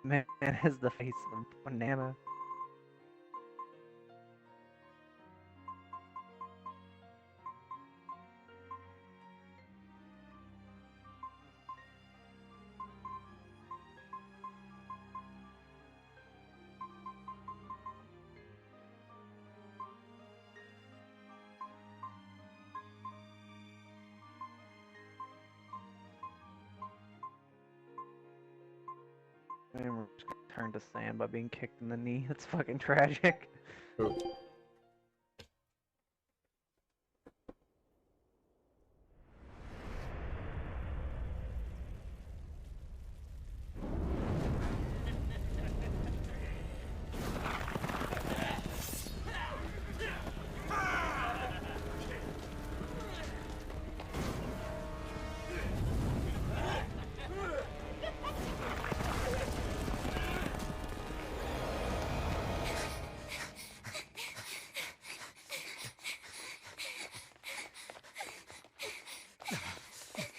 Man has the face of a banana. And we're just gonna turn to sand by being kicked in the knee. That's fucking tragic. Oh.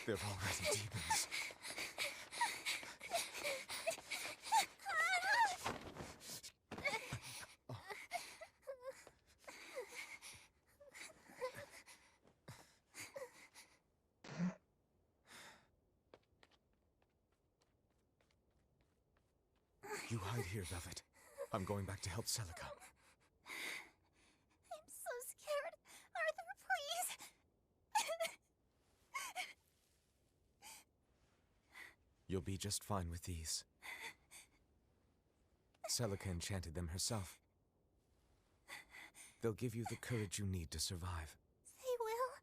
They're already demons. You hide here, Velvet. I'm going back to help Celica. I'm so scared. Arthur, please. You'll be just fine with these. Celica enchanted them herself. They'll give you the courage you need to survive. They will?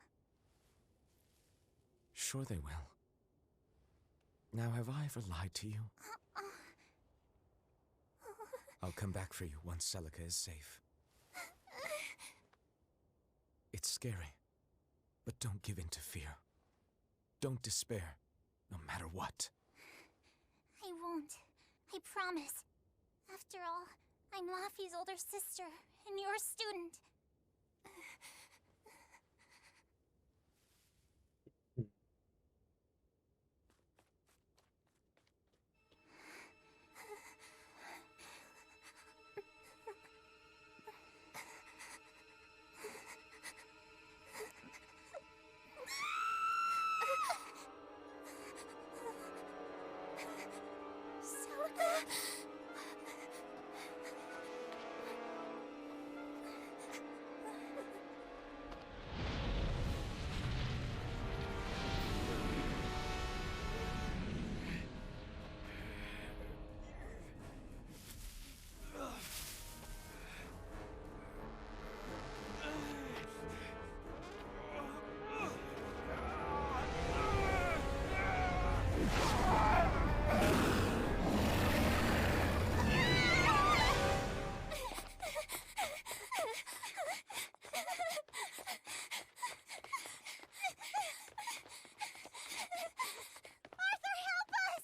Sure they will. Now, have I ever lied to you? I'll come back for you once Celica is safe. It's scary, but don't give in to fear. Don't despair, no matter what. I won't. I promise. After all, I'm Laffy's older sister, and your student. Arthur, help us!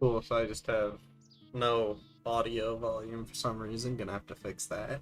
Cool, so I just have no audio volume for some reason. Gonna have to fix that.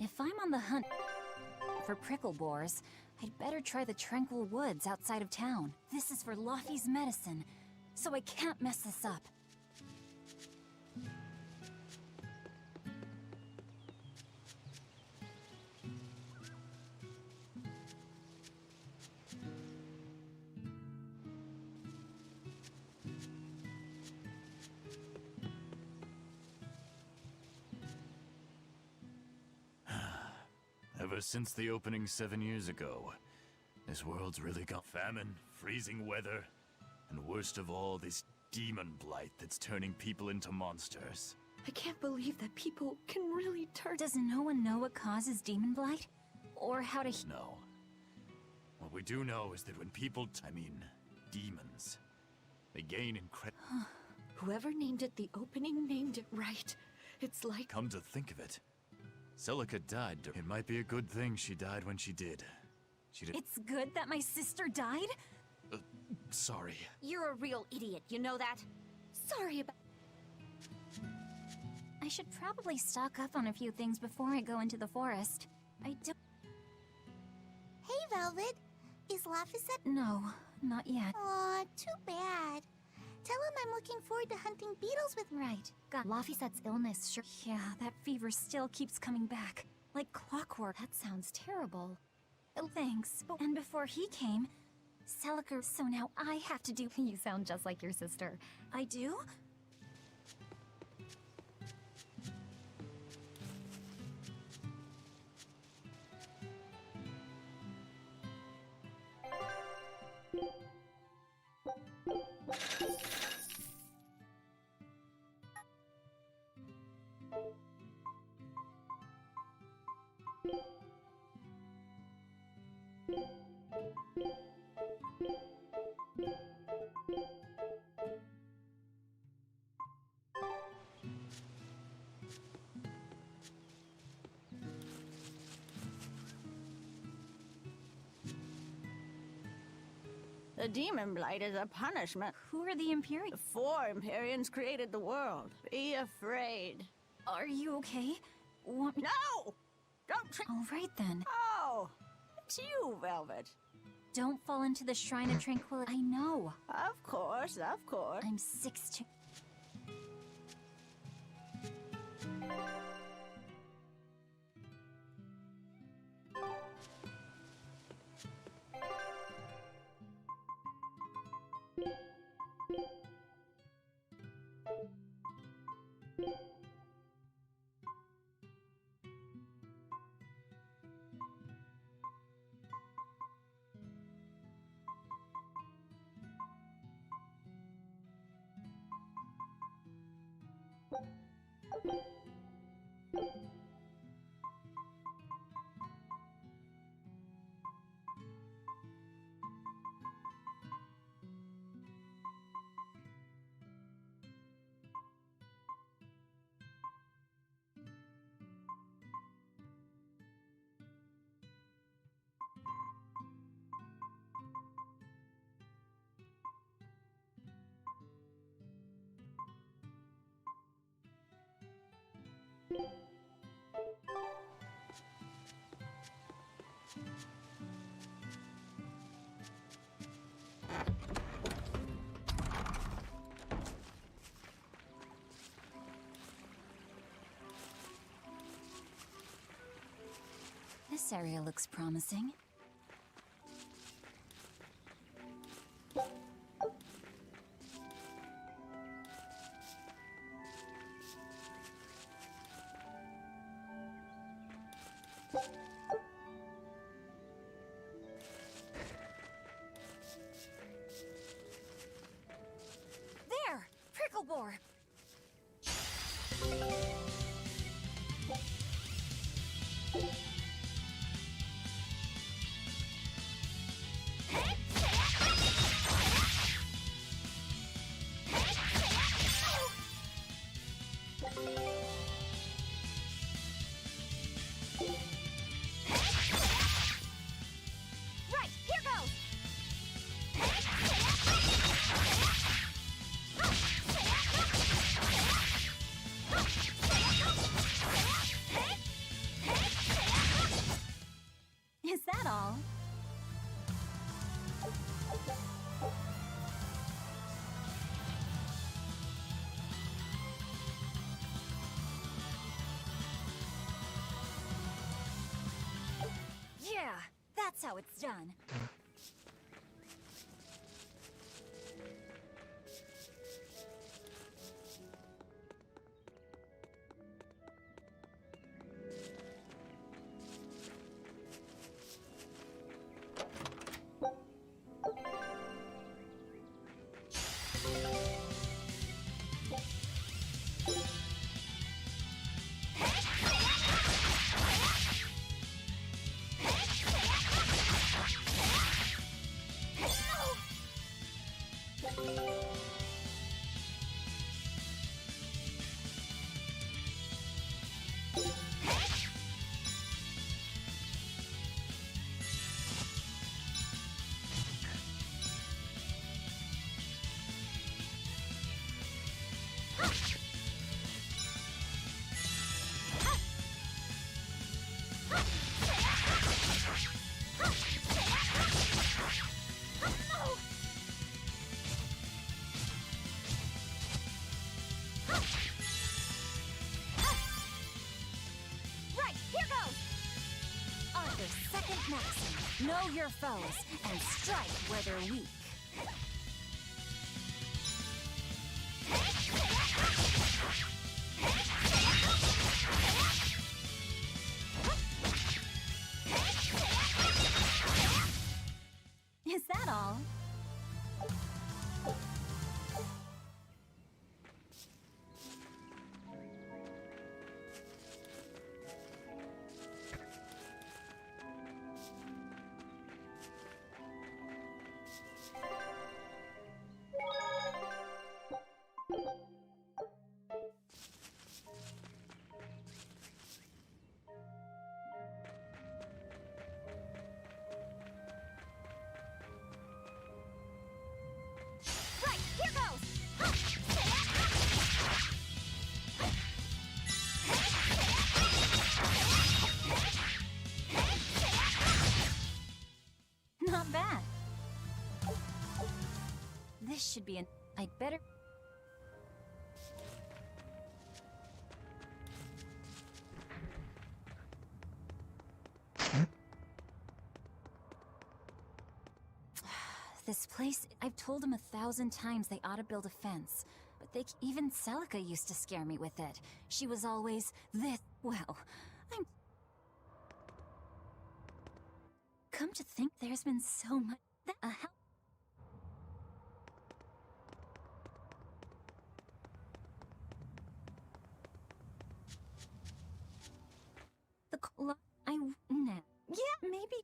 If I'm on the hunt for prickle boars, I'd better try the tranquil woods outside of town. This is for Laufey's medicine, so I can't mess this up. Ever since the opening 7 years ago, this world's really got famine, freezing weather, and worst of all, this demon blight that's turning people into monsters. I can't believe that people can really turn. Does no one know what causes demon blight? Or how to No. What we do know is that when people, demons, they gain incredible... Whoever named it the opening named it right. It's like... Come to think of it, Celica died. It might be a good thing she died when she did. She did... It's good that my sister died? Sorry. You're a real idiot, you know that? Sorry about... I should probably stock up on a few things before I go into the forest. I don't... Hey, Velvet. Is Laphicet? No, not yet. Aw, too bad. Tell him I'm looking forward to hunting beetles with... Right. Got Laphicet's illness, sure. Yeah, that fever still keeps coming back. Like clockwork. That sounds terrible. Thanks. And before he came, Celica... So now I have to do... You sound just like your sister. I do? The demon blight is a punishment. Who are the Imperials? The 4 Empyreans created the world. Be afraid. Are you okay? Want me... No! Don't All right then. Oh! It's you, Velvet. Don't fall into the Shrine of Tranquility. I know. Of course, of course. I'm 16. This area looks promising. There! Pricklebore! Right, here goes! Is that all? Yeah, that's how it's done. Right, here goes! Arthur's second maxim. Know your foes and strike where they're weak. Is that all? Right, here goes! Not bad. This should be an... I'd better... This place, I've told them 1,000 times they ought to build a fence. But even Celica used to scare me with it. She was always this... Well, I'm... Come to think, there's been so much... How... The clock... Nah. Yeah, maybe...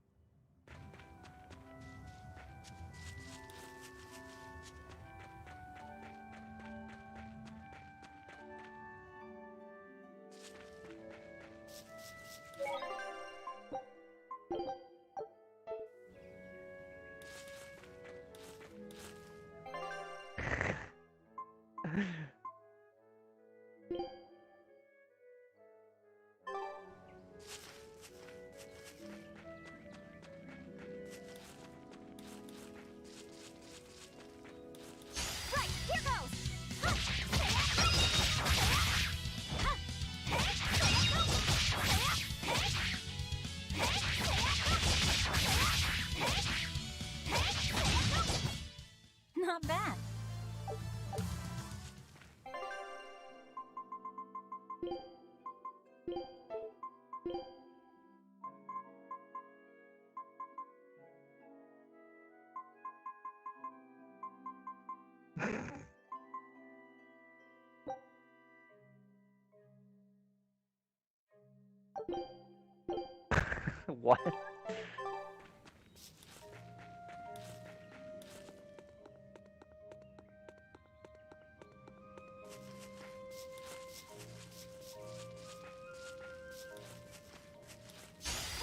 What?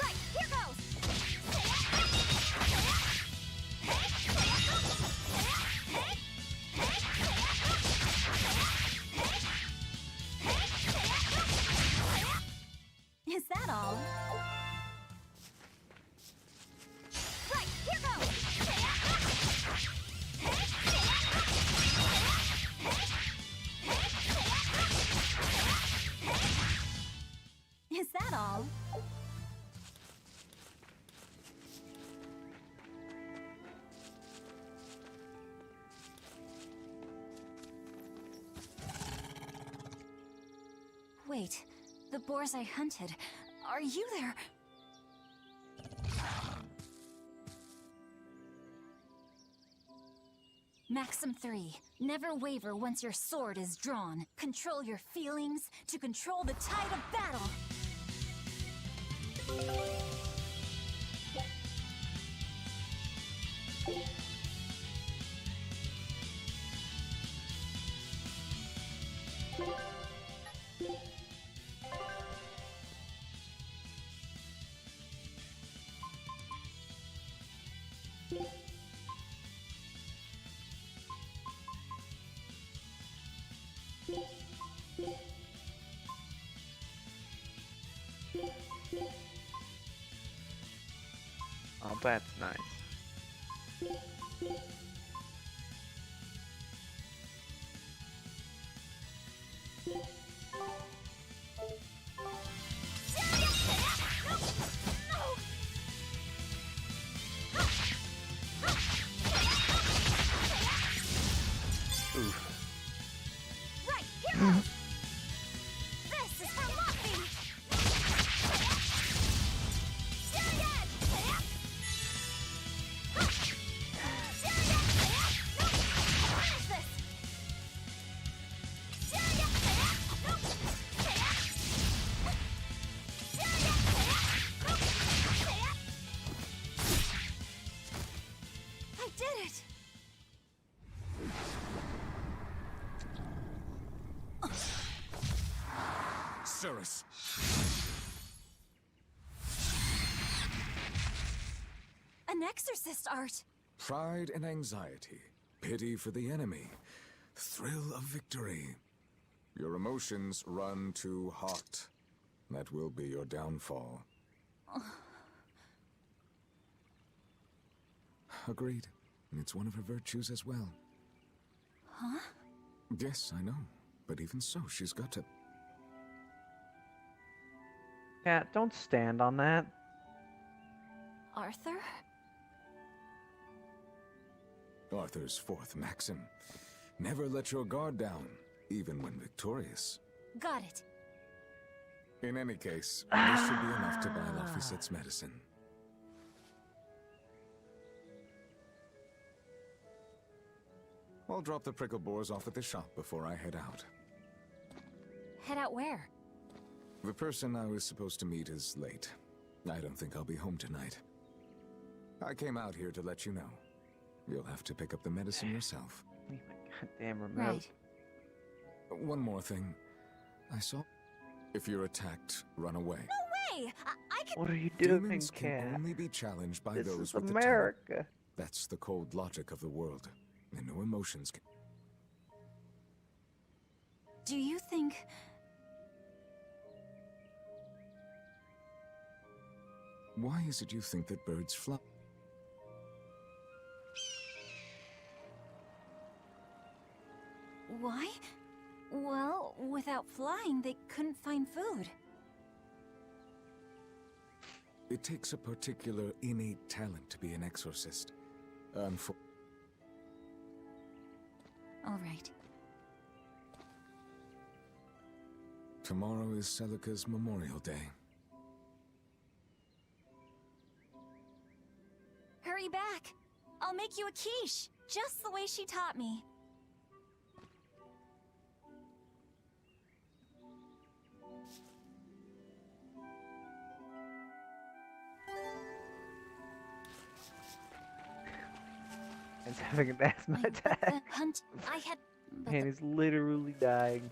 Right, here goes! Is that all? Right, here goes! Is that all? Wait, the boars I hunted. Are you there? Maxim 3. Never waver once your sword is drawn. Control your feelings to control the tide of battle. Oh, that's nice. Oof. Right, here goes! This is for Luffy! Finish this! I did it! Cirrus! An exorcist art! Pride and anxiety, pity for the enemy, thrill of victory. Your emotions run too hot. That will be your downfall. Agreed. It's one of her virtues as well. Huh? Yes, I know. But even so, she's got to... Cat, don't stand on that. Arthur? Arthur's fourth maxim. Never let your guard down, even when victorious. Got it. In any case, this should be enough to buy Laphicet's medicine. I'll drop the prickle boars off at the shop before I head out. Head out where? The person I was supposed to meet is late. I don't think I'll be home tonight. I came out here to let you know. You'll have to pick up the medicine yourself. Leave my goddamn remote. Right. One more thing. I saw... If you're attacked, run away. Hey! I could... What are you doing, Demons can Cat? only be challenged by This those is with the talent. America. That's the cold logic of the world. And no emotions can... Do you think... Why is it you think that birds fly? Why? Well, without flying, they couldn't find food. It takes a particular innate talent to be an exorcist. All right. Tomorrow is Celica's Memorial Day. Hurry back! I'll make you a quiche, just the way she taught me. It's having an asthma I attack. hunt. I had. But Man, he's literally dying.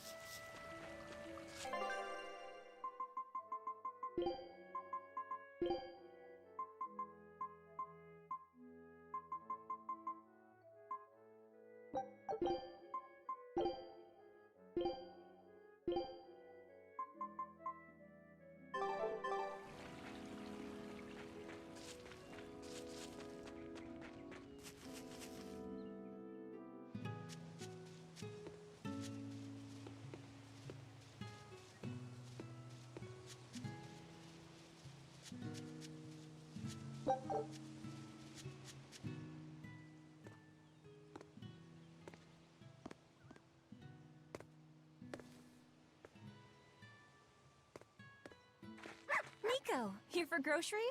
Nico, here for groceries?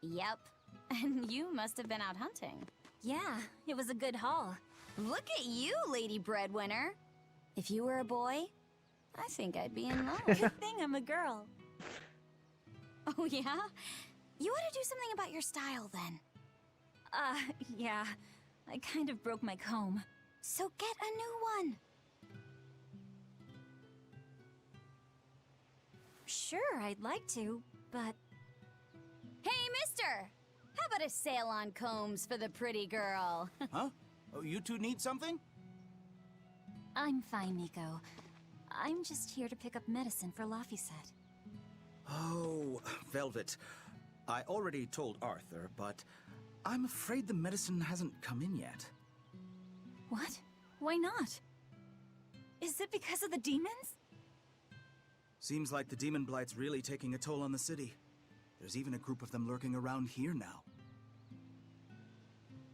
Yep. And you must have been out hunting. Yeah, it was a good haul. Look at you, Lady Breadwinner. If you were a boy, I think I'd be in love. Good thing I'm a girl. Oh, yeah? You ought to do something about your style, then. Yeah. I kind of broke my comb. So get a new one. Sure, I'd like to, but... Hey, mister! How about a sale on combs for the pretty girl? Huh? Oh, you two need something? I'm fine, Nico. I'm just here to pick up medicine for Laphicet. Oh, Velvet. I already told Arthur, but I'm afraid the medicine hasn't come in yet. What? Why not? Is it because of the demons? Seems like the demon blight's really taking a toll on the city. There's even a group of them lurking around here now.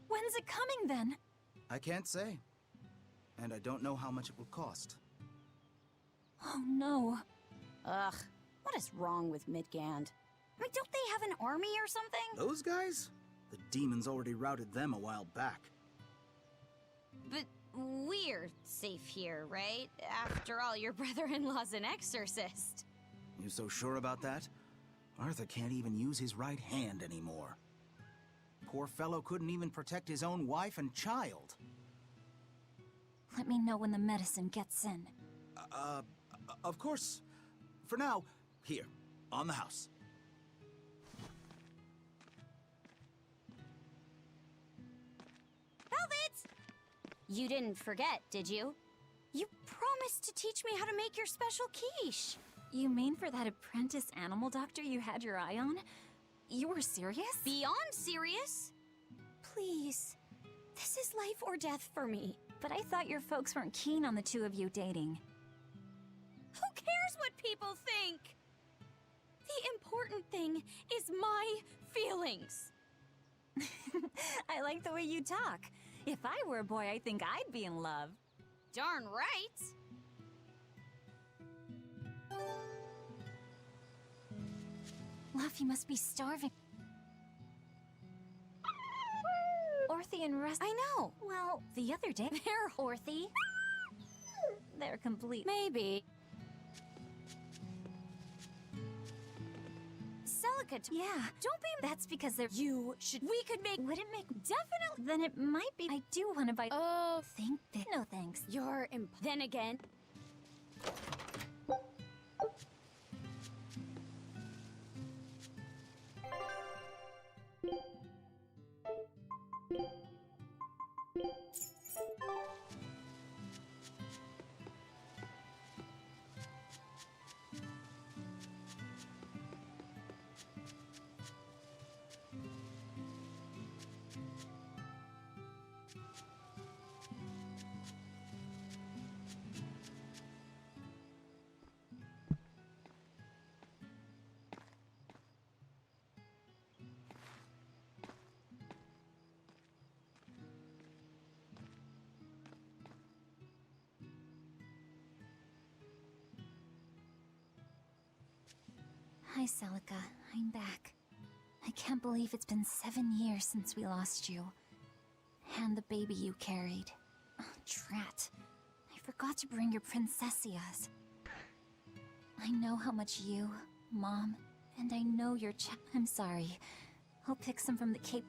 When's it coming, then? I can't say. And I don't know how much it will cost. Oh, no. Ugh, what is wrong with Midgand? I mean, don't they have an army or something? Those guys? The demons already routed them a while back. But we're safe here, right? After all, your brother-in-law's an exorcist. You so sure about that? Arthur can't even use his right hand anymore. Poor fellow couldn't even protect his own wife and child. Let me know when the medicine gets in. Of course. For now, here, on the house. Velvet! You didn't forget, did you? You promised to teach me how to make your special quiche. You mean for that apprentice animal doctor you had your eye on? You were serious? Beyond serious. Please. This is life or death for me. But I thought your folks weren't keen on the two of you dating. Who cares what people think? The important thing is my feelings. I like the way you talk. If I were a boy, I think I'd be in love. Darn right. Laffy must be starving. Orthy and Rust. I know. Well, the other day. They're Orthy. They're complete. maybe. Celica. Yeah. Don't be. That's because they're. You should. We could make. Would it make. Definitely. Then it might be. I do want to buy. Oh, Think that. No thanks. you're. Then again. Hi, Celica. I'm back. I can't believe it's been 7 years since we lost you. And the baby you carried. Oh, drat. I forgot to bring your princessias. I know how much you, Mom, and I know your I'm sorry. I'll pick some from the cape.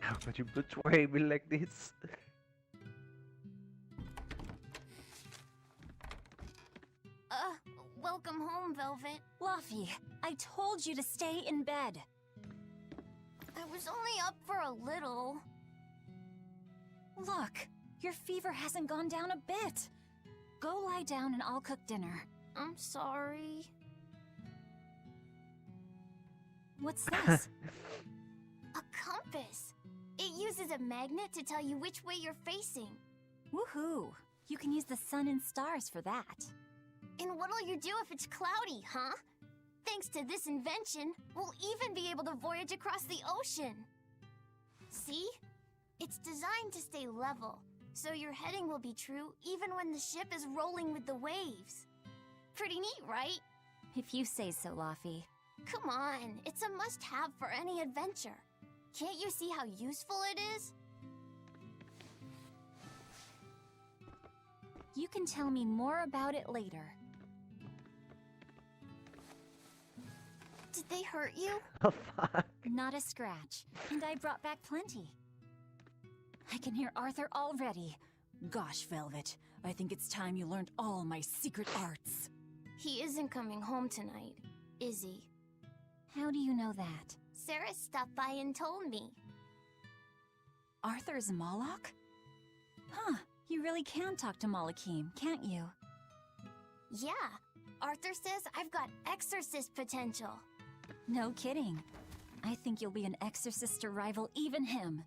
How could you betray me like this? Welcome home, Velvet. Luffy, I told you to stay in bed. I was only up for a little. Look, your fever hasn't gone down a bit. Go lie down and I'll cook dinner. I'm sorry. What's this? A compass. It uses a magnet to tell you which way you're facing. Woohoo! You can use the sun and stars for that. And what'll you do if it's cloudy, huh? Thanks to this invention, we'll even be able to voyage across the ocean. See? It's designed to stay level, so your heading will be true even when the ship is rolling with the waves. Pretty neat, right? If you say so, Luffy. Come on, it's a must-have for any adventure. Can't you see how useful it is? You can tell me more about it later. Did they hurt you? Oh fuck. Not a scratch, and I brought back plenty. I can hear Arthur already. Gosh, Velvet, I think it's time you learned all my secret arts. He isn't coming home tonight, is he? How do you know that? Sarah stopped by and told me. Arthur's Moloch? Huh, you really can talk to Malakim, can't you? Yeah, Arthur says I've got exorcist potential. No kidding. I think you'll be an exorcist to rival even him.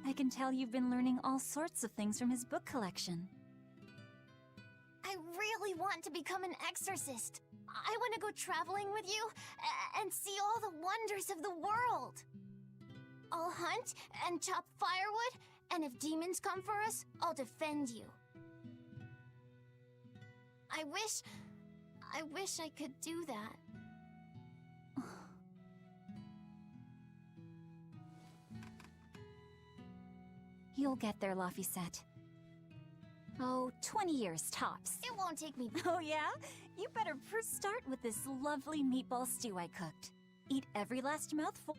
I can tell you've been learning all sorts of things from his book collection. I really want to become an exorcist. I want to go traveling with you and see all the wonders of the world. I'll hunt and chop firewood, and if demons come for us, I'll defend you. I wish I could do that. You'll get there, Laphicet. Oh, 20 years tops. It won't take me. Oh yeah? You better first start with this lovely meatball stew I cooked. Eat every last mouthful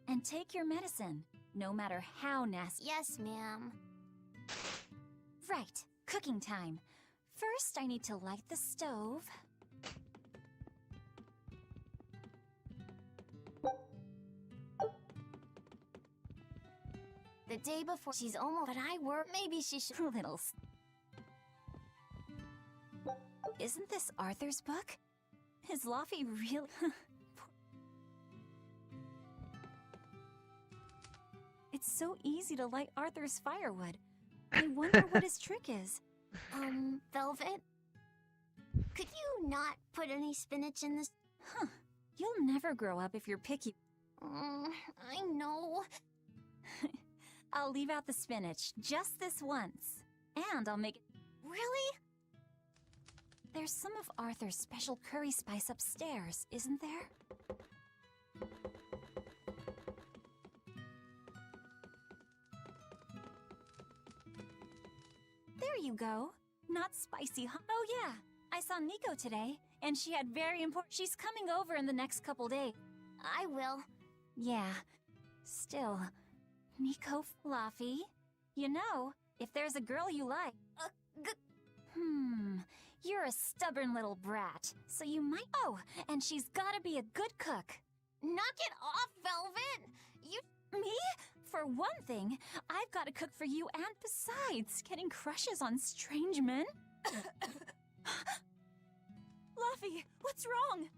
and take your medicine, no matter how nasty. Yes, ma'am. Right, cooking time. First, I need to light the stove. The day before she's almost, but I work. Maybe she should. Little. Isn't this Arthur's book? Is Luffy really? It's so easy to light Arthur's firewood. I wonder what his trick is. Velvet? Could you not put any spinach in this? Huh. You'll never grow up if you're picky. I know. I'll leave out the spinach just this once. And I'll make it. Really? There's some of Arthur's special curry spice upstairs, isn't there? There you go. Not spicy, huh? Oh yeah, I saw Nico today, and she had very important. She's coming over in the next couple days. I will. Yeah. Still, Nico, Fluffy. You know, if there's a girl you like. You're a stubborn little brat, so you might. Oh, and she's gotta be a good cook. Knock it off, Velvet! You. Me? For one thing, I've gotta cook for you, and besides, getting crushes on strange men. Luffy, what's wrong?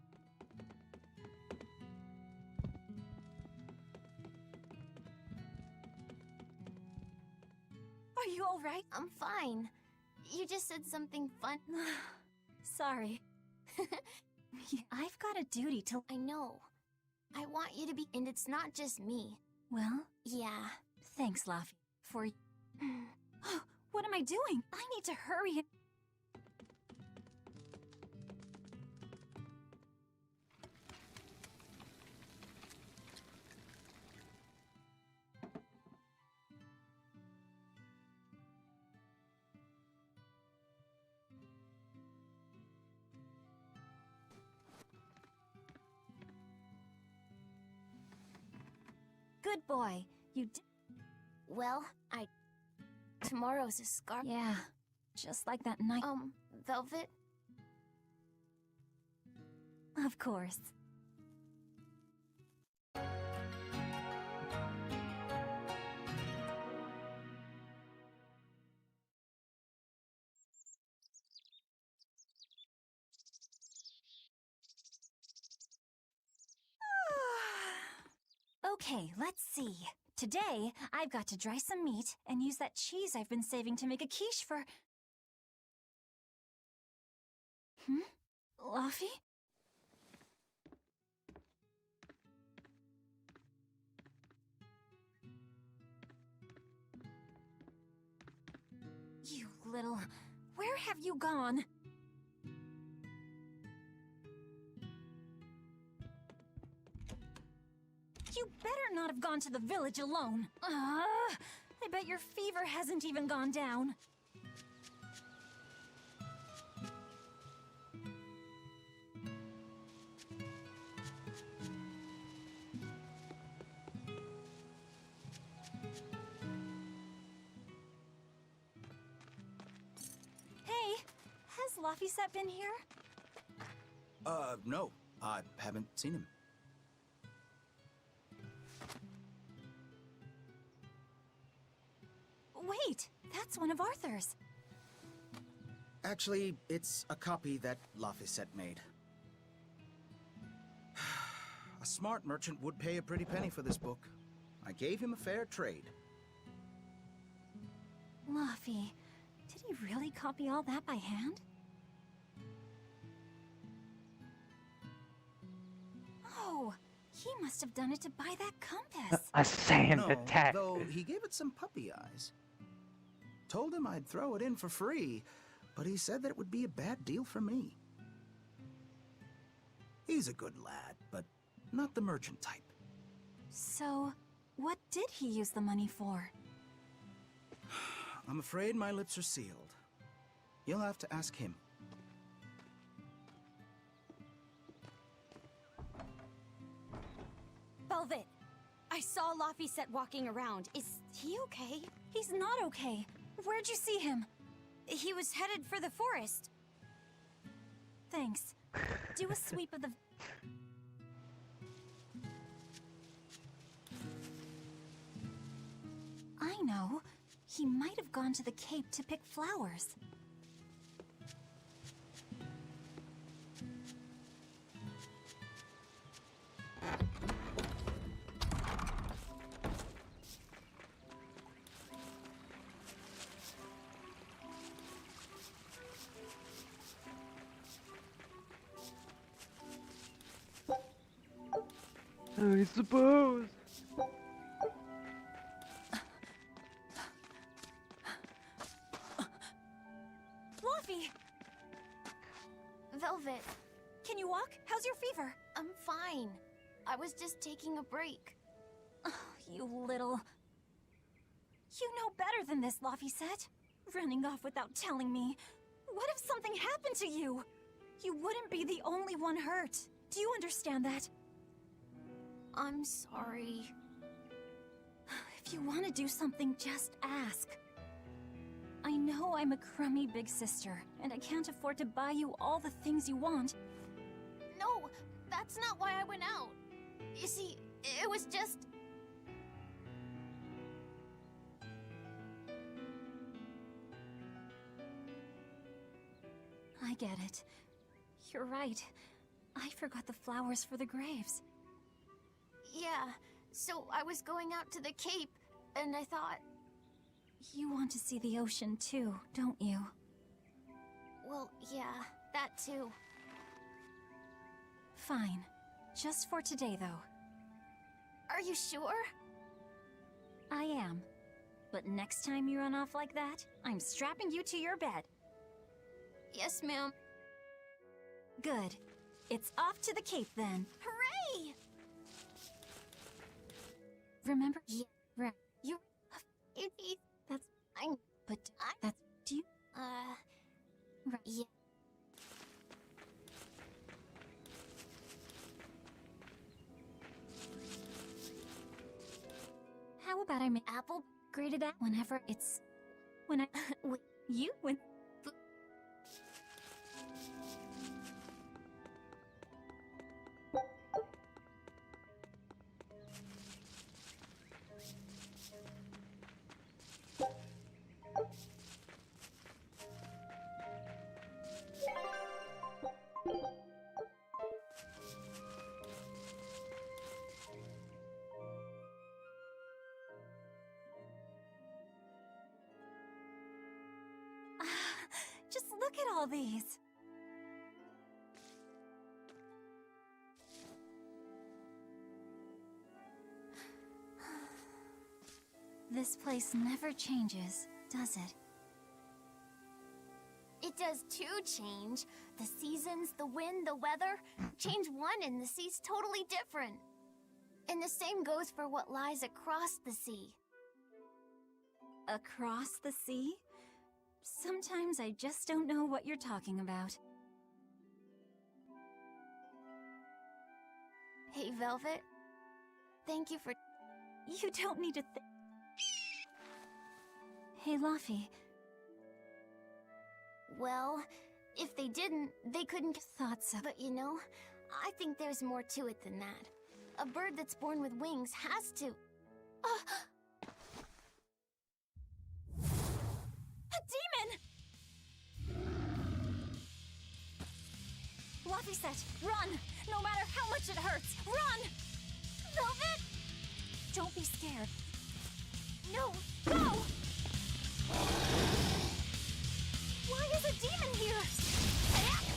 Are you alright? I'm fine. You just said something fun. Sorry. I've got a duty to. I know. I want you to be. And it's not just me. Well? Yeah. Thanks, Luffy, for. What am I doing? I need to hurry. Good boy. You did? Well, tomorrow's a scar. Yeah, just like that night. Velvet? Of course. Okay, let's see. Today, I've got to dry some meat and use that cheese I've been saving to make a quiche for... Luffy? You little... Where have you gone? You better not have gone to the village alone. I bet your fever hasn't even gone down. Hey, has Laphicet been here? No. I haven't seen him. Wait, that's one of Arthur's. Actually, it's a copy that Laphicet made. A smart merchant would pay a pretty penny for this book. I gave him a fair trade. Luffy, did he really copy all that by hand? Oh, he must have done it to buy that compass. A sand No, attack. though he gave it some puppy eyes. Told him I'd throw it in for free, but he said that it would be a bad deal for me. He's a good lad, but not the merchant type. So, what did he use the money for? I'm afraid my lips are sealed. You'll have to ask him. Velvet, I saw Laphicet walking around. Is he okay? He's not okay. Where'd you see him? He was headed for the forest. Thanks. Do a sweep of the... I know. He might have gone to the Cape to pick flowers. I suppose. Luffy! Velvet, Can you walk? How's your fever? I'm fine. I was just taking a break. Oh, you little... You know better than this, Laphicet. Running off without telling me. What if something happened to you? You wouldn't be the only one hurt. Do you understand that? I'm sorry. If you want to do something, just ask. I know I'm a crummy big sister, and I can't afford to buy you all the things you want. No, that's not why I went out. You see, it was just... I get it. You're right. I forgot the flowers for the graves. Yeah, so I was going out to the Cape, and I thought... You want to see the ocean too, don't you? Well, yeah, that too. Fine. Just for today, though. Are you sure? I am. But next time you run off like that, I'm strapping you to your bed. Yes, ma'am. Good. It's off to the Cape, then. Hooray! Remember? Yeah, right. That's fine. But that's... Do you... Right. Yeah. How bet I may Apple? graded at whenever it's when I when just look at all these. This place never changes, does it? It does too change. The seasons, the wind, the weather. Change one and the sea's totally different. And the same goes for what lies across the sea. Across the sea? Sometimes I just don't know what you're talking about. Hey, Velvet. Thank you for... You don't need to Hey, Luffy. Well, if they didn't, they couldn't... Thought so. But you know, I think there's more to it than that. A bird that's born with wings has to... A demon! Luffy said, run! No matter how much it hurts, run! Velvet? Don't be scared. No! Go! Why is a demon here?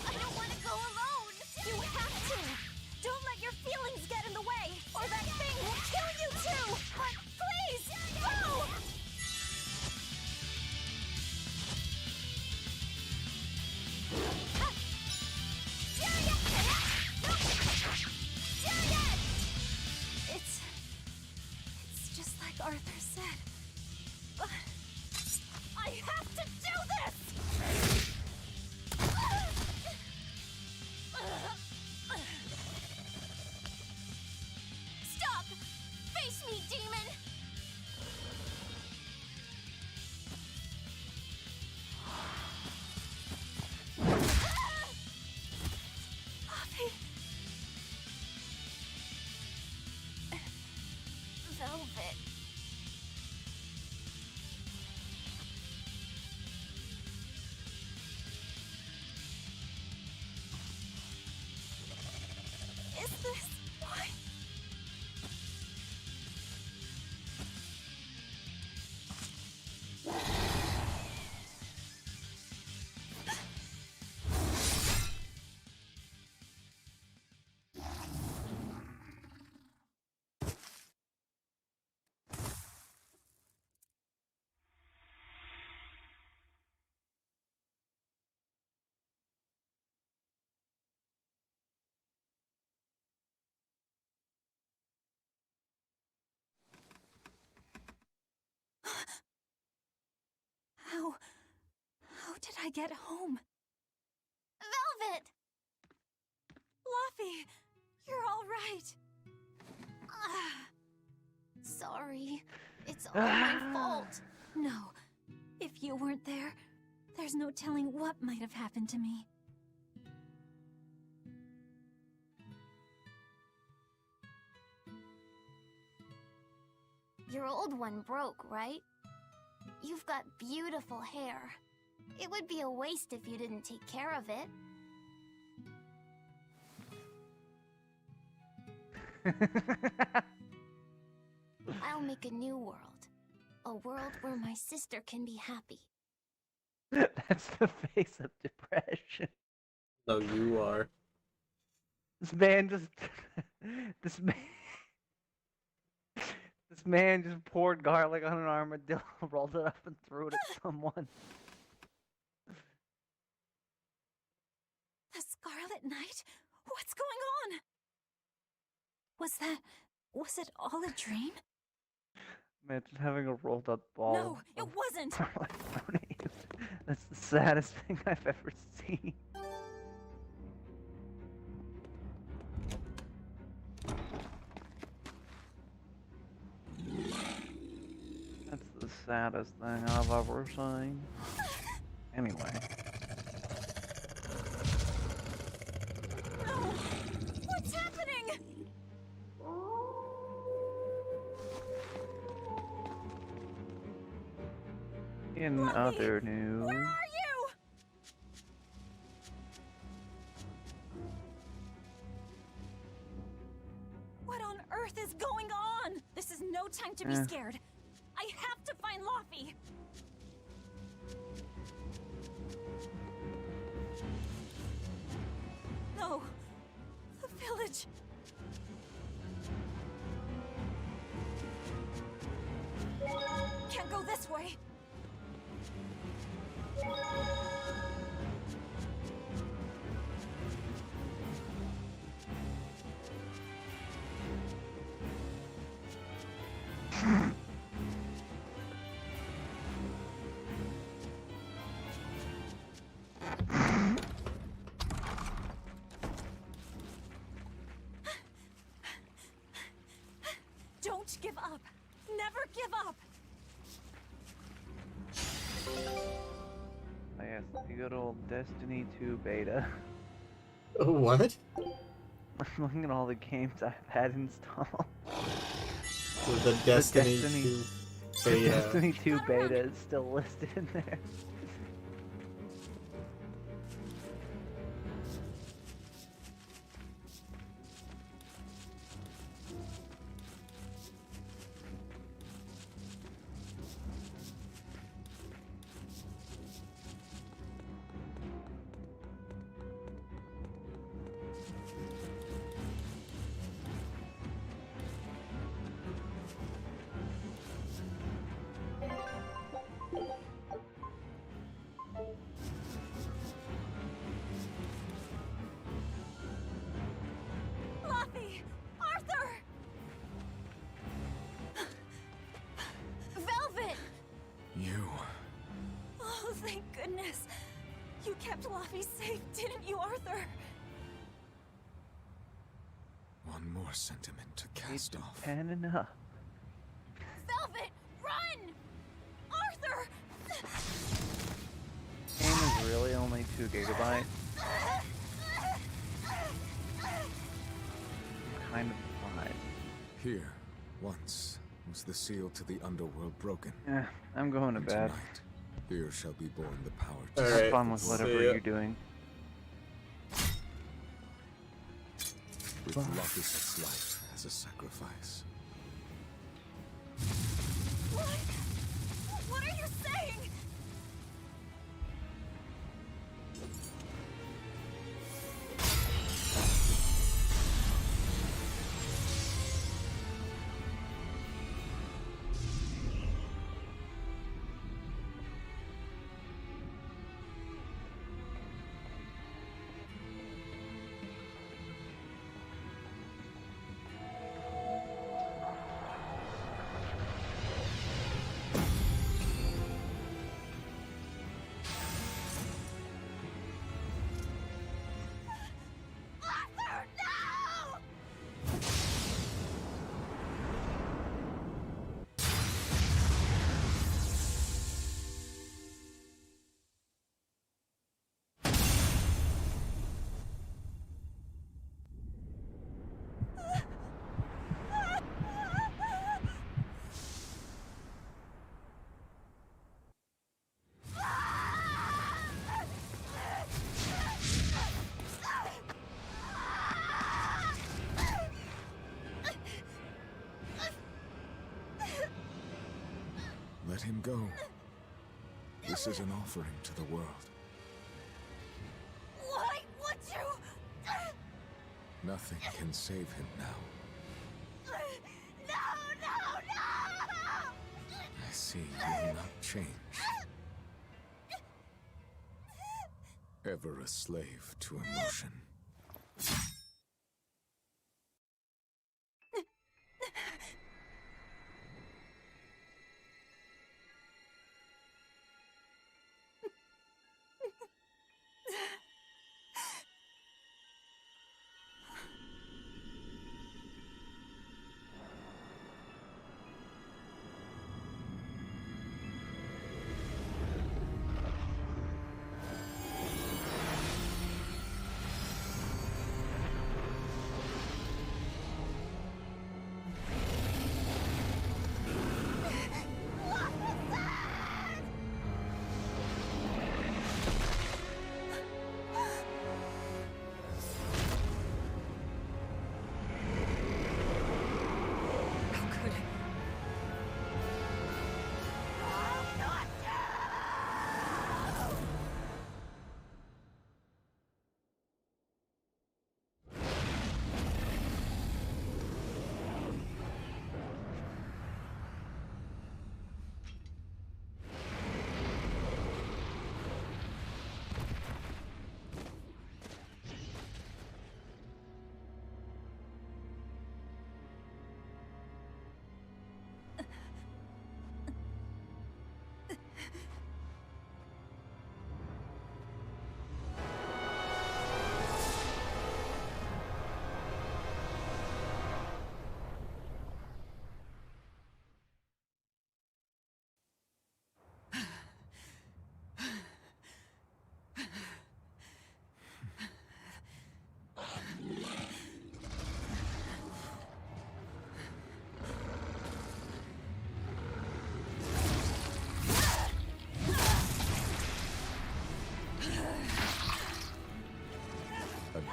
I don't want to go alone! You have to! Don't let your feelings get in the way, or that thing will kill you too! But please, go! It's just like Arthur said. But I have to do this! Stop! Face me, demon! Luffy! Velvet. Is this why? How did I get home? Velvet! Luffy, you're all right. Sorry. It's all my fault. No, if you weren't there, there's no telling what might have happened to me. Your old one broke, right? You've got beautiful hair. It would be a waste if you didn't take care of it. I'll make a new world. A world where my sister can be happy. That's the face of depression. No, you are. This man just... this man... This man just poured garlic on an armadillo, rolled it up and threw it at someone. The Scarlet Knight? What's going on? Was it all a dream? Imagine having a rolled up ball. No, it wasn't! Garlic thrown at you. That's the saddest thing I've ever seen. saddest thing I've ever seen. Anyway. No! What's happening? In Luffy, other news, where are you? What on earth is going on? This is no time to be scared. I have to find Luffy. No. The village. Can't go this way. Don't give up. Never give up. I guess the good old Destiny 2 beta. What? I'm looking at all the games I've had installed. With the Destiny, Destiny- 2 The beta. Destiny 2 beta is still listed in there. Luffy! Arthur! Velvet! You. Oh, thank goodness. You kept Luffy safe, didn't you, Arthur? One more sentiment to cast off. And enough. Velvet, run! Arthur! Game is really only 2 gigabytes. Kind of surprised. Here, once, was the seal to the underworld broken. I'm going to And bed. tonight, here shall be born the power to All Have right, fun with see whatever ya. you're doing. with Lapis' life as a sacrifice. What? What are you saying? Arthur, no! Let him go. This is an offering to the world. Why would you? Nothing can save him now. No, no, no! I see you will not change. Ever a slave to emotion.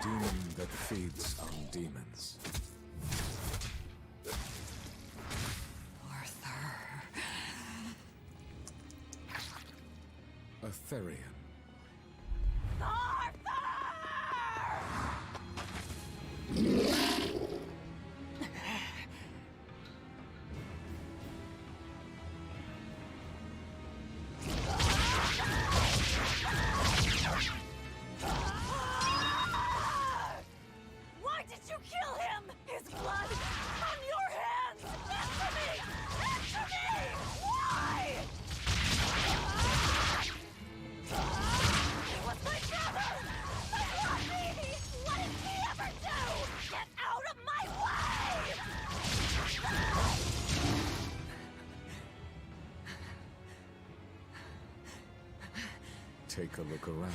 demon that feeds on demons. Arthur. A Therian. Why did you kill him? His blood on your hands! Answer me! Answer me! Why? He was my brother! I love me! What did he ever do? Get out of my way! Take a look around.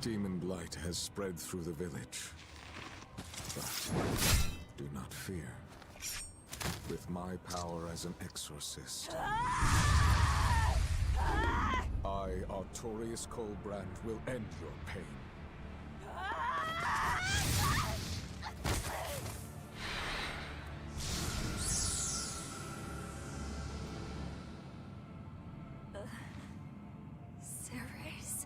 Demon blight has spread through the village. But do not fear. With my power as an exorcist, I, Artorius Colbrand, will end your pain. Ceres.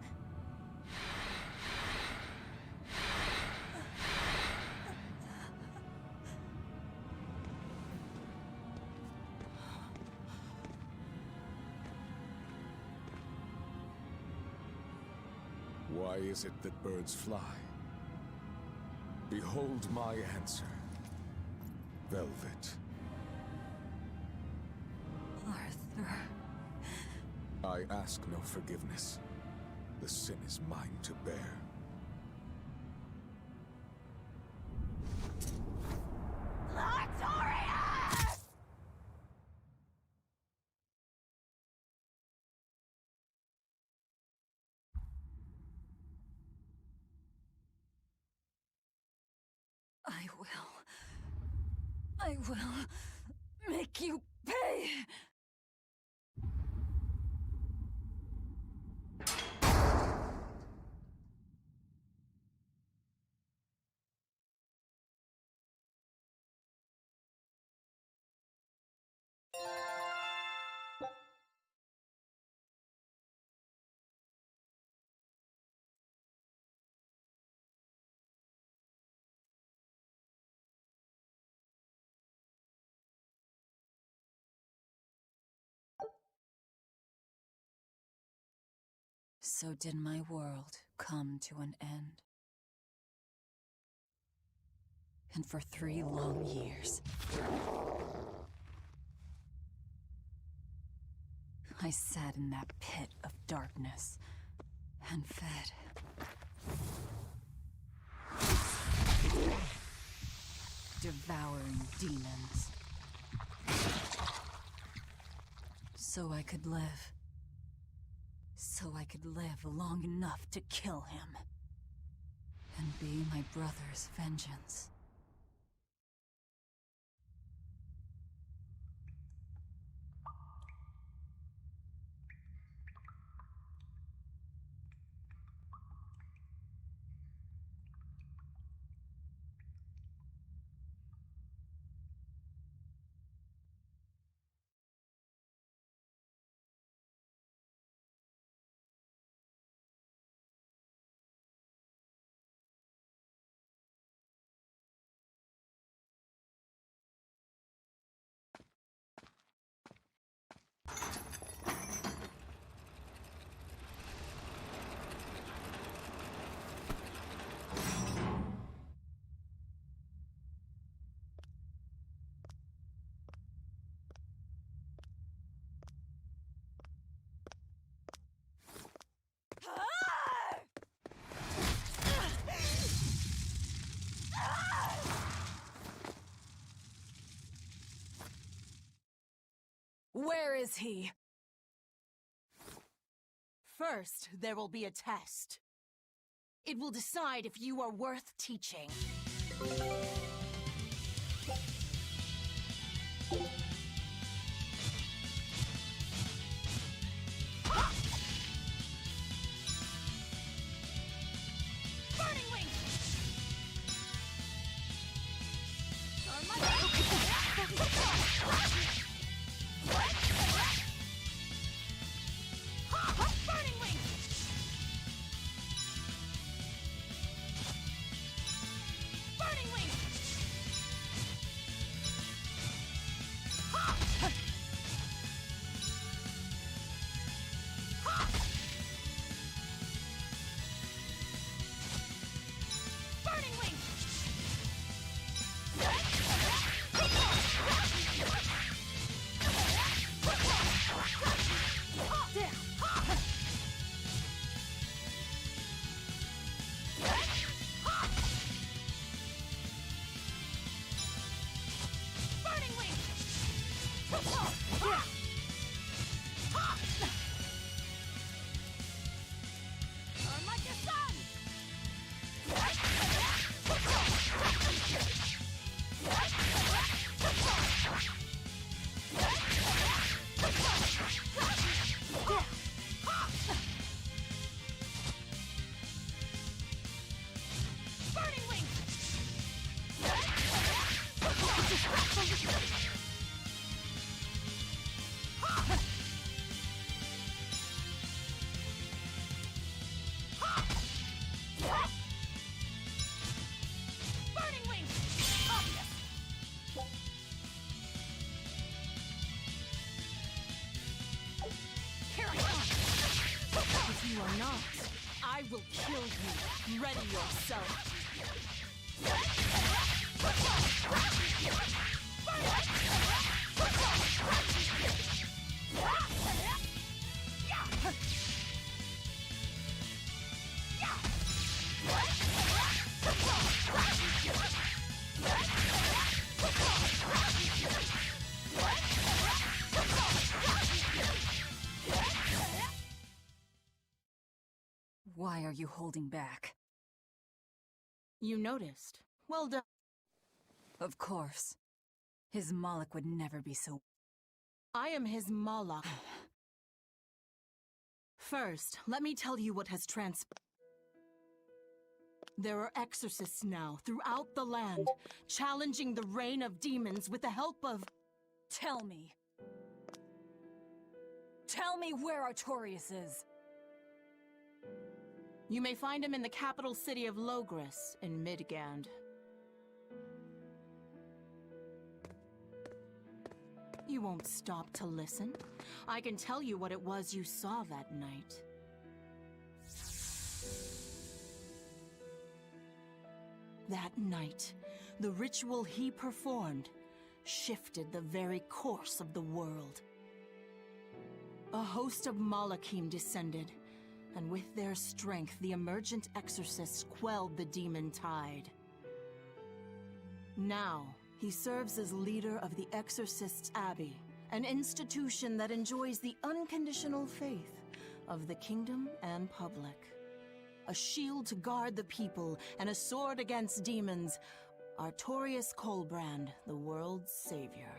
Why is it that birds fly? Behold my answer. Velvet. Arthur. I ask no forgiveness. The sin is mine to bear. Artorias! I will make you pay. So did my world come to an end. And for 3 long years, I sat in that pit of darkness and fed. Devouring demons. So I could live. So I could live long enough to kill him. And be my brother's vengeance. Where is he? First, there will be a test. It will decide if you are worth teaching. Burning Wing! Burning Wing! Burning Wing! Burning Wing! Burning Wing! Burn like the sun! Burning Wing! Burning Wing! Carry on! If you are not, I will kill you. Ready yourself. Why are you holding back? You noticed. Well done. Of course. His Moloch would never be so... I am his Moloch. First, let me tell you what has transpired. There are exorcists now throughout the land, challenging the reign of demons with the help of... Tell me. Tell me where Artorias is. You may find him in the capital city of Logris in Midgand. You won't stop to listen. I can tell you what it was you saw that night. That night, the ritual he performed shifted the very course of the world. A host of Malachim descended, and with their strength, the emergent exorcists quelled the demon tide. Now, he serves as leader of the Exorcists' Abbey, an institution that enjoys the unconditional faith of the kingdom and public. A shield to guard the people and a sword against demons, Artorias Colbrand, the world's savior.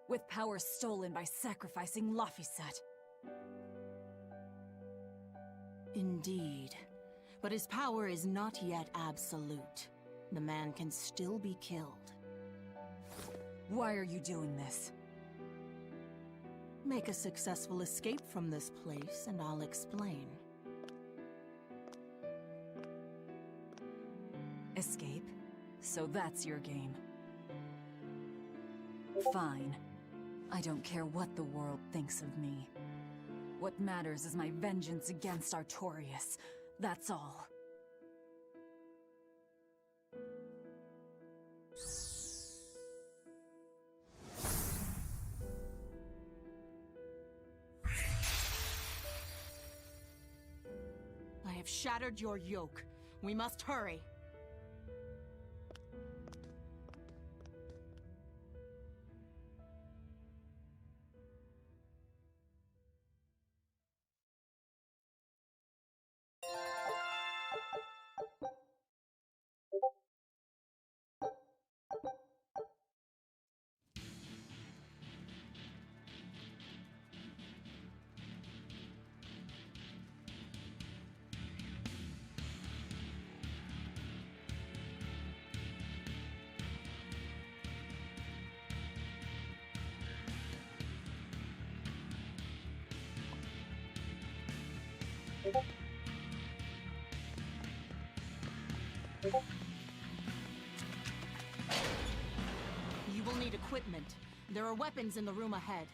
With power stolen by sacrificing Laphicet. Indeed. But his power is not yet absolute. The man can still be killed. Why are you doing this? Make a successful escape from this place, and I'll explain. Escape? So that's your game. Fine. I don't care what the world thinks of me. What matters is my vengeance against Artorias. That's all. I have shattered your yoke. We must hurry. You will need equipment. There are weapons in the room ahead.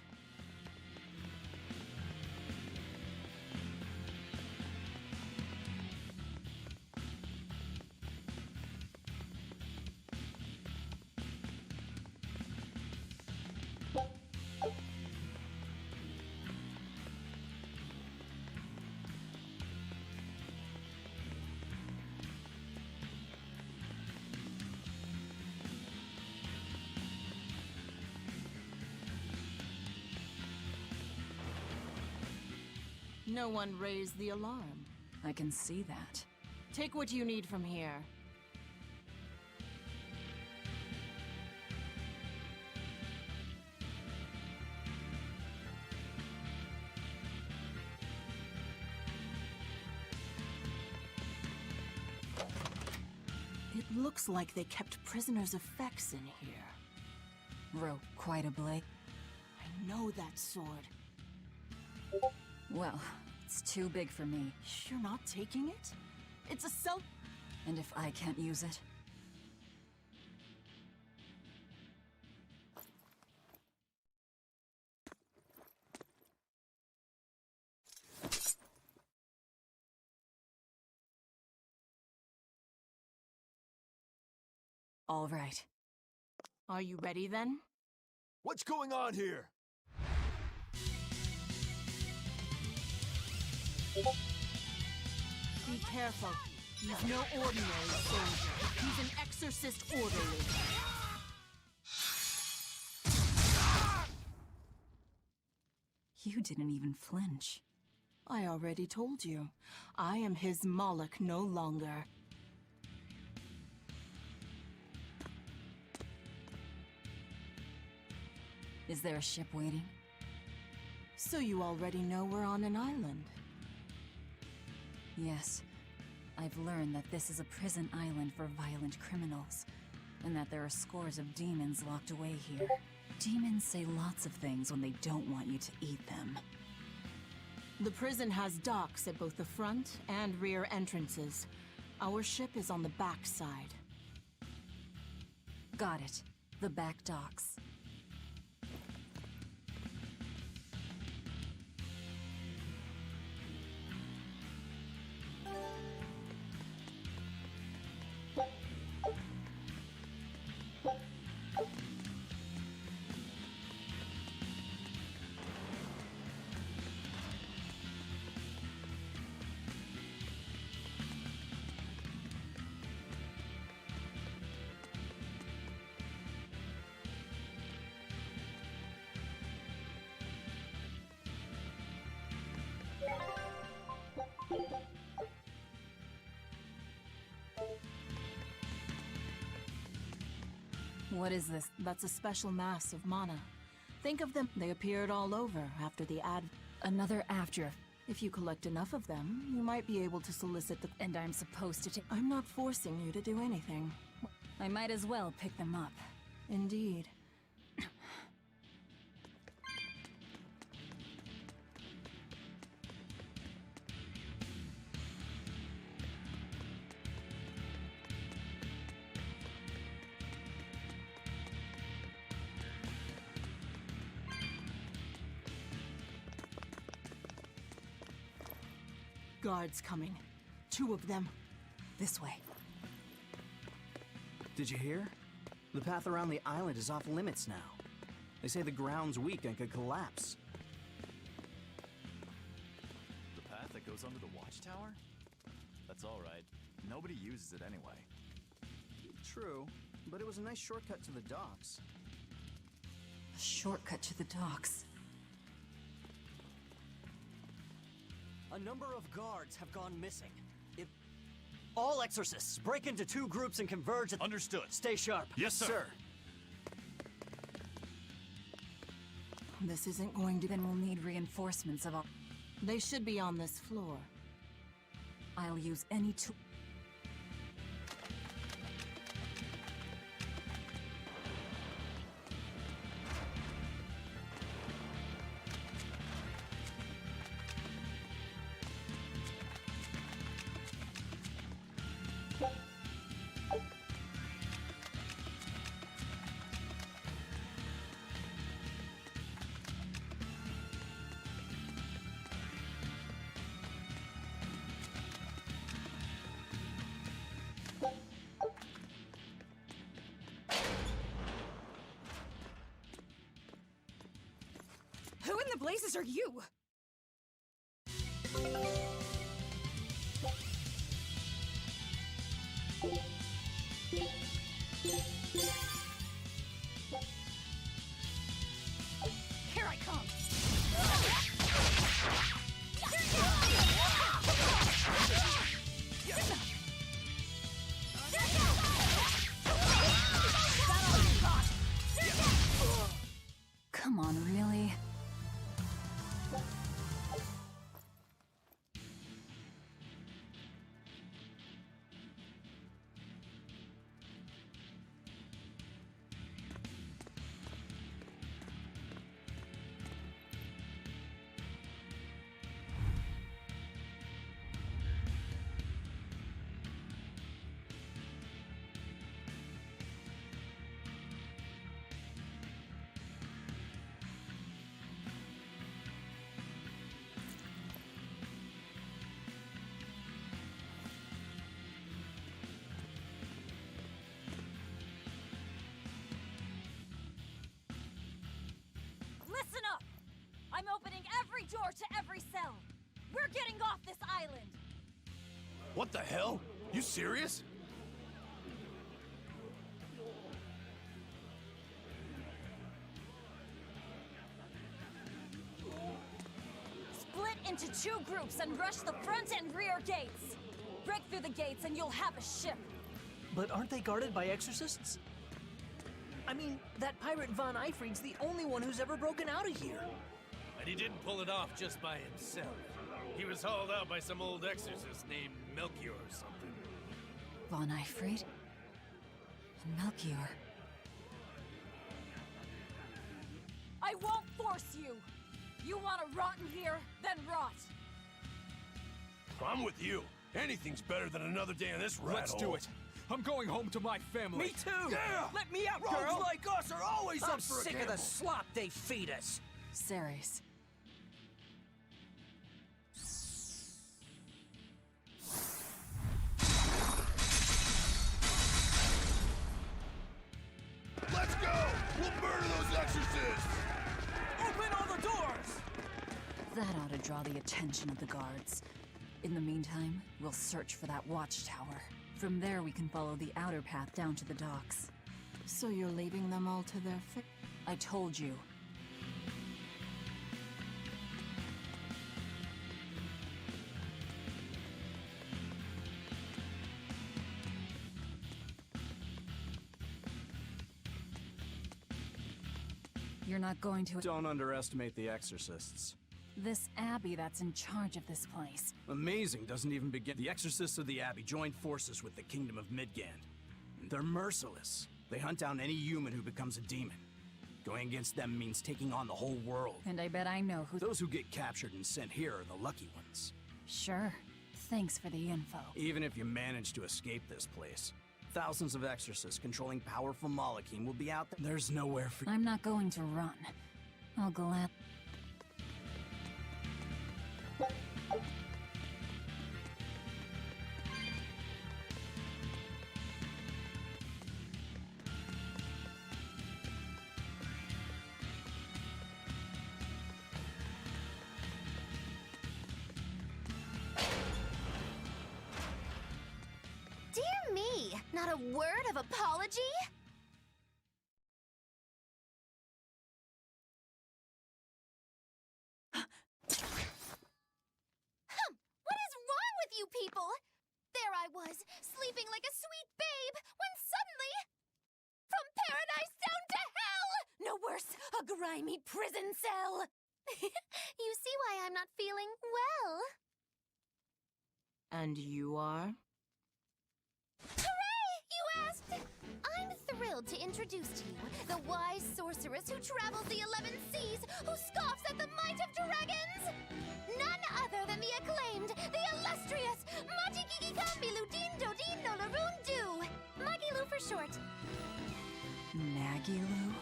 No one raised the alarm. I can see that. Take what you need from here. It looks like they kept prisoners' effects in here. Rope quite a blade. I know that sword. Well, it's too big for me. You're not taking it? It's a self... And if I can't use it? All right. Are you ready then? What's going on here? Be careful. He's no ordinary soldier. He's an exorcist orderly. You didn't even flinch. I already told you. I am his Moloch no longer. Is there a ship waiting? So you already know we're on an island. Yes. I've learned that this is a prison island for violent criminals, and that there are scores of demons locked away here. Demons say lots of things when they don't want you to eat them. The prison has docks at both the front and rear entrances. Our ship is on the back side. Got it. The back docks. What is this? That's a special mass of mana. Think of them. They appeared all over after the ad. Another after. If you collect enough of them, you might be able to solicit the... And I'm supposed to take... I'm not forcing you to do anything. I might as well pick them up. Indeed. Guards coming. 2 of them. This way. Did you hear? The path around the island is off limits now. They say the ground's weak and could collapse. The path that goes under the watchtower? That's alright. Nobody uses it anyway. True, but it was a nice shortcut to the docks. A shortcut to the docks. A number of guards have gone missing. All exorcists break into 2 groups and converge at... Understood. Stay sharp. Yes, sir. This isn't going to... Then we'll need reinforcements of all... They should be on this floor. I'll use any tool... Who in the blazes are you? Here I come! Come on, really? Listen up! I'm opening every door to every cell! We're getting off this island! What the hell? You serious? Split into 2 groups and rush the front and rear gates! Break through the gates and you'll have a ship! But aren't they guarded by exorcists? I mean, that pirate Von Eyfried's the only one who's ever broken out of here. And he didn't pull it off just by himself. He was hauled out by some old exorcist named Melchior or something. Von Eyfried? And Melchior. I won't force you! You want to rot in here? Then rot! I'm with you. Anything's better than another day in this rat Let's hole. do it. I'm going home to my family. Me too! Yeah! Let me out, Rogues girl! like us are always I'm up for a sick of gamble. the slop they feed us! Ceres. Let's go! We'll murder those exorcists! Open all the doors! That ought to draw the attention of the guards. In the meantime, we'll search for that watchtower. From there, we can follow the outer path down to the docks. So you're leaving them all to their fate? I told you. You're not going to... Don't underestimate the exorcists. This Abbey that's in charge of this place. Amazing doesn't even begin. The exorcists of the Abbey joined forces with the Kingdom of Midgand. They're merciless. They hunt down any human who becomes a demon. Going against them means taking on the whole world. And I bet I know who... Those who get captured and sent here are the lucky ones. Sure. Thanks for the info. Even if you manage to escape this place, thousands of exorcists controlling powerful Malachim will be out there. There's nowhere for... I'm not going to run. I'll glad... Dear me, not a word of apology? What is wrong with you people? There I was, sleeping like a sweet babe, when suddenly... From paradise down to hell! No worse, a grimy prison cell! You see why I'm not feeling well. And you are? Hooray! You asked! I'm thrilled to introduce to you the wise sorceress who travels the 11 seas, who scoffs at the might of dragons! None other than the acclaimed, the illustrious Majigigikambilu Dindo Dindo Larundu! Magilu for short. Magilu?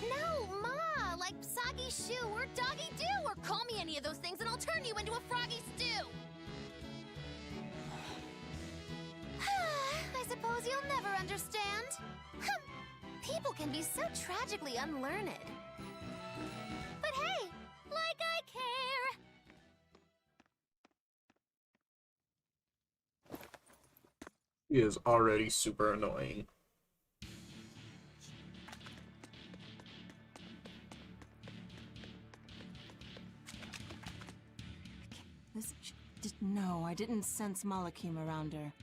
No, Ma! Like Soggy Shoe or Doggy Doo, or call me any of those things and I'll turn you into a froggy stew! I suppose you'll never understand. People can be so tragically unlearned. But hey, He is already super annoying. No, I didn't sense Malakim around her.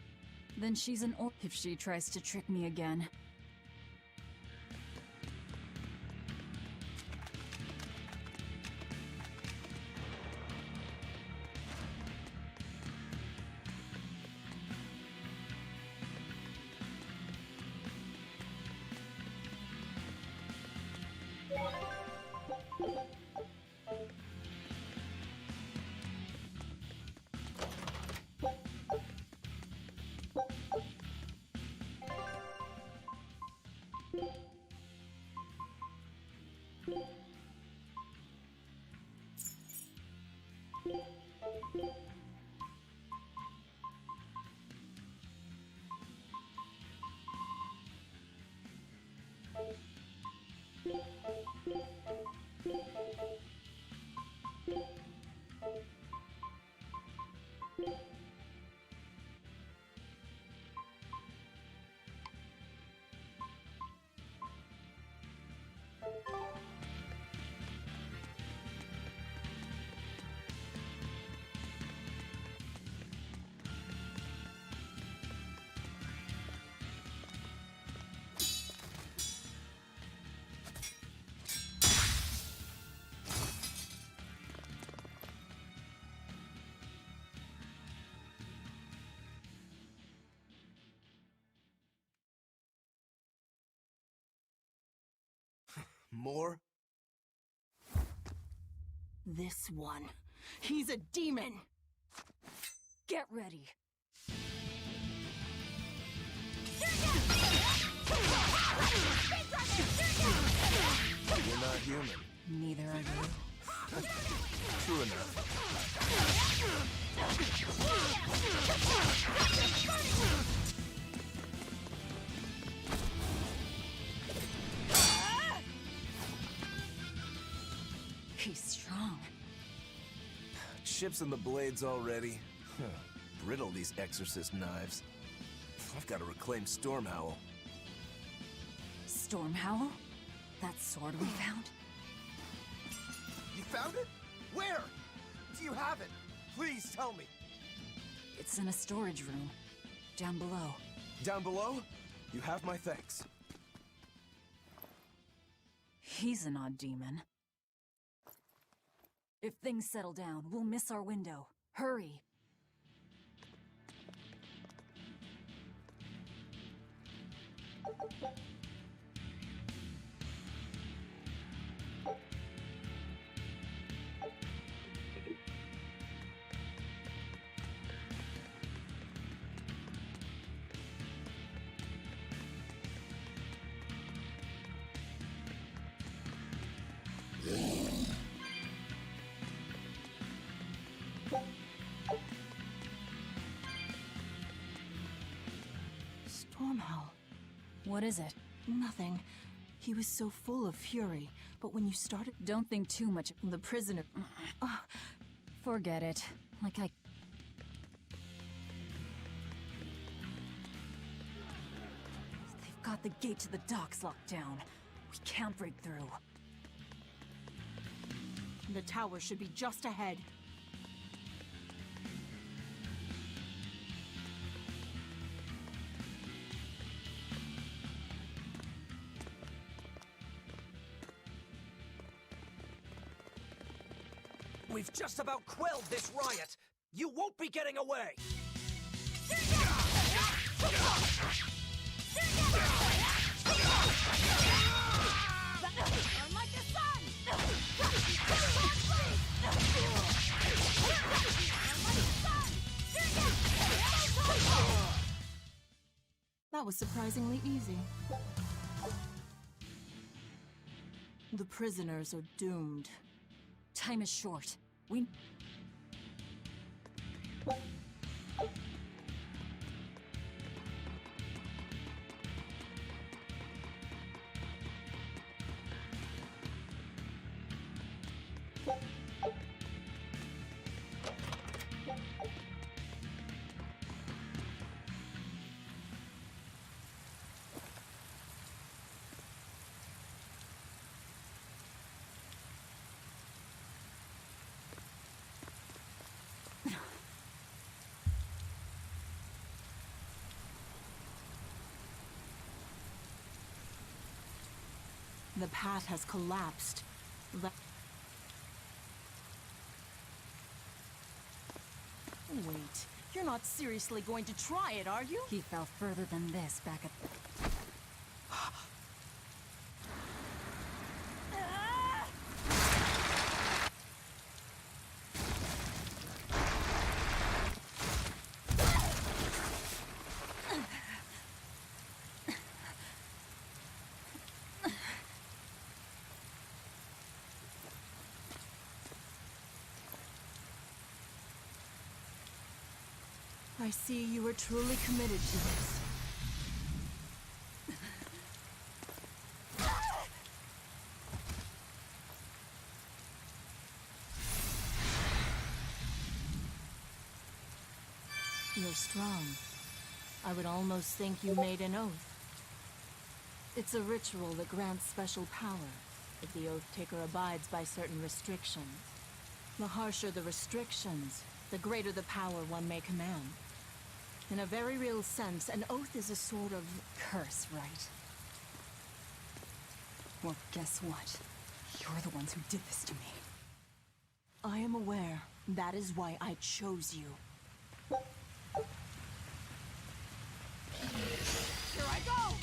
Then she's an orc if she tries to trick me again. More? This one. He's a demon! Get ready. You're not human. Neither are you. True enough. He's strong. Chips in the blades already. Brittle, these exorcist knives. I've got to reclaim Stormhowl. Stormhowl? That sword we found? You found it? Where? Do you have it? Please tell me. It's in a storage room. Down below. Down below? You have my thanks. He's an odd demon. If things settle down, we'll miss our window. Hurry! Stormhowl. What is it? Nothing. He was so full of fury, but when you started... Don't think too much. The prisoner... Forget it. Like I... They've got the gate to the docks locked down. We can't break through. The tower should be just ahead. We've just about quelled this riot. You won't be getting away. That was surprisingly easy. The prisoners are doomed. Time is short. We... The path has collapsed. Wait, you're not seriously going to try it, are you? He fell further than this back at... I see you are truly committed to this. You're strong. I would almost think you made an oath. It's a ritual that grants special power if the Oath Taker abides by certain restrictions. The harsher the restrictions, the greater the power one may command. In a very real sense, an oath is a sort of curse, right? Well, guess what? You're the ones who did this to me. I am aware. That is why I chose you. Here I go!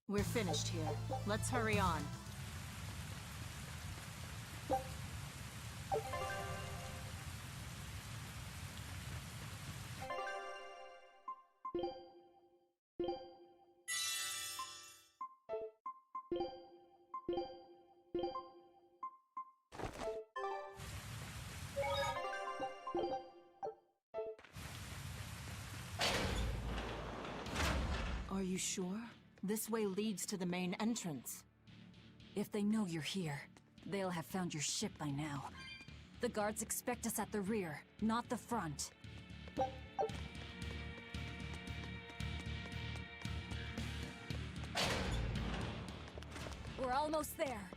We're finished here. Let's hurry on. Are you sure? This way leads to the main entrance. If they know you're here, they'll have found your ship by now. The guards expect us at the rear, not the front. We're almost there.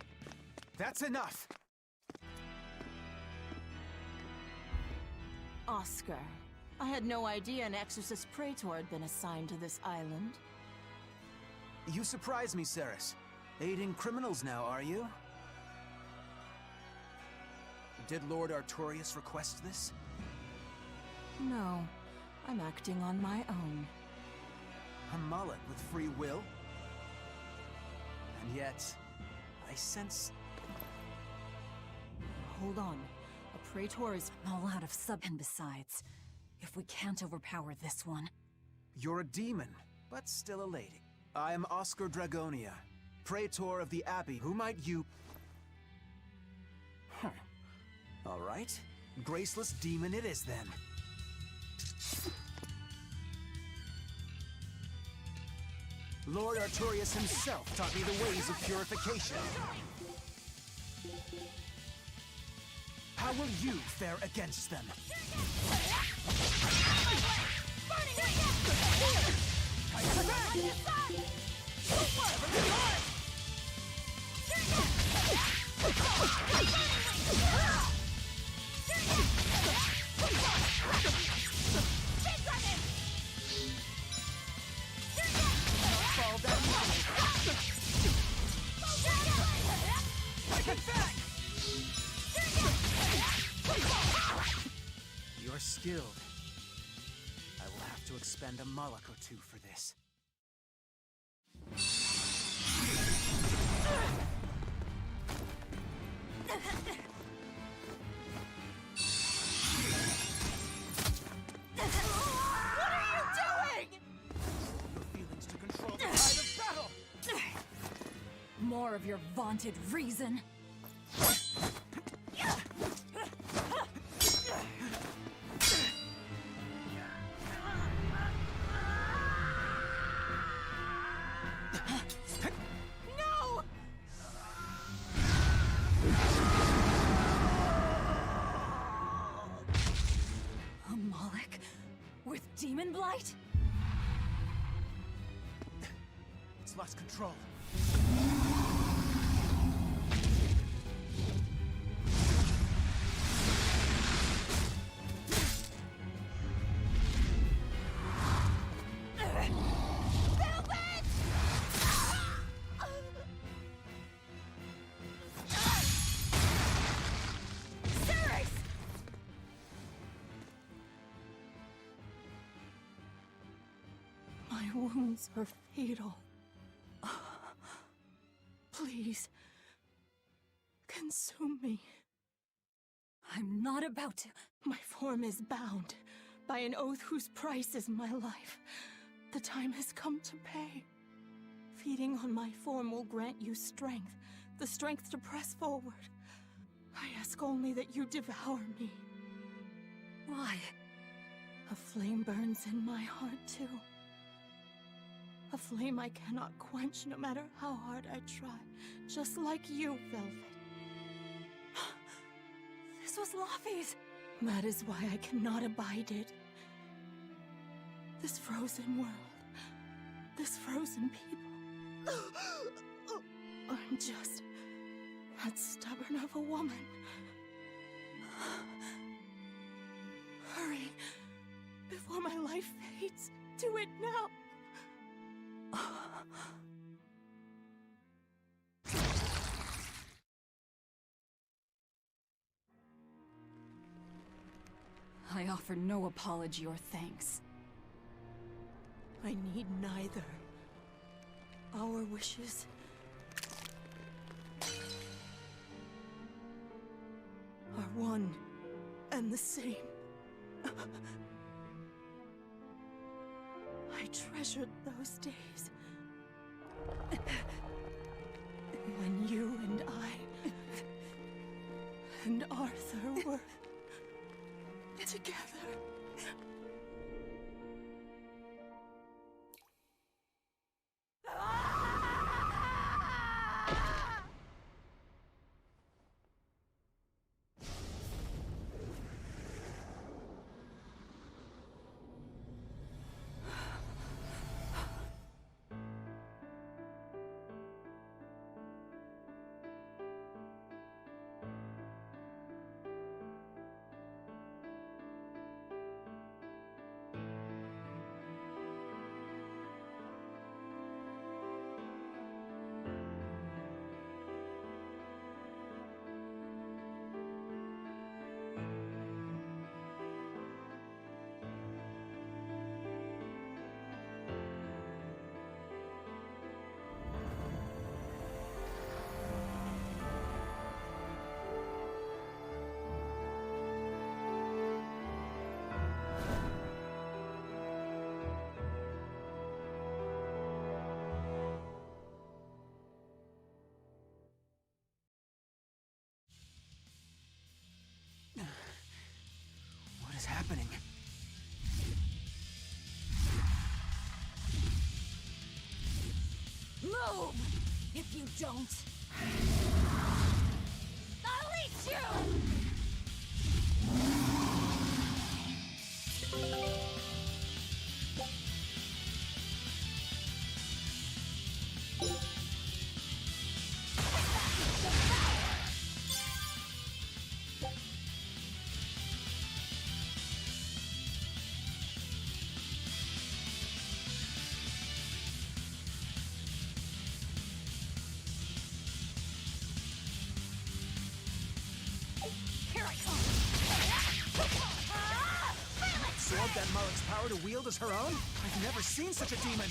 That's enough! Oscar, I had no idea an Exorcist Praetor had been assigned to this island. You surprise me, Ceres. Aiding criminals now, are you? Did Lord Artorius request this? No, I'm acting on my own. A mullet with free will? And yet, I sense... Hold on. A Praetor is all out of sub... And besides, if we can't overpower this one... You're a demon, but still a lady. I am Oscar Dragonia, Praetor of the Abbey. Who might you... Huh. All right. Graceless demon it is, then. Lord Artorius himself taught me the ways of purification. How will you fare against them? You're skilled. I will have to expend a mullock or two for this. What are you doing? Your feelings to control the tide of battle! More of your vaunted reason. No! A Moloch with demon blight? It's lost control. My wounds are fatal. Please, consume me. I'm not about to. My form is bound by an oath whose price is my life. The time has come to pay. Feeding on my form will grant you strength, the strength to press forward. I ask only that you devour me. Why? A flame burns in my heart, too. A flame I cannot quench no matter how hard I try. Just like you, Velvet. This was Laufey's. That is why I cannot abide it. This frozen world, this frozen people. I'm just that stubborn of a woman. Hurry, before my life fades. Do it now. I offer no apology or thanks. I need neither. Our wishes are one and the same. I treasured those days when you and I and Arthur were together. What is happening? Move! If you don't, I'll eat you! Sword that Mullet's power to wield as her own? I've never seen such a demon!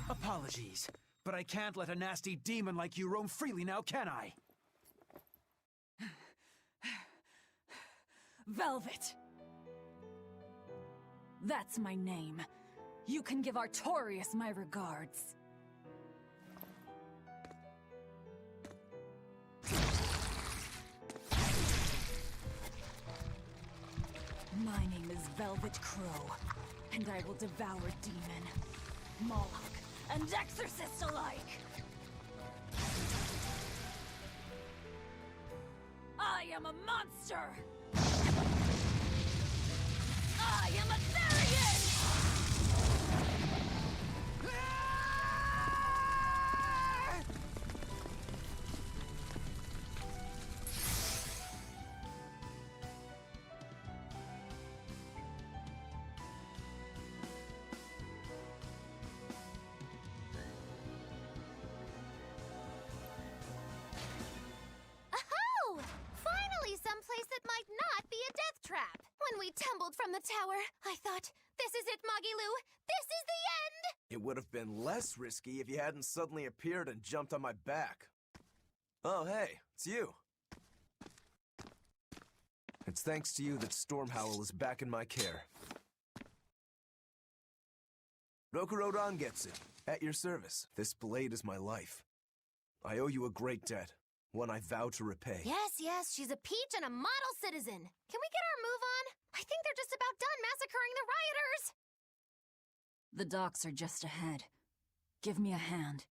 Apologies, but I can't let a nasty demon like you roam freely now, can I? Velvet! That's my name. You can give Artorias my regards. My name is Velvet Crow, And I will devour demon, Moloch, and exorcist alike! I am a monster! I am a Therian! Aho! Finally someplace that might not be a death trap. When we tumbled from the tower, I thought, this is it, Magilou. This is the end! It would have been less risky if you hadn't suddenly appeared and jumped on my back. Oh, hey, it's you. It's thanks to you that Stormhowl is back in my care. Rokurou Rangetsu, at your service. This blade is my life. I owe you a great debt, one I vow to repay. Yes, she's a peach and a model citizen. Can we get our move on? I think they're just about done massacring the rioters. The docks are just ahead. Give me a hand.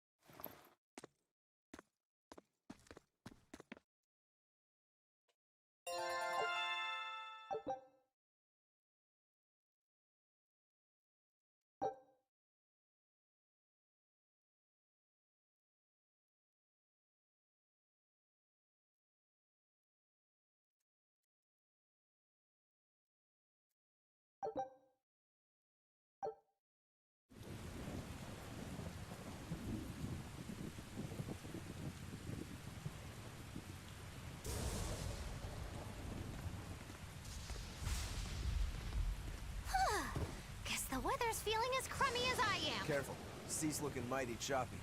Guess the weather's feeling as crummy as I am. Careful, sea's looking mighty choppy.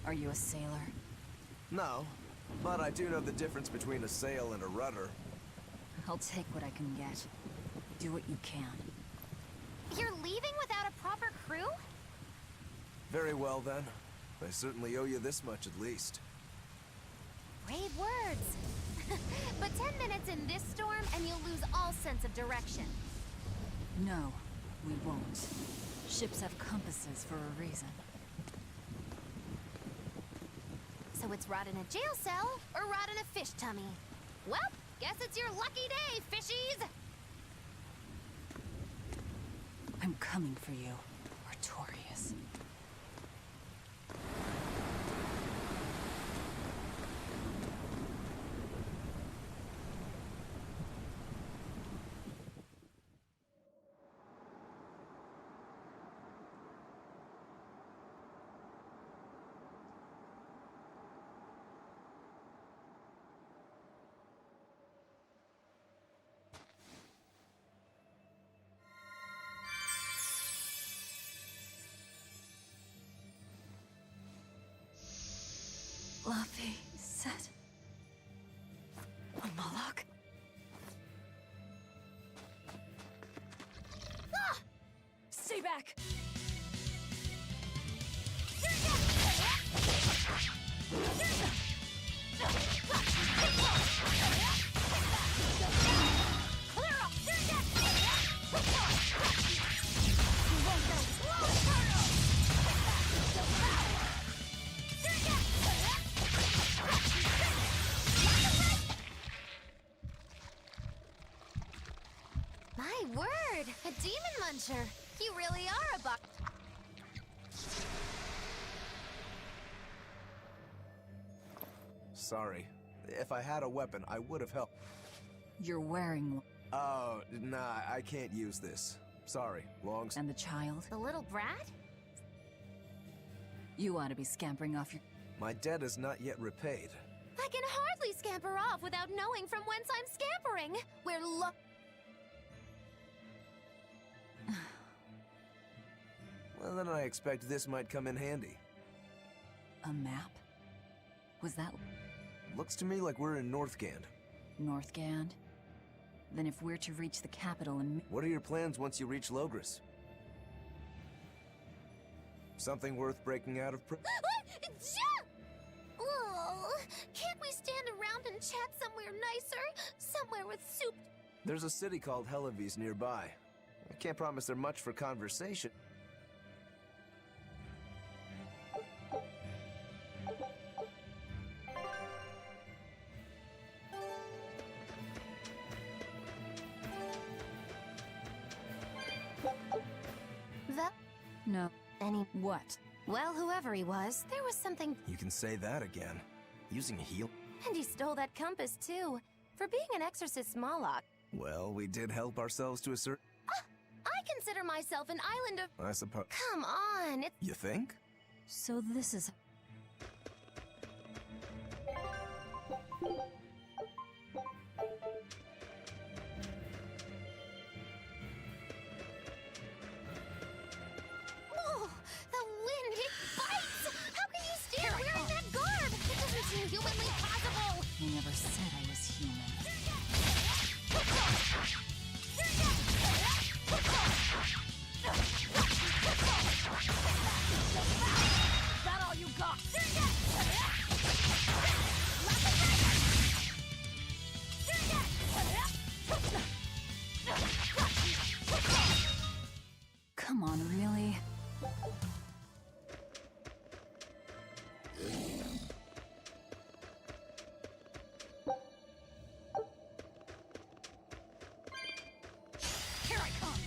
Are you a sailor? No, but I do know the difference between a sail and a rudder. I'll take what I can get. Do what you can. You're leaving without a proper crew? Very well then. I certainly owe you this much at least. Brave words. But 10 minutes in this storm and you'll lose all sense of direction. No, we won't. Ships have compasses for a reason. So it's rot in a jail cell or rot in a fish tummy. Well, guess it's your lucky day, fishies! I'm coming for you, Artorias. Laufey said... a Moloch? Ah! Stay back! My word! A demon muncher! You really are a buck. Sorry. If I had a weapon, I would have helped. You're wearing one. Oh, nah, I can't use this. Sorry, And the child? The little brat? You ought to be scampering off your... My debt is not yet repaid. I can hardly scamper off without knowing from whence I'm scampering. Where look. Well, then I expect this might come in handy. A map? Was that... Looks to me like we're in Northgand. Northgand? Then if we're to reach the capital and... What are your plans once you reach Logris? Something worth breaking out of Oh, can't we stand around and chat somewhere nicer? Somewhere with soup? There's a city called Helavis nearby. I can't promise they're much for conversation. No. What? Well, whoever he was, there was something. You can say that again. Using heal. And he stole that compass, too. For being an exorcist Moloch. Well, we did help ourselves to a certain... I consider myself an island of... I suppose... Come on, it's... You think? So this is... Oh, the wind, it bites! How can you stand wearing that garb? It doesn't seem humanly possible! I never said I was human. Is that all you got? Come on, really? Here I come!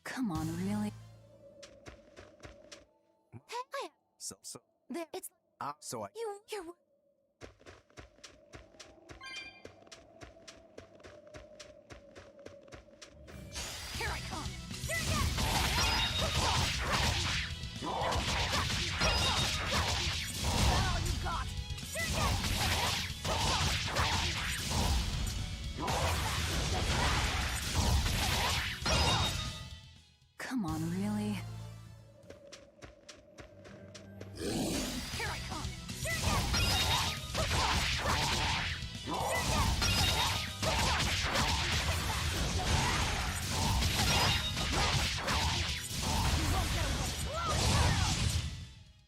Come on, really? Hey, So... there, it's... so I... You're... Here I come! Is that all you got? Come on, really? Here I come!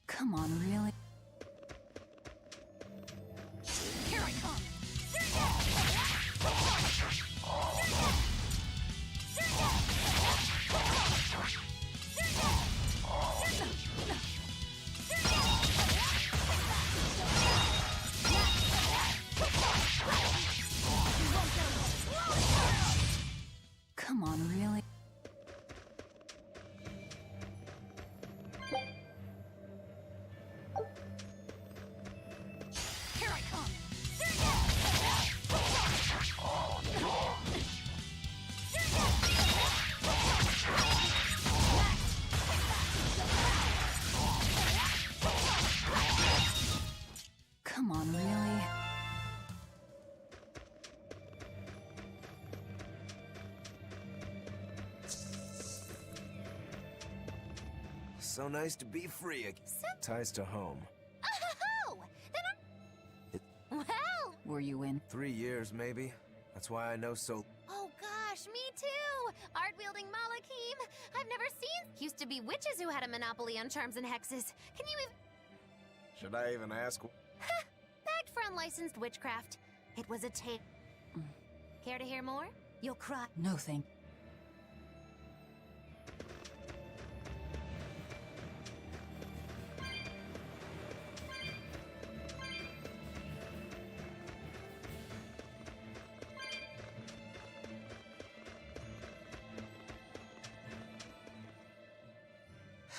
Come on, really? Here I come! Come on, really? Here I come! Come on, really? So nice to be free again. Ties to home. Oh! Then well! Were you in? 3 years, maybe. That's why I know so... Oh gosh, me too! Art-wielding Malachim! I've never seen... Used to be witches who had a monopoly on charms and hexes. Can you even... Should I even ask? Bagged for unlicensed witchcraft. It was a tape. Care to hear more? You'll cry. No, thank...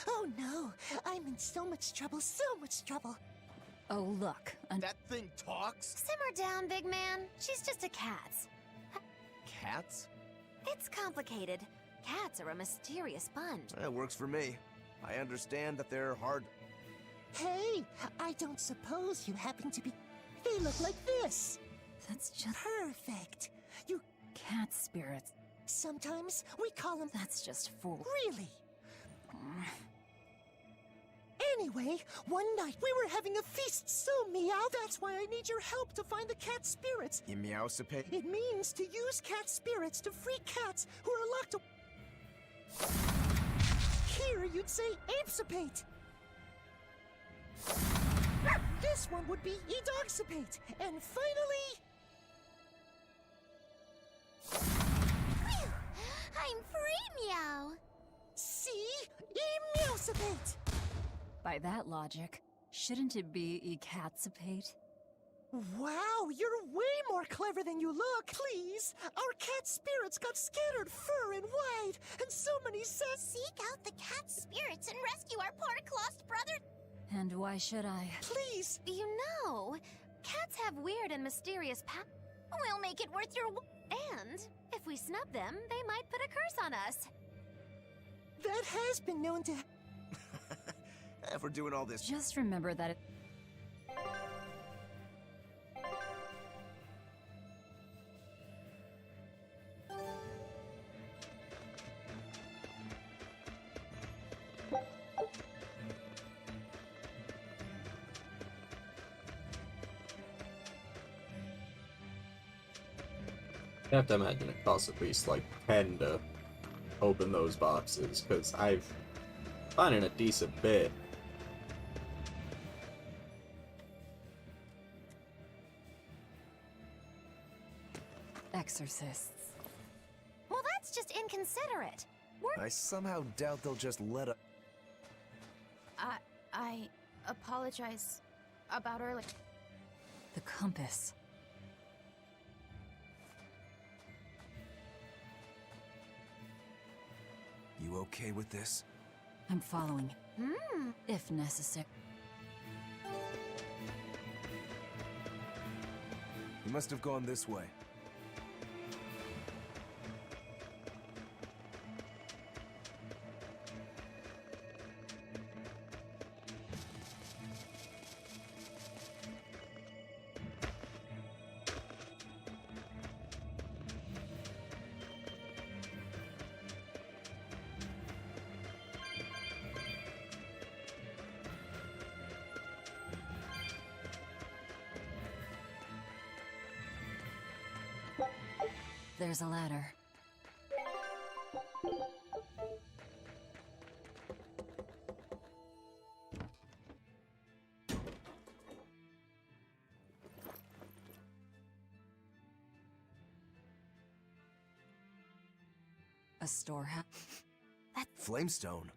Oh no, I'm in so much trouble, so much trouble. Oh, look. That thing talks? Simmer down, big man. She's just a cat. Cats? It's complicated. Cats are a mysterious bunch. That works for me. I understand that they're hard... Hey, I don't suppose you happen to be... They look like this. That's just... Perfect. You... Cat spirits. Sometimes we call them... That's just fool. Really? Anyway, one night we were having a feast, so meow, that's why I need your help to find the cat spirits. You meowsipate? It means to use cat spirits to free cats who are locked away. Here you'd say apesipate. This one would be Edoxipate. And finally... Phew! I'm free, Meow! See? Emeowsipate! By that logic, shouldn't it be Ecatsipate? Wow, you're way more clever than you look. Please, our cat spirits got scattered far and wide, and so many says seek out the cat spirits and rescue our poor lost brother. And why should I? Please! You know, cats have weird and mysterious We'll make it worth your and if we snub them, they might put a curse on us. That has been known to... If we're doing all this... Just remember that it... I have to imagine it costs at least like 10 to open those boxes, because I've finding a decent bit. Exorcists. Well, that's just inconsiderate. I somehow doubt they'll just let up. I apologize about earlier. The compass. You okay with this? I'm following. If necessary. You must have gone this way. There's a ladder. A storehouse. Flamestone.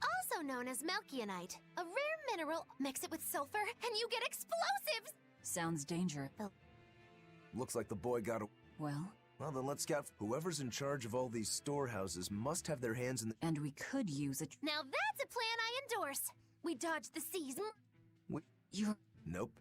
Also known as Melkionite, a rare mineral. Mix it with sulfur, and you get explosives. Sounds dangerous. Looks like the boy got a... Well? Well, then let's scout. Whoever's in charge of all these storehouses must have their hands in the... And we could use it. Now that's a plan I endorse. We dodge the season. You're... Nope.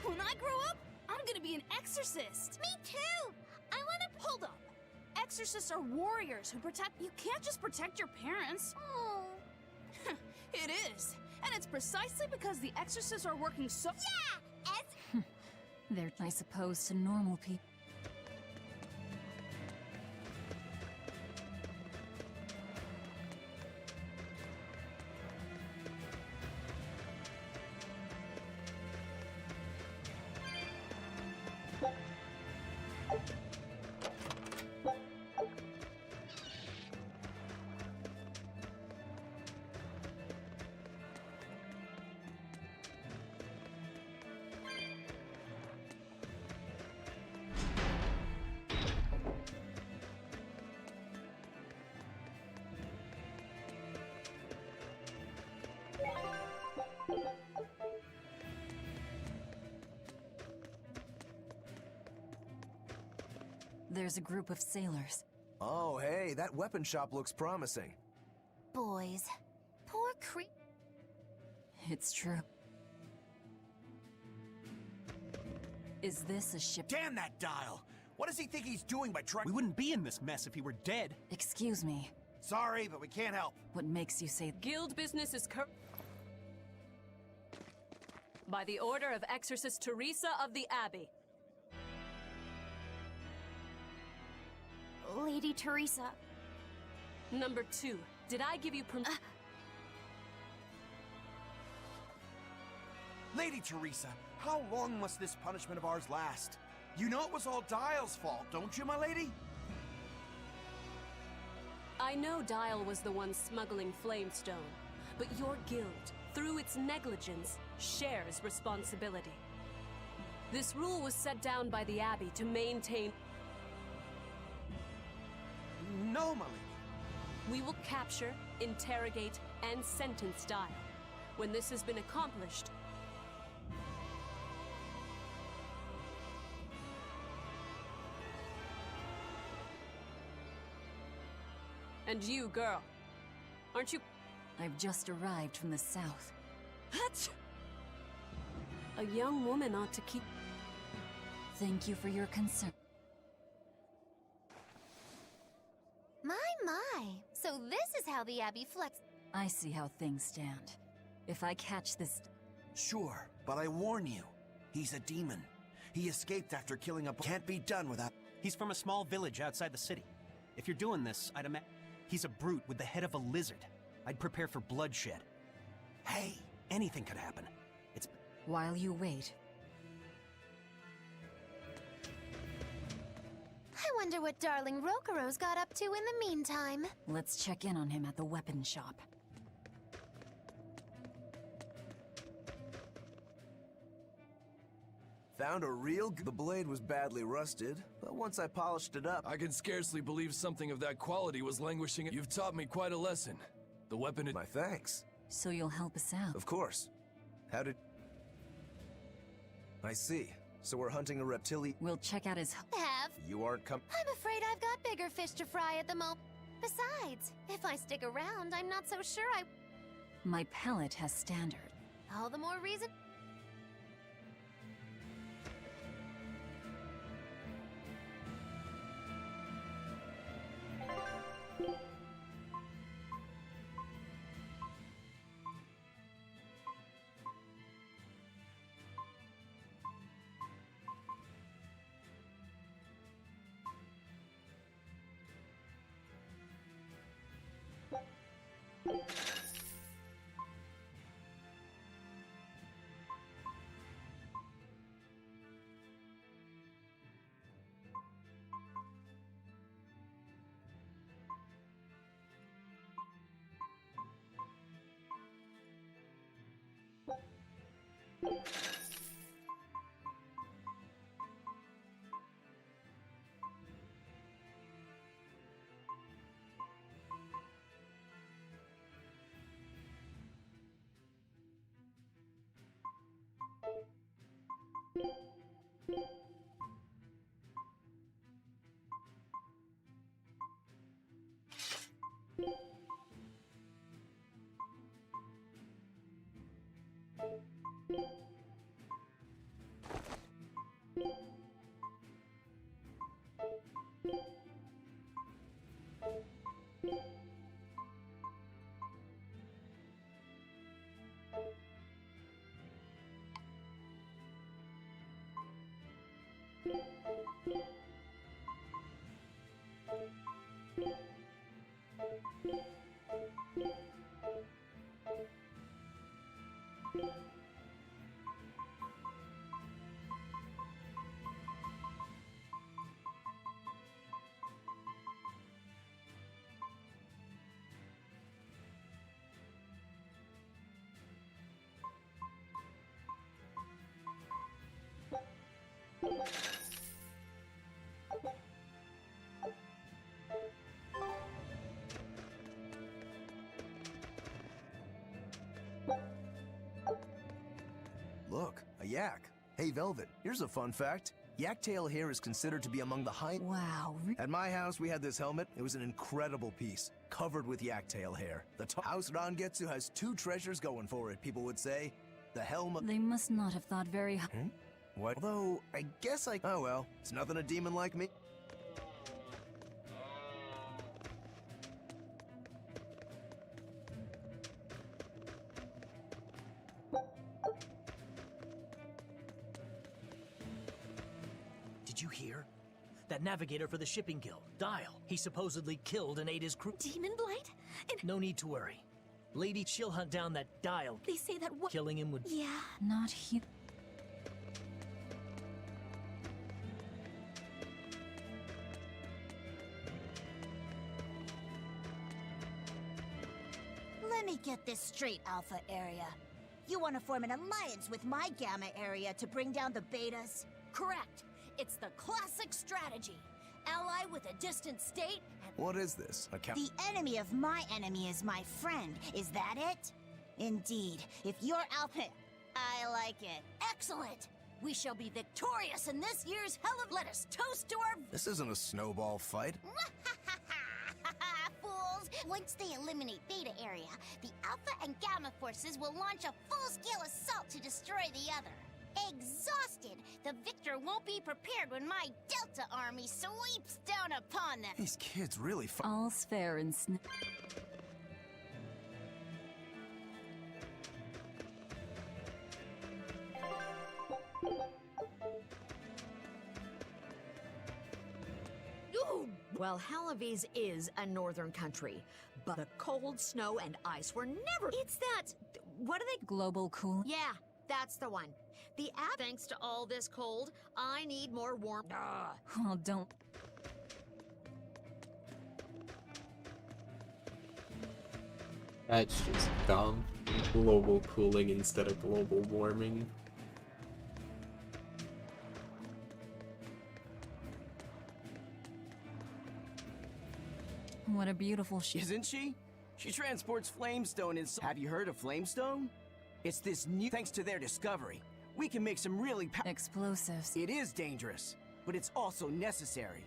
When I grow up, I'm gonna be an exorcist. Me too! I wanna... Hold up. Exorcists are warriors who protect... You can't just protect your parents. Oh. It is. And it's precisely because the exorcists are working so... Yeah! They're, I suppose, to normal people. There's a group of sailors. Oh, hey, that weapon shop looks promising. Boys. Poor creep. It's true. Is this a ship? Damn that dial! What does he think he's doing by trying? We wouldn't be in this mess if he were dead. Excuse me. Sorry, but we can't help. What makes you say... Guild business is By the order of Exorcist Teresa of the Abbey. Lady Teresa. Number 2, did I give you Lady Teresa, how long must this punishment of ours last? You know it was all Dial's fault, don't you, my lady? I know Dial was the one smuggling Flamestone, but your guild, through its negligence, shares responsibility. This rule was set down by the Abbey to maintain... No, my lady. We will capture, interrogate, and sentence Dial. When this has been accomplished... And you, girl. Aren't you... I've just arrived from the south. A young woman ought to keep... Thank you for your concern. My. So this is how the Abbey flex... I see how things stand. If I catch this... Sure, but I warn you, he's a demon. He escaped after killing a... Can't be done without... He's from a small village outside the city. If you're doing this, I'd imagine... He's a brute with the head of a lizard. I'd prepare for bloodshed. Hey, anything could happen. It's... While you wait... I wonder what darling Rokuro's got up to in the meantime. Let's check in on him at the weapon shop. Found a real The blade was badly rusted, but once I polished it up... I can scarcely believe something of that quality was languishing. You've taught me quite a lesson. The weapon is... My thanks. So you'll help us out? Of course. How did... I see. So we're hunting a reptilian... We'll check out his... You aren't I'm afraid I've got bigger fish to fry at the moment. Besides, if I stick around, I'm not so sure I... My pellet has standard. All the more reason... Look, a yak. Hey, Velvet, here's a fun fact. Yak tail hair is considered to be among the high... Wow. At my house, we had this helmet. It was an incredible piece, covered with yak tail hair. The house Rangetsu has 2 treasures going for it, people would say. The helmet... They must not have thought very... What? Although, I guess I... Oh well, it's nothing a demon like me. Did you hear? That navigator for the shipping guild, Dial. He supposedly killed and ate his crew. Demon Blight? No need to worry. Lady, she'll hunt down that Dial. They say that what? Killing him would... Yeah. Not here. Let me get this straight, Alpha Area. You want to form an alliance with my Gamma Area to bring down the Betas? Correct. It's the classic strategy. Ally with a distant state and... What is this? The enemy of my enemy is my friend. Is that it? Indeed. If you're Alpha... I like it. Excellent! We shall be victorious in this year's Hell of... Let us toast to our... This isn't a snowball fight. Fools! Once they eliminate Beta Area, the Alpha and Gamma forces will launch a full-scale assault to destroy the other. Exhausted, the victor won't be prepared when my Delta army sweeps down upon them. These kids really All's fair in Well, Halaviz is a northern country, but the cold, snow, and ice were never... It's that... What are they... Global cool. Yeah, that's the one. The app... Thanks to all this cold, I need more warm... Well, don't... That's just dumb. Global cooling instead of global warming. What a beautiful Isn't she? She transports Flamestone in... Have you heard of Flamestone? It's this new... Thanks to their discovery, we can make some really... Explosives. It is dangerous, but it's also necessary.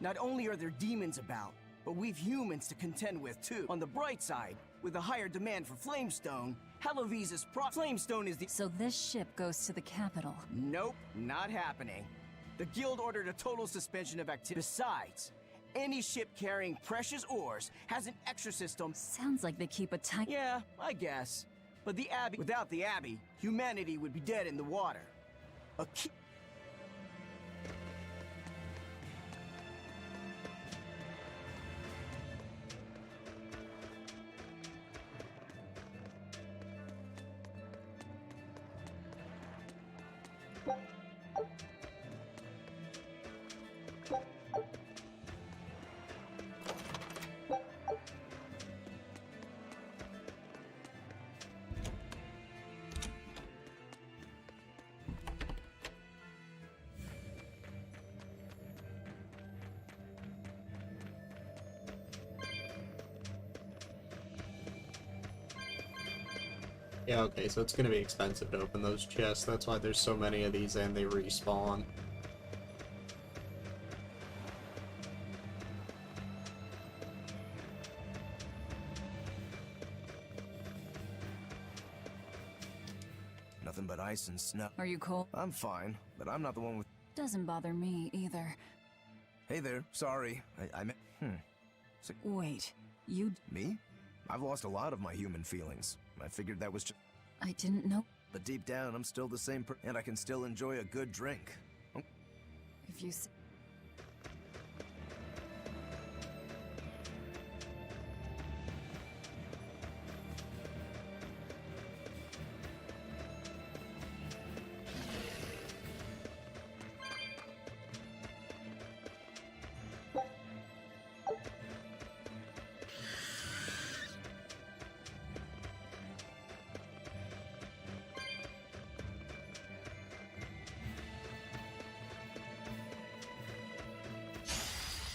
Not only are there demons about, but we've humans to contend with too. On the bright side, with a higher demand for Flamestone, Halavis's Flamestone is the... So this ship goes to the capital. Nope, not happening. The guild ordered a total suspension of activity. Besides, any ship carrying precious ores has an exorcism. Sounds like they keep a tight... Yeah, I guess. But the Abbey... Without the Abbey, humanity would be dead in the water. A key... Yeah, okay, so it's gonna be expensive to open those chests. That's why there's so many of these and they respawn. Nothing but ice and snow. Are you cold? I'm fine, but I'm not the one with... Doesn't bother me either. Hey there, sorry. I meant... Wait, you... Me? I've lost a lot of my human feelings. I figured that was just... I didn't know... But deep down, I'm still the same and I can still enjoy a good drink. Oh. If you...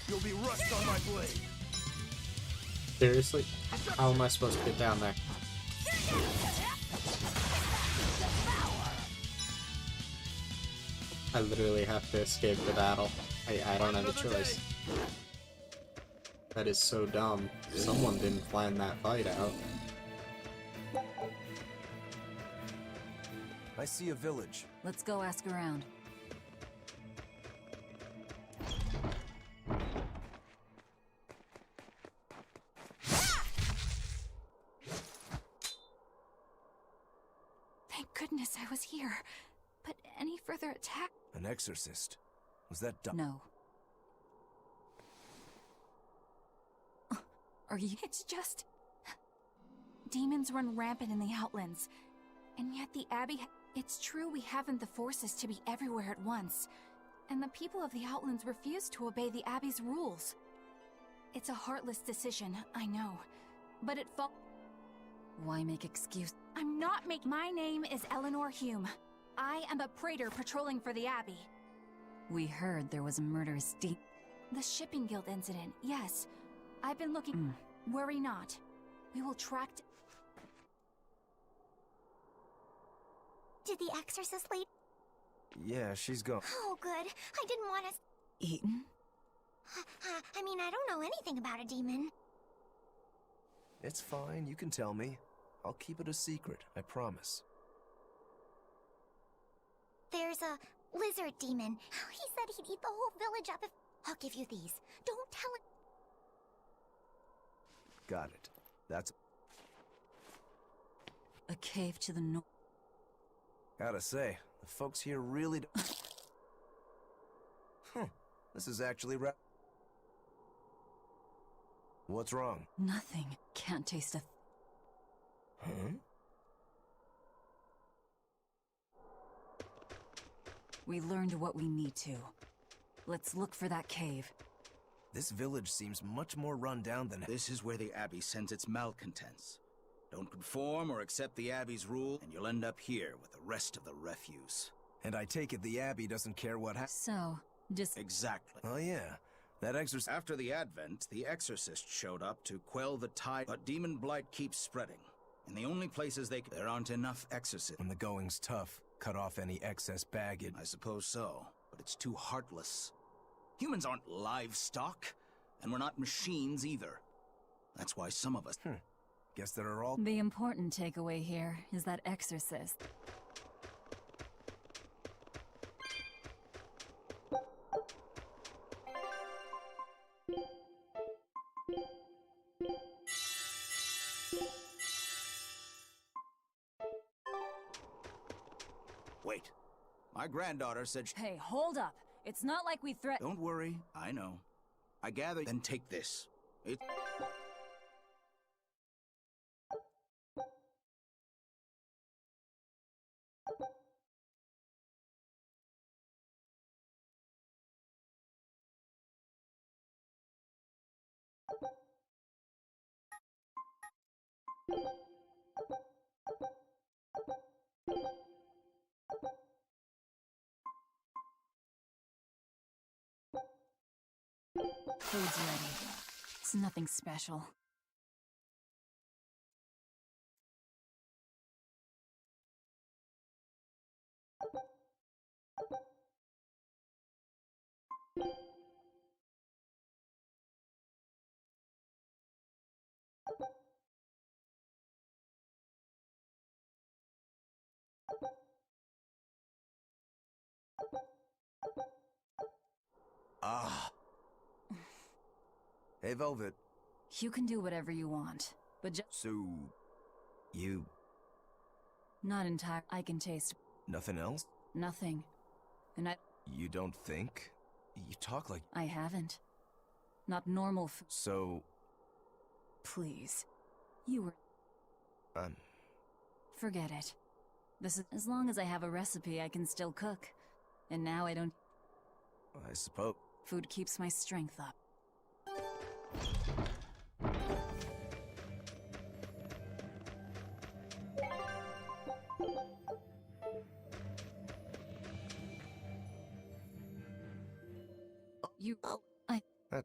You'll be rust on my blade. Seriously? How am I supposed to get down there? I literally have to escape the battle. I don't have a choice. That is so dumb. Someone didn't plan that fight out. I see a village. Let's go ask around. Thank goodness I was here. But any further attack? An exorcist. Was that No. Are you? It's just... Demons run rampant in the Outlands. And yet the Abbey... It's true we haven't the forces to be everywhere at once. And the people of the Outlands refuse to obey the Abbey's rules. It's a heartless decision, I know. But it Why make excuse? I'm not My name is Eleanor Hume. I am a praetor patrolling for the Abbey. We heard there was a murderous The Shipping Guild incident, yes. I've been looking... Worry not. We will track... Did the exorcist leave? Yeah, she's gone. Oh, good. I didn't want us... Eaten? I mean, I don't know anything about a demon. It's fine, you can tell me. I'll keep it a secret, I promise. There's a lizard demon. He said he'd eat the whole village up if... I'll give you these. Don't tell him... Got it. That's... A cave to the north. Gotta say, the folks here really This is actually What's wrong? Nothing. Can't taste a... Huh? We learned what we need to. Let's look for that cave. This village seems much more run down than... This is where the Abbey sends its malcontents. Don't conform or accept the Abbey's rule, and you'll end up here with the rest of the refuse. And I take it the Abbey doesn't care what happens. So, just... Exactly. Oh yeah, that exorcist... After the Advent, the exorcist showed up to quell the tide, but demon blight keeps spreading. And the only places there aren't enough exorcists. When the going's tough, cut off any excess baggage. I suppose so, but it's too heartless. Humans aren't livestock, and we're not machines either. That's why some of us... Guess there are all... The important takeaway here is that exorcist... Wait. My granddaughter said Hey, hold up. It's not like we Don't worry, I know. I gather... Then take this. It... Food's ready. It's nothing special. Ah. Hey, Velvet. You can do whatever you want, but just... So... you... Not entire... I can taste... Nothing else? Nothing. And I... You don't think? You talk like... I haven't. Not normal So... Please. You were... Forget it. This is... As long as I have a recipe, I can still cook. And now I don't... I suppose... Food keeps my strength up. You...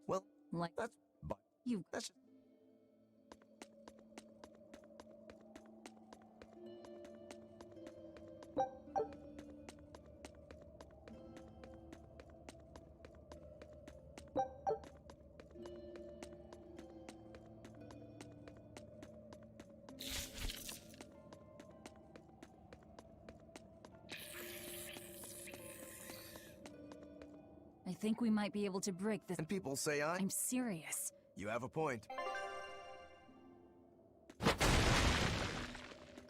well... Like... That's... But... You... That's just... I think we might be able to break this. And people say I'm serious. You have a point.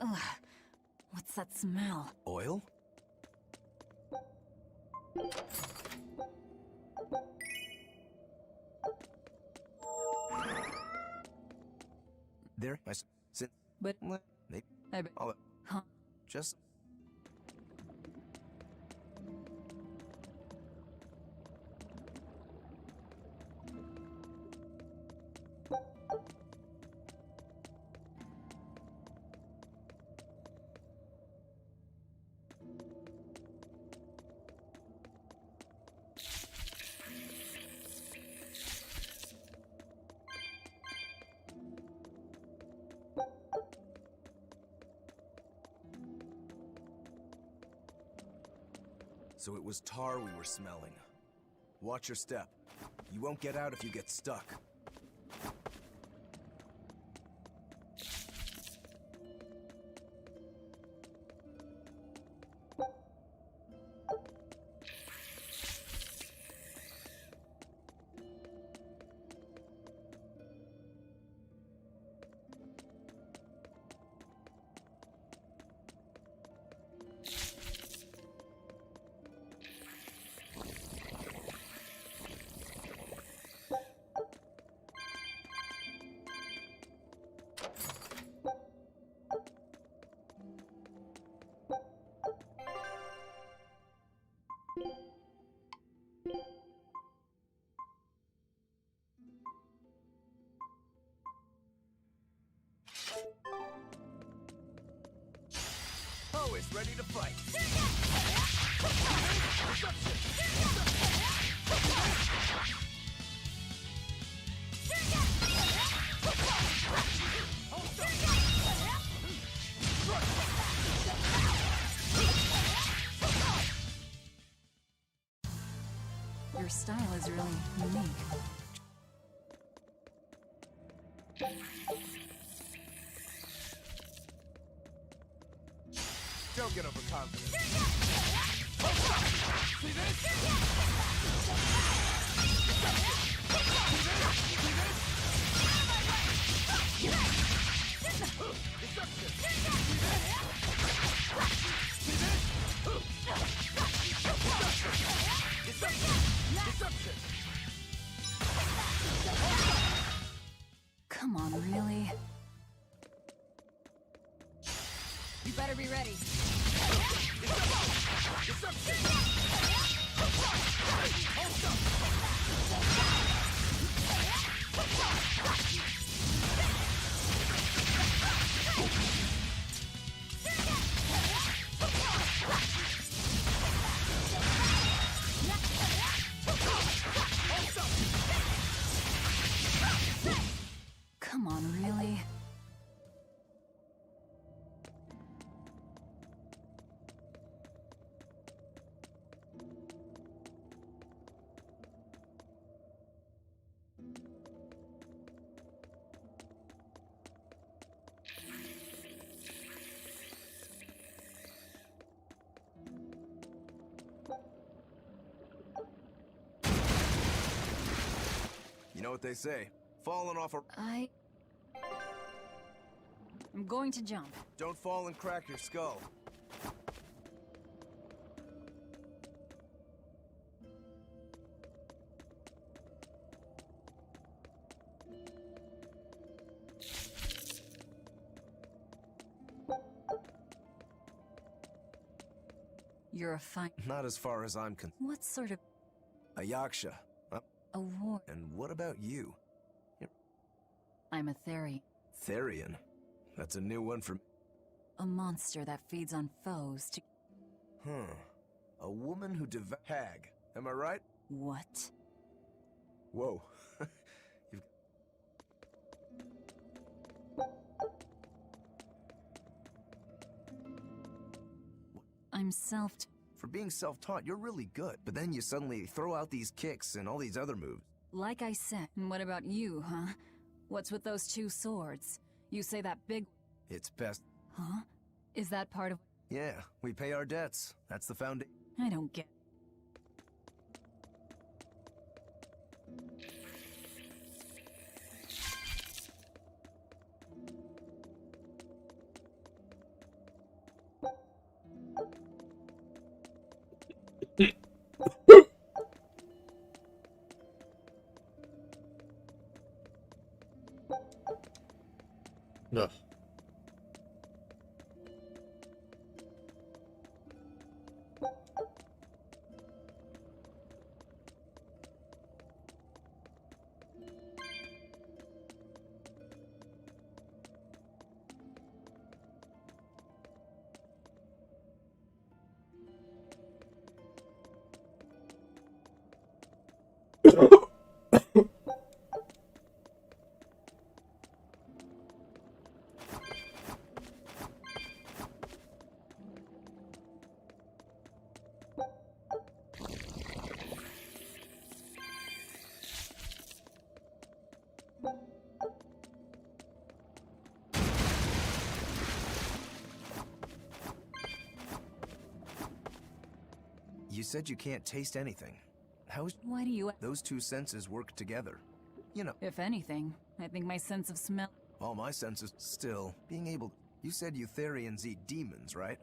Ugh. What's that smell? Oil? there, since, But maybe, I bet. Huh? Just. So it was tar we were smelling. Watch your step. You won't get out if you get stuck. Poe is ready to fight. Your style is really unique. Don't get overconfident. See Come on, really? You better be ready. Come on, really? You know what they say? Falling off a... I'm going to jump. Don't fall and crack your skull. You're a fine... Not as far as I'm con... What sort of... A yaksha. A war... And what about you? I'm a Therian. Therian? That's a new one for... A monster that feeds on foes to... A woman who Hag, am I right? What? Whoa. I'm self... For being self-taught, you're really good. But then you suddenly throw out these kicks and all these other moves. Like I said. And what about you, huh? What's with those two swords? You say that big... It's best... Huh? Is that part of... Yeah, we pay our debts. That's the foundation. I don't get... You said you can't taste anything. How's... Why do you... Those two senses work together. You know... If anything, I think my sense of smell... All my senses... Still, being able... You said Eutherians eat demons, right?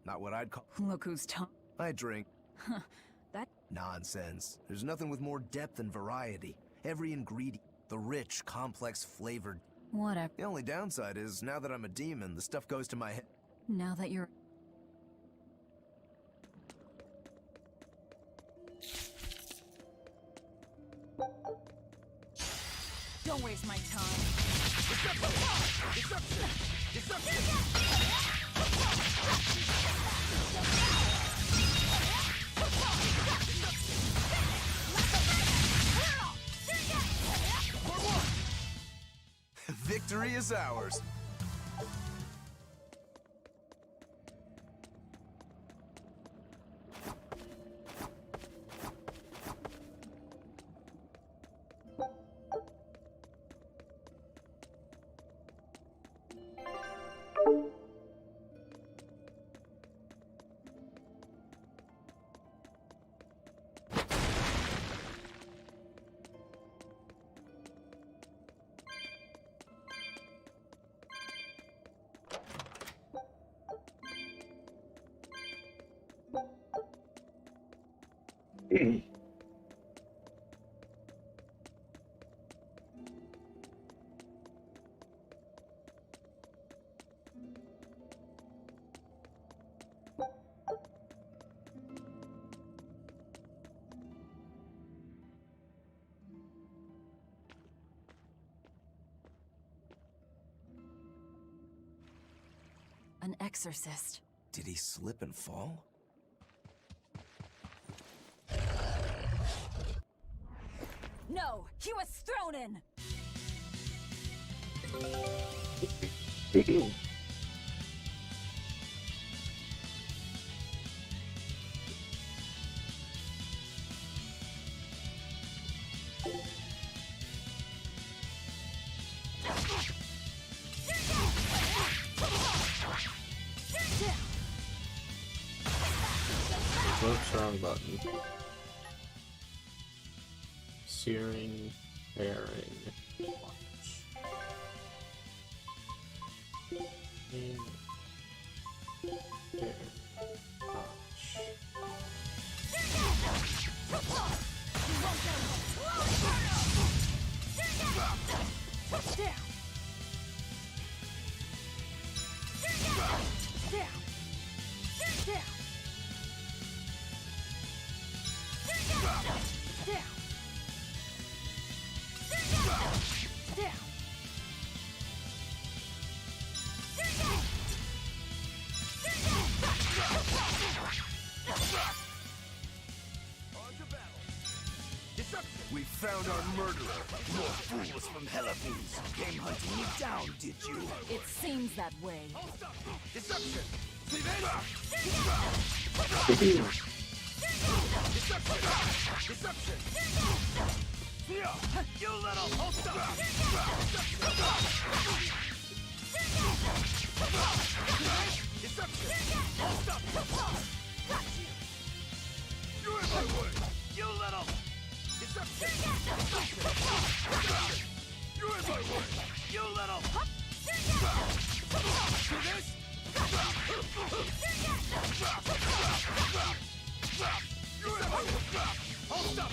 Not what I'd call... Look who's talking. I drink. Huh. That... Nonsense. There's nothing with more depth and variety. Every ingredient. The rich, complex, flavored... Whatever. The only downside is, now that I'm a demon, the stuff goes to my head. Now that you're... Don't waste my time. Deception! Victory is ours. An exorcist. Did he slip and fall? No! He was thrown in! Whoops, wrong button. Searing, herring, watch. We found our murderer. More fools from Hellafoods came hunting me down, did you? It seems that way. Deception! See this? Deception! You little... Hold up! Deception! Hold up! You're in my way! You little... Deception! You're in my way! You little... See this? You're in my way! Hold up!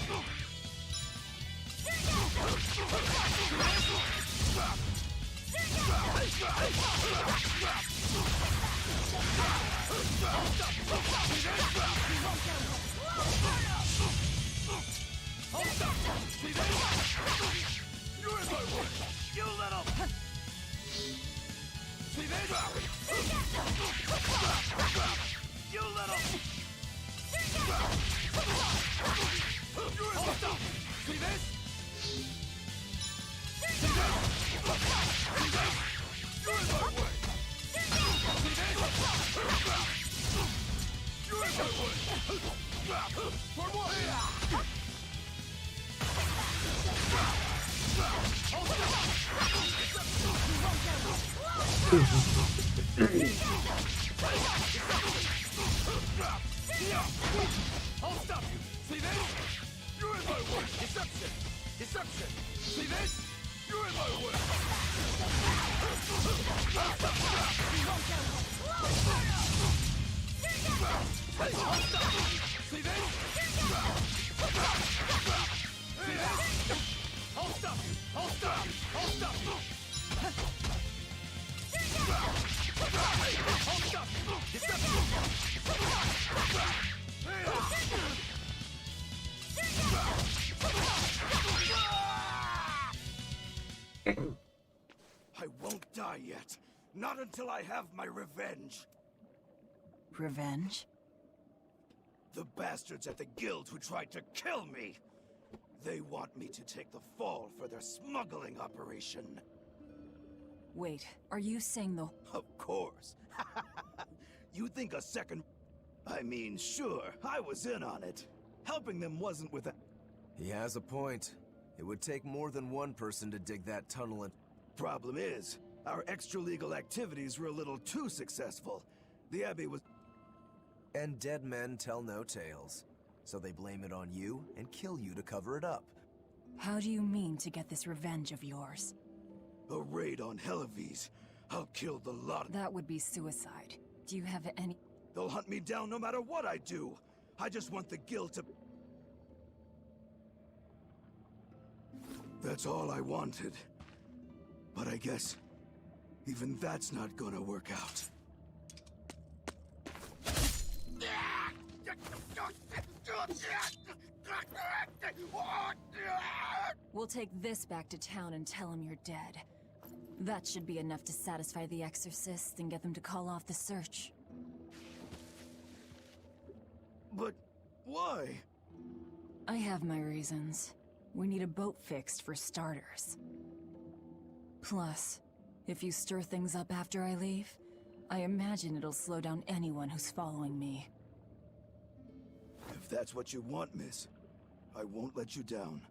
You little... See this? You little... Hold up! See this? See this? You're in my way! See this? You're in my way! For what? I'll stop you! See this? You're in my way! Deception! Deception! See this? You're in my way! I'll stop you! See this? I'll stop you! I'll stop you! I'll stop you! I'll stop you! Deception! I won't die yet. Not until I have my revenge. Revenge? The bastards at the guild who tried to kill me. They want me to take the fall for their smuggling operation. Wait, are you saying the... Of course. You think a second... I mean, sure, I was in on it. Helping them wasn't with a... He has a point. It would take more than one person to dig that tunnel and... Problem is, our extra-legal activities were a little too successful. The Abbey was... And dead men tell no tales. So they blame it on you and kill you to cover it up. How do you mean to get this revenge of yours? A raid on Helavis. I'll kill the lot of... That would be suicide. Do you have any... They'll hunt me down no matter what I do. I just want the guild to... That's all I wanted. But I guess even that's not gonna work out. We'll take this back to town and tell him you're dead. That should be enough to satisfy the exorcists and get them to call off the search. But why? I have my reasons. We need a boat fixed for starters. Plus, if you stir things up after I leave, I imagine it'll slow down anyone who's following me. If that's what you want, miss, I won't let you down.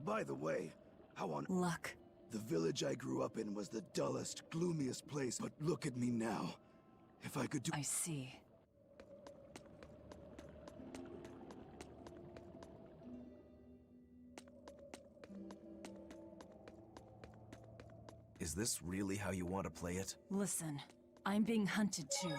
By the way, how on... Luck. The village I grew up in was the dullest, gloomiest place, but look at me now. If I could do... I see. Is this really how you want to play it? Listen, I'm being hunted too.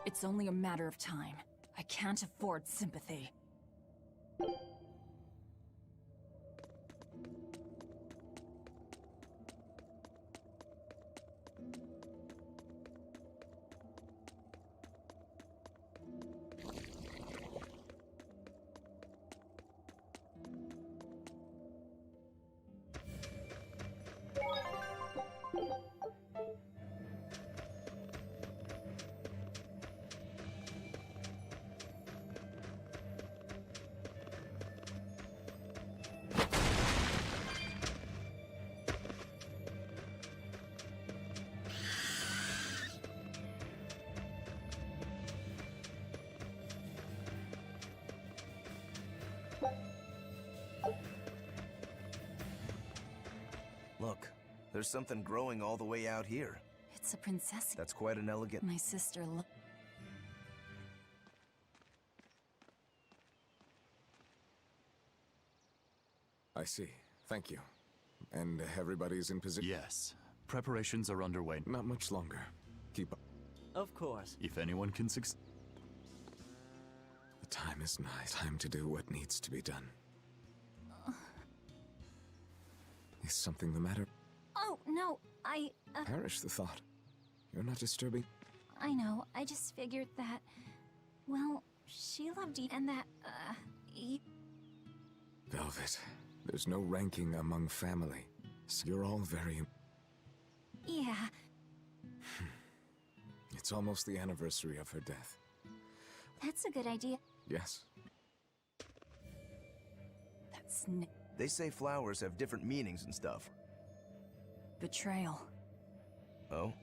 It's only a matter of time. I can't afford sympathy. Look, there's something growing all the way out here. It's a princess. That's quite an elegant... My sister I see. Thank you. And everybody's in position? Yes. Preparations are underway. Not much longer. Keep up. Of course. If anyone can succeed. The time is nigh. Time to do what needs to be done. Is something the matter? Oh, no, Perish the thought. You're not disturbing. I know, I just figured that... Well, she loved you and that, Velvet, there's no ranking among family. So you're all very... Yeah. It's almost the anniversary of her death. That's a good idea. Yes. That's They say flowers have different meanings and stuff. Betrayal. Oh?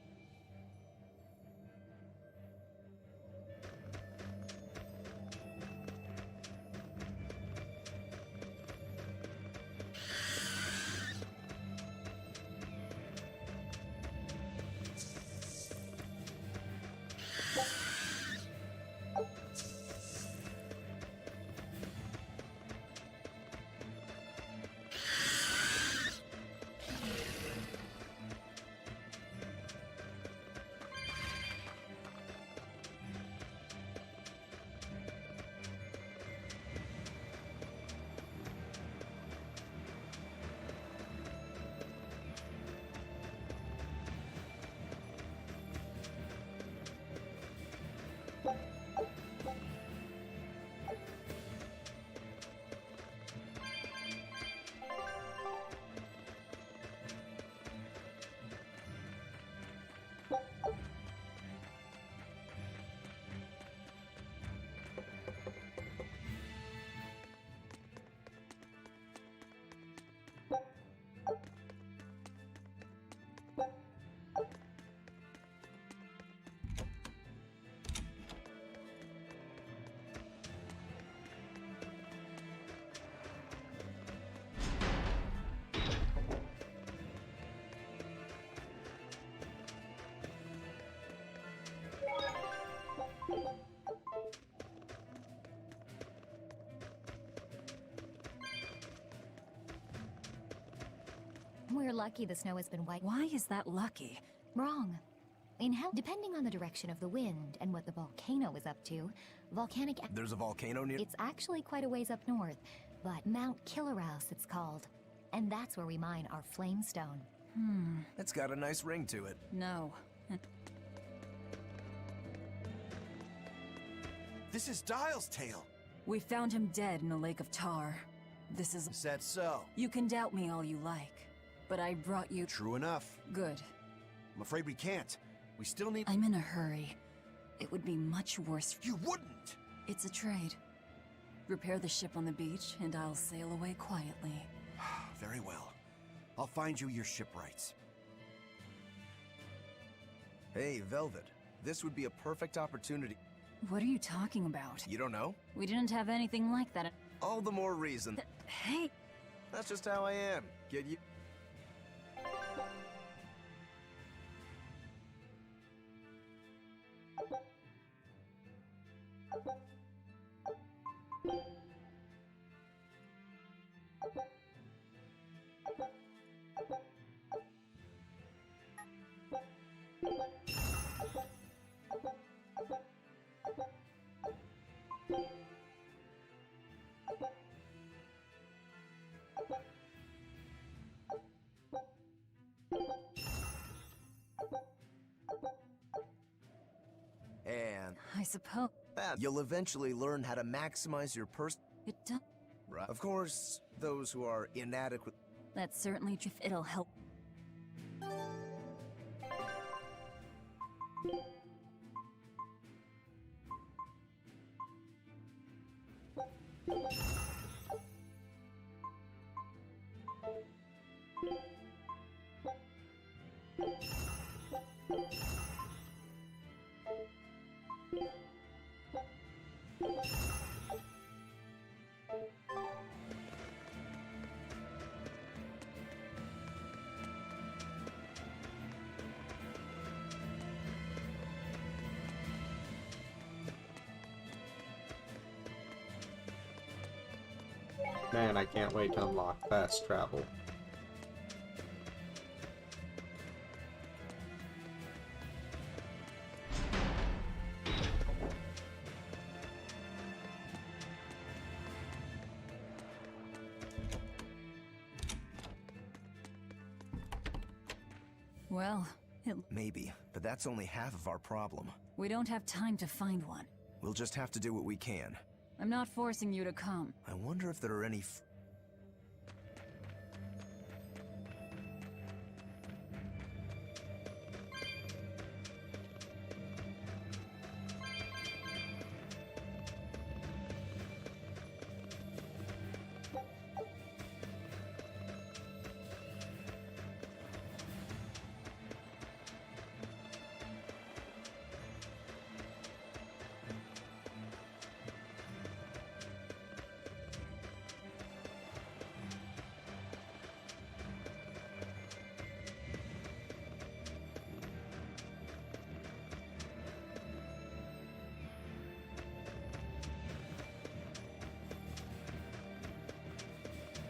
We're lucky the snow has been white. Why is that lucky? Wrong. In hell, depending on the direction of the wind and what the volcano is up to, volcanic... There's a volcano near... It's actually quite a ways up north, but Mount Killerhouse it's called. And that's where we mine our flamestone. It's got a nice ring to it. No. This is Dial's tale. We found him dead in a lake of tar. This is... Is that so? You can doubt me all you like, but I brought you... True enough. Good. I'm afraid we can't. We still need... I'm in a hurry. It would be much worse... You wouldn't! It's a trade. Repair the ship on the beach, and I'll sail away quietly. Very well. I'll find you your shipwrights. Hey, Velvet. This would be a perfect opportunity. What are you talking about? You don't know? We didn't have anything like that. All the more reason. Hey! That's just how I am. Get you... And... I suppose... You'll eventually learn how to maximize your It does... Right. Of course, those who are inadequate... That's certainly true. It'll help. man, I can't wait to unlock fast travel. Well, Maybe, but that's only half of our problem. we don't have time to find one. We'll just have to do what we can. I'm not forcing you to come. I wonder if there are any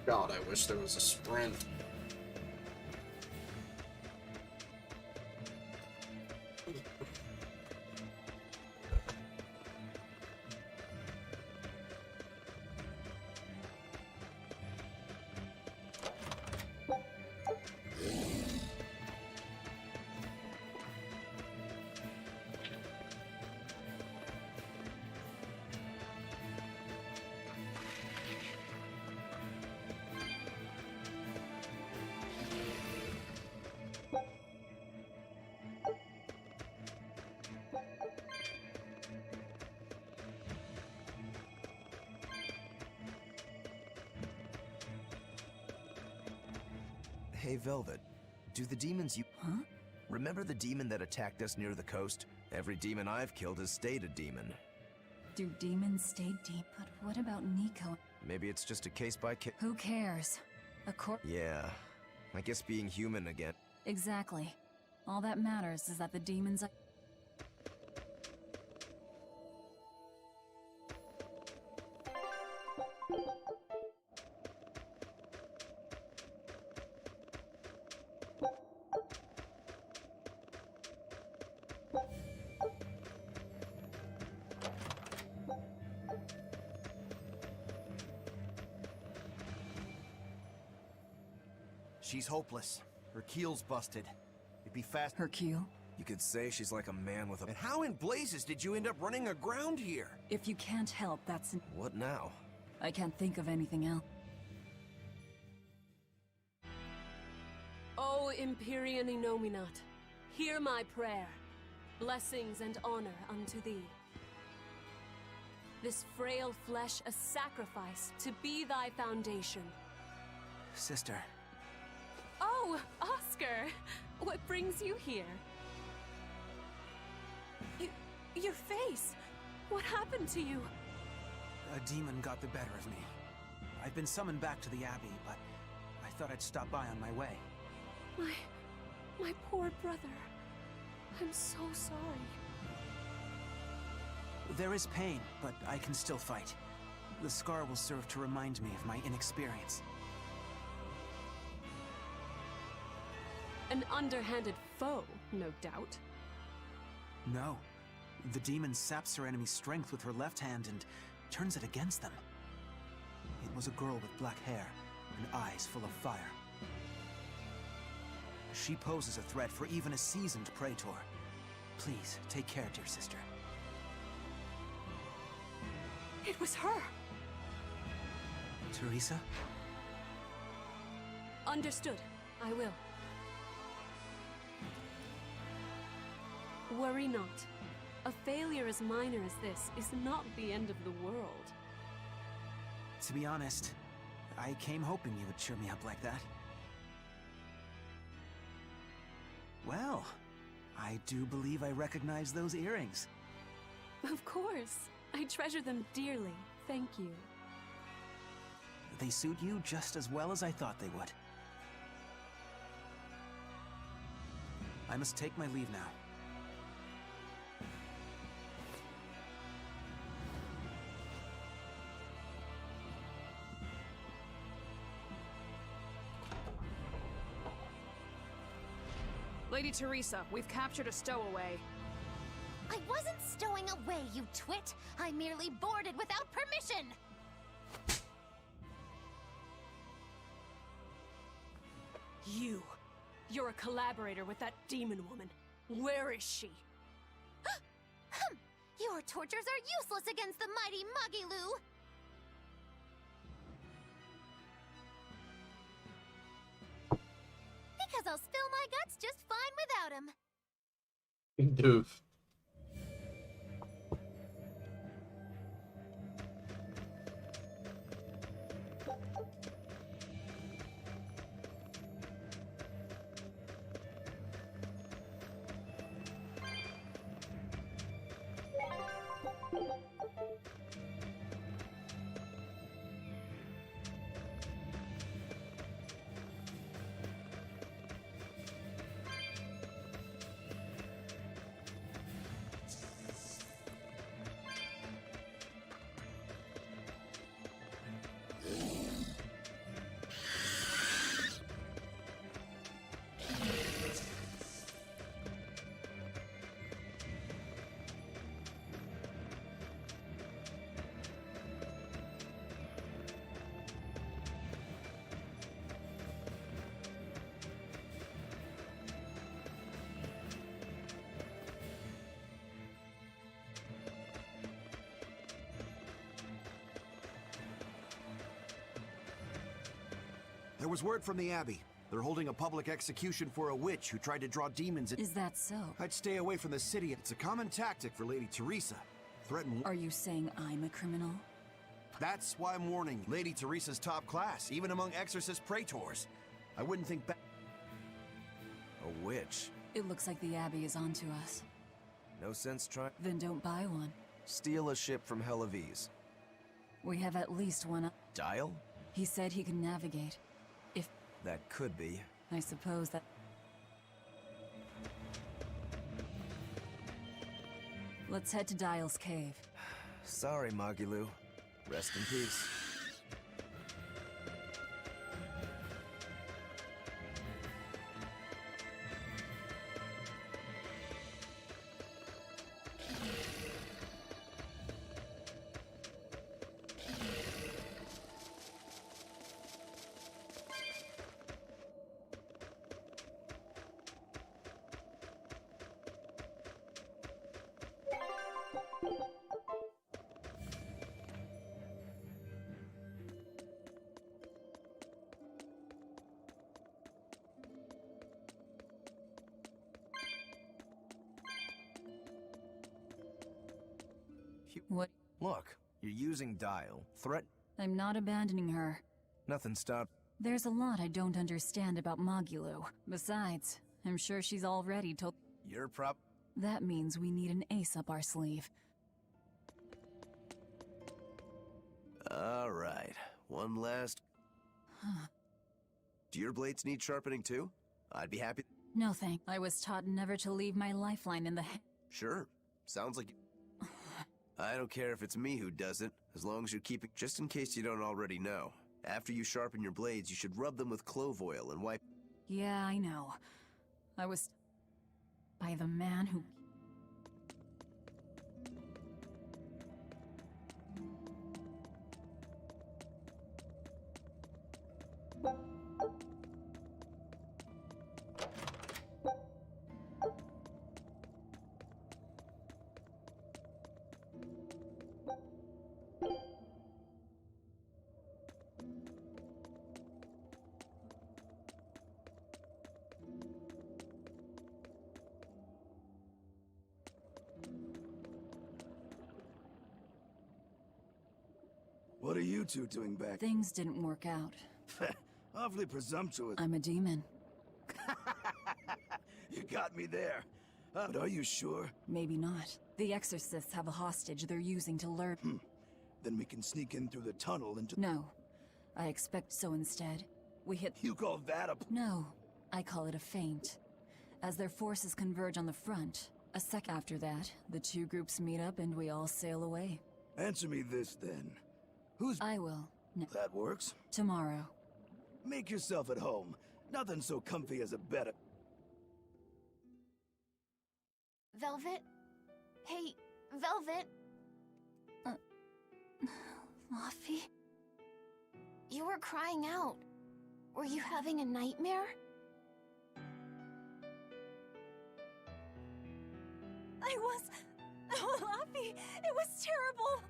God, I wish there was a sprint. Hey, Velvet. Do the demons you... Huh? Remember the demon that attacked us near the coast? Every demon I've killed has stayed a demon. Do demons stay deep? But what about Nico? Maybe it's just a case by case... Who cares? Yeah. I guess being human again. Exactly. All that matters is that the demons are... She's hopeless. Her keel's busted. It'd be fast. Her keel? You could say she's like a man with a... And how in blazes did you end up running aground here? If you can't help, that's... What now? I can't think of anything else. O Empyrean Inominat, hear my prayer. Blessings and honor unto thee. This frail flesh a sacrifice to be thy foundation. Sister. Oh, Oscar! What brings you here? Your face! What happened to you? A demon got the better of me. I've been summoned back to the Abbey, but I thought I'd stop by on my way. My poor brother. I'm so sorry. There is pain, but I can still fight. The scar will serve to remind me of my inexperience. An underhanded foe, no doubt. No. The demon saps her enemy's strength with her left hand and turns it against them. It was a girl with black hair and eyes full of fire. She poses a threat for even a seasoned praetor. Please, take care, dear sister. It was her! Teresa? Understood. I will. Worry not. A failure as minor as this is not the end of the world. To be honest, I came hoping you would cheer me up like that. Well, I do believe I recognize those earrings. Of course. I treasure them dearly. Thank you. They suit you just as well as I thought they would. I must take my leave now. Teresa, we've captured a stowaway. I wasn't stowing away, you twit! I merely boarded without permission! You're a collaborator with that demon woman. Where is she? Your tortures are useless against the mighty Magilu! Because I'll spill my guts just fine without him. Doof. There was word from the Abbey. They're holding a public execution for a witch who tried to draw demons in— Is that so? I'd stay away from the city. It's a common tactic for Lady Teresa. Threaten— Are you saying I'm a criminal? That's why I'm warning. Lady Teresa's top class, even among exorcist praetors. I wouldn't think back— A witch? It looks like the Abbey is onto us. No sense trying— Then don't buy one. Steal a ship from Helaviz. We have at least one. Dial? He said he can navigate. If That could be. I suppose that. Let's head to Dial's cave. Sorry, Magilu. Rest in peace. What? Look, you're using Dial. Threat— I'm not abandoning her. Nothing stopped. There's a lot I don't understand about Magulu. Besides, I'm sure she's already told. Your prop— That means we need an ace up our sleeve. Alright, one last— Do your blades need sharpening too? I'd be happy— No thank. I was taught never to leave my lifeline in the Sure, sounds like— I don't care if it's me who does it, as long as you keep it— Just in case you don't already know, after you sharpen your blades, you should rub them with clove oil and wipe— Yeah, I know. I was— by the man who— What are you two doing back? Things didn't work out. Awfully presumptuous. I'm a demon. You got me there. But are you sure? Maybe not. The exorcists have a hostage they're using to lure— Then we can sneak in through the tunnel and— No. I expect so instead. We hit— You call that a— No. I call it a feint. As their forces converge on the front, a sec after that, the two groups meet up and we all sail away. Answer me this then. Who's— I will. That works. Tomorrow. Make yourself at home. Nothing so comfy as a bed. Velvet? Hey, Velvet? Laufey? You were crying out. Were you having a nightmare? Oh, Laufey! It was terrible!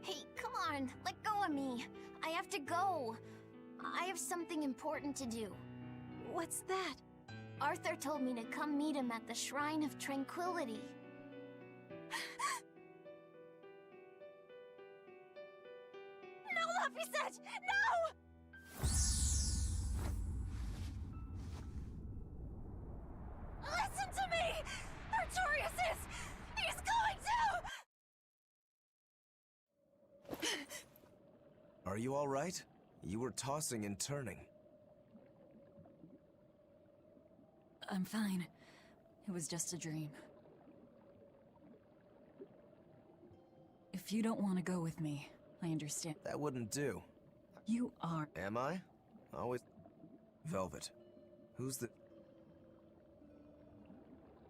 Hey, come on, let go of me. I have to go. I have something important to do. What's that? Arthur told me to come meet him at the Shrine of Tranquility. No, Laphicet! No! Listen to me! Artorias is... He's going to... Are you all right? You were tossing and turning. I'm fine. It was just a dream. If you don't want to go with me, I understand. That wouldn't do. You are... Am I? Always... Velvet. Who's the...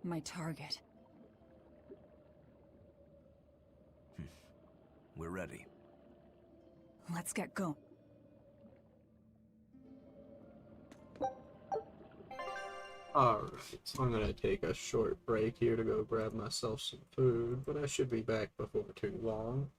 my target. We're ready. Let's get going. Alright, so I'm gonna take a short break here to go grab myself some food, but I should be back before too long.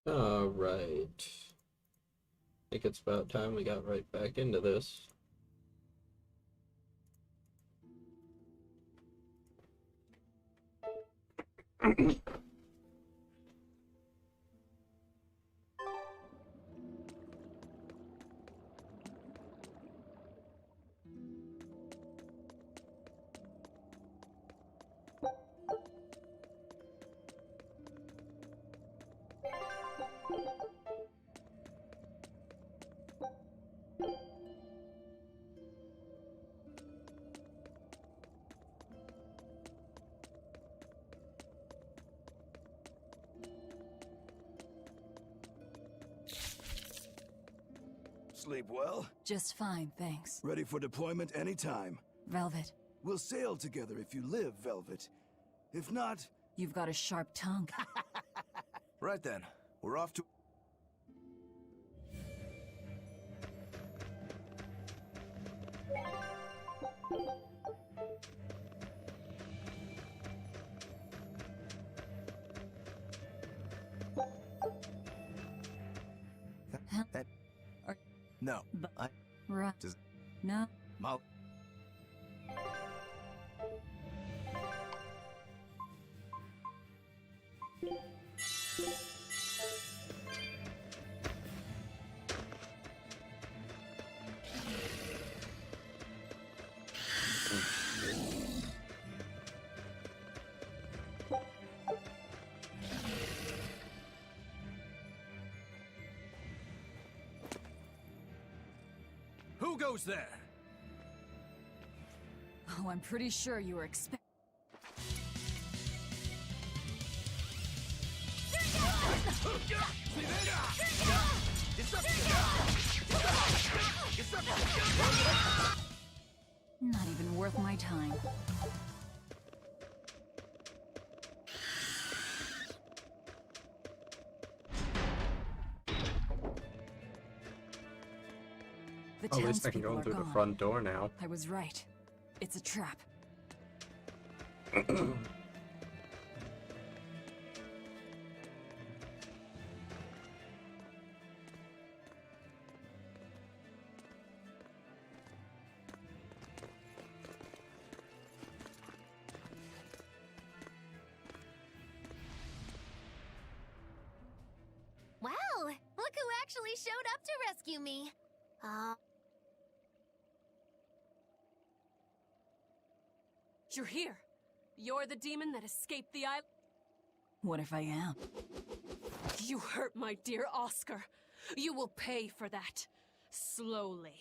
Alright. I think it's about time we got right back into this. Sleep well? Just fine, thanks. Ready for deployment anytime. Velvet, We'll sail together if you live, Velvet. If not... you've got a sharp tongue. Right then, we're off to... That... No. I... Right. Does... No. Molly... Who goes there? Oh, I'm pretty sure you were expecting. Not even worth my time. The Oh, at least I can townspeople go in are through the gone. front door now. I was right. It's a trap. Wow, look who actually showed up to rescue me. You're here. You're the demon that escaped the island. What if I am? You hurt my dear Oscar. You will pay for that. Slowly.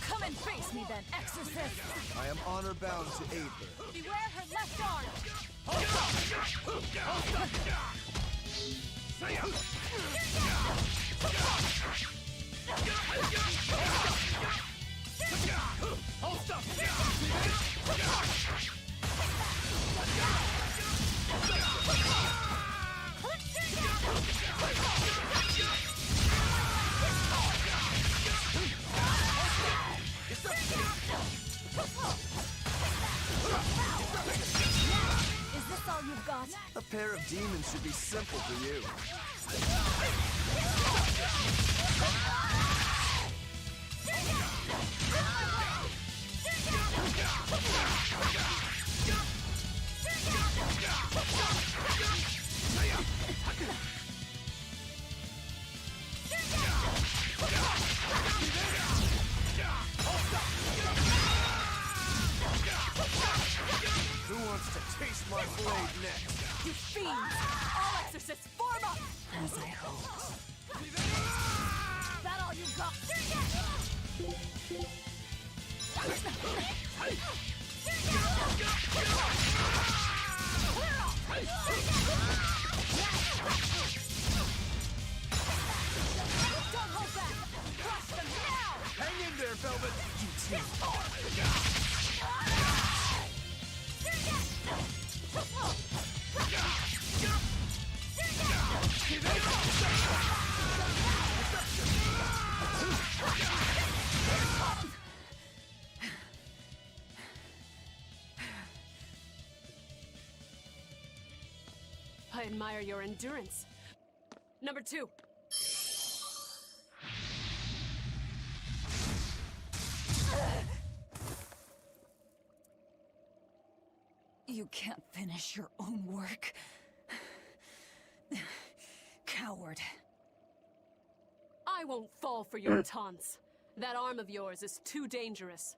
Come and face me then, Exorcist! I am honor-bound to aid her. Beware her left arm! Is this all you've got? A pair of demons should be simple for you. Who wants to taste my blade next? You fiends! All exorcists, form up! As I hoped. Is that all you got? Don't hold back! Crush them now! Hang in there, Velvet! You too. admire your endurance. Number 2. You can't finish your own work. Coward. I won't fall for your taunts. That arm of yours is too dangerous.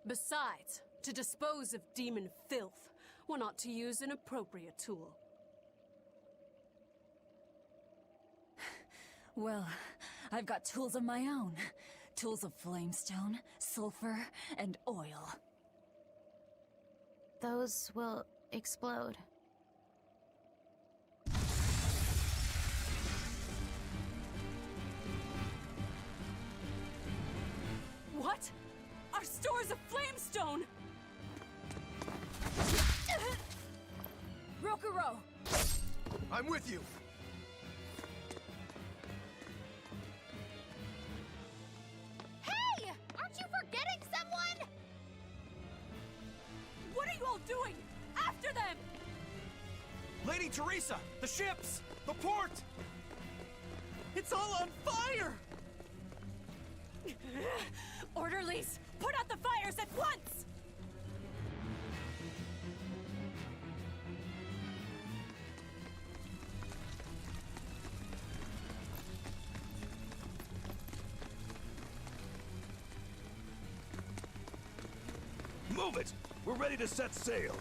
Besides, to dispose of demon filth, one ought to use an appropriate tool. Well, I've got tools of my own. Tools of flamestone, sulfur, and oil. Those will explode. What? Our stores of flamestone! Rokuro! I'm with you! Hey! Aren't you forgetting someone? What are you all doing? After them! Lady Teresa! The ships! The port! It's all on fire! Orderlies, put out the fires at once! Move it! We're ready to set sail!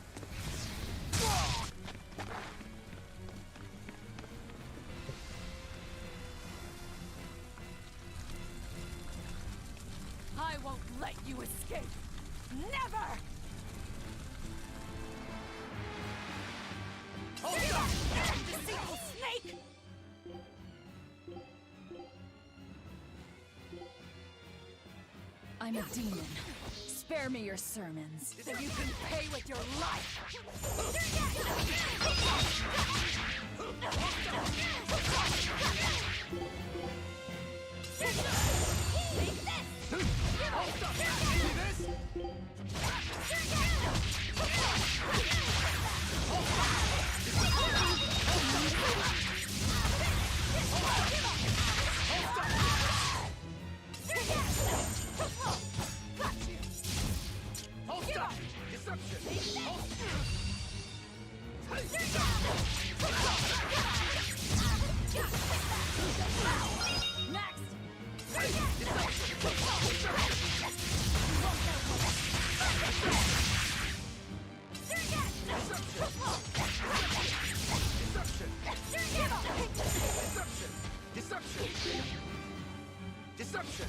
I won't let you escape! Never! Hold up! Deceitful snake! I'm a demon. Spare me your sermons. Then you can pay with your life! Deception!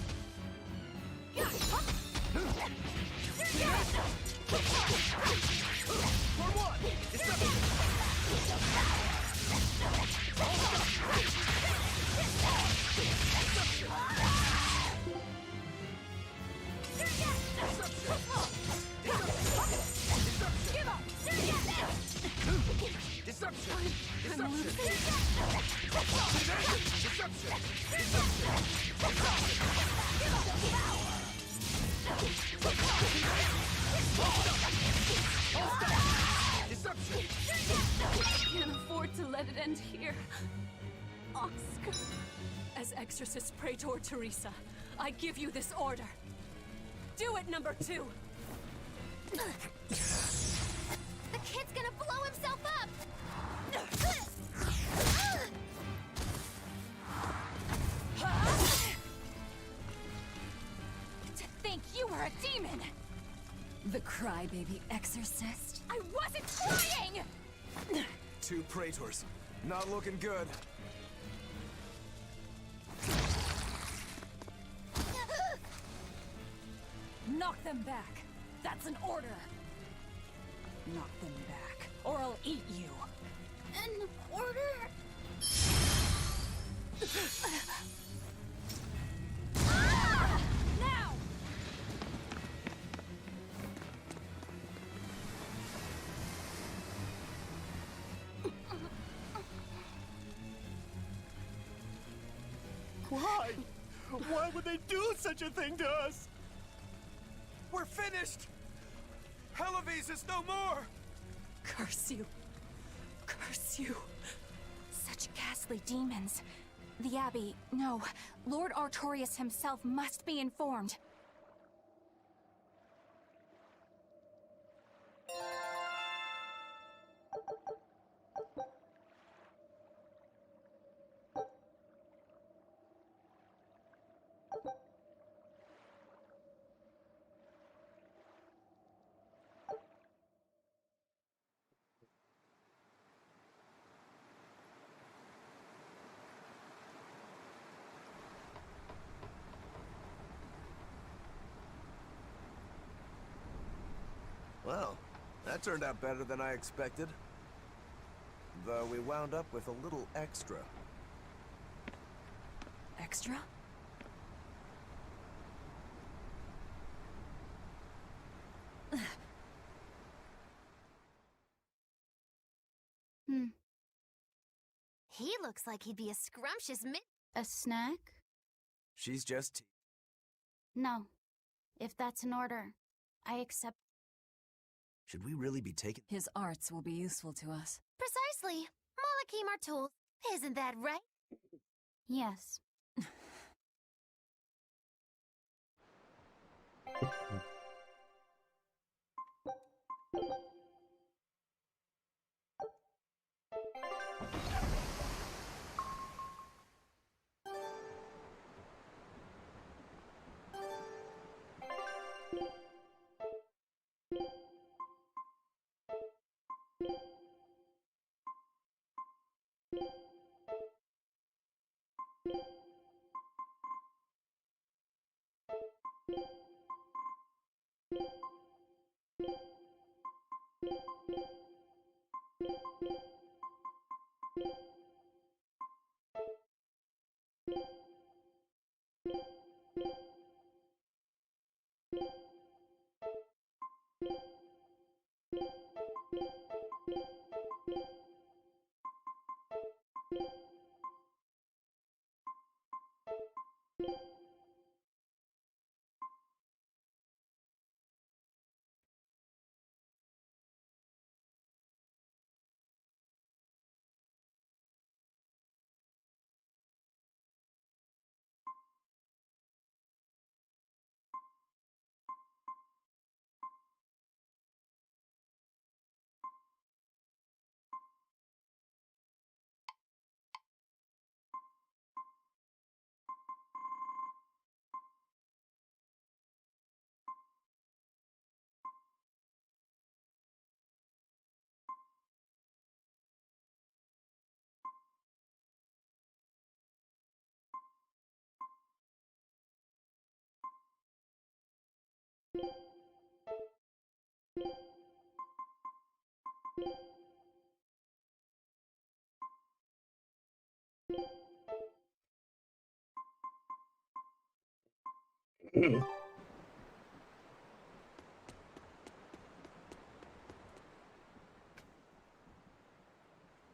For what? Deception! I can't afford to let it end here. Oscar. As Exorcist Praetor Teresa, I give you this order. Do it, number 2! The kid's gonna blow himself up! To think you were a demon! The crybaby exorcist? I wasn't crying! 2 praetors. Not looking good. Knock them back. That's an order. Knock them back, or I'll eat you. An order? Now! Why? Why would they do such a thing to us? We're finished! Helives is no more! Curse you. Curse you. Such ghastly demons. The Abbey, no. Lord Artorias himself must be informed. Well, that turned out better than I expected. Though we wound up with a little extra. Extra? He looks like he'd be a scrumptious A snack? She's just... No. If that's an order, I accept. Should we really be taking... His arts will be useful to us. Precisely. Malakim our tools. Isn't that right? Yes.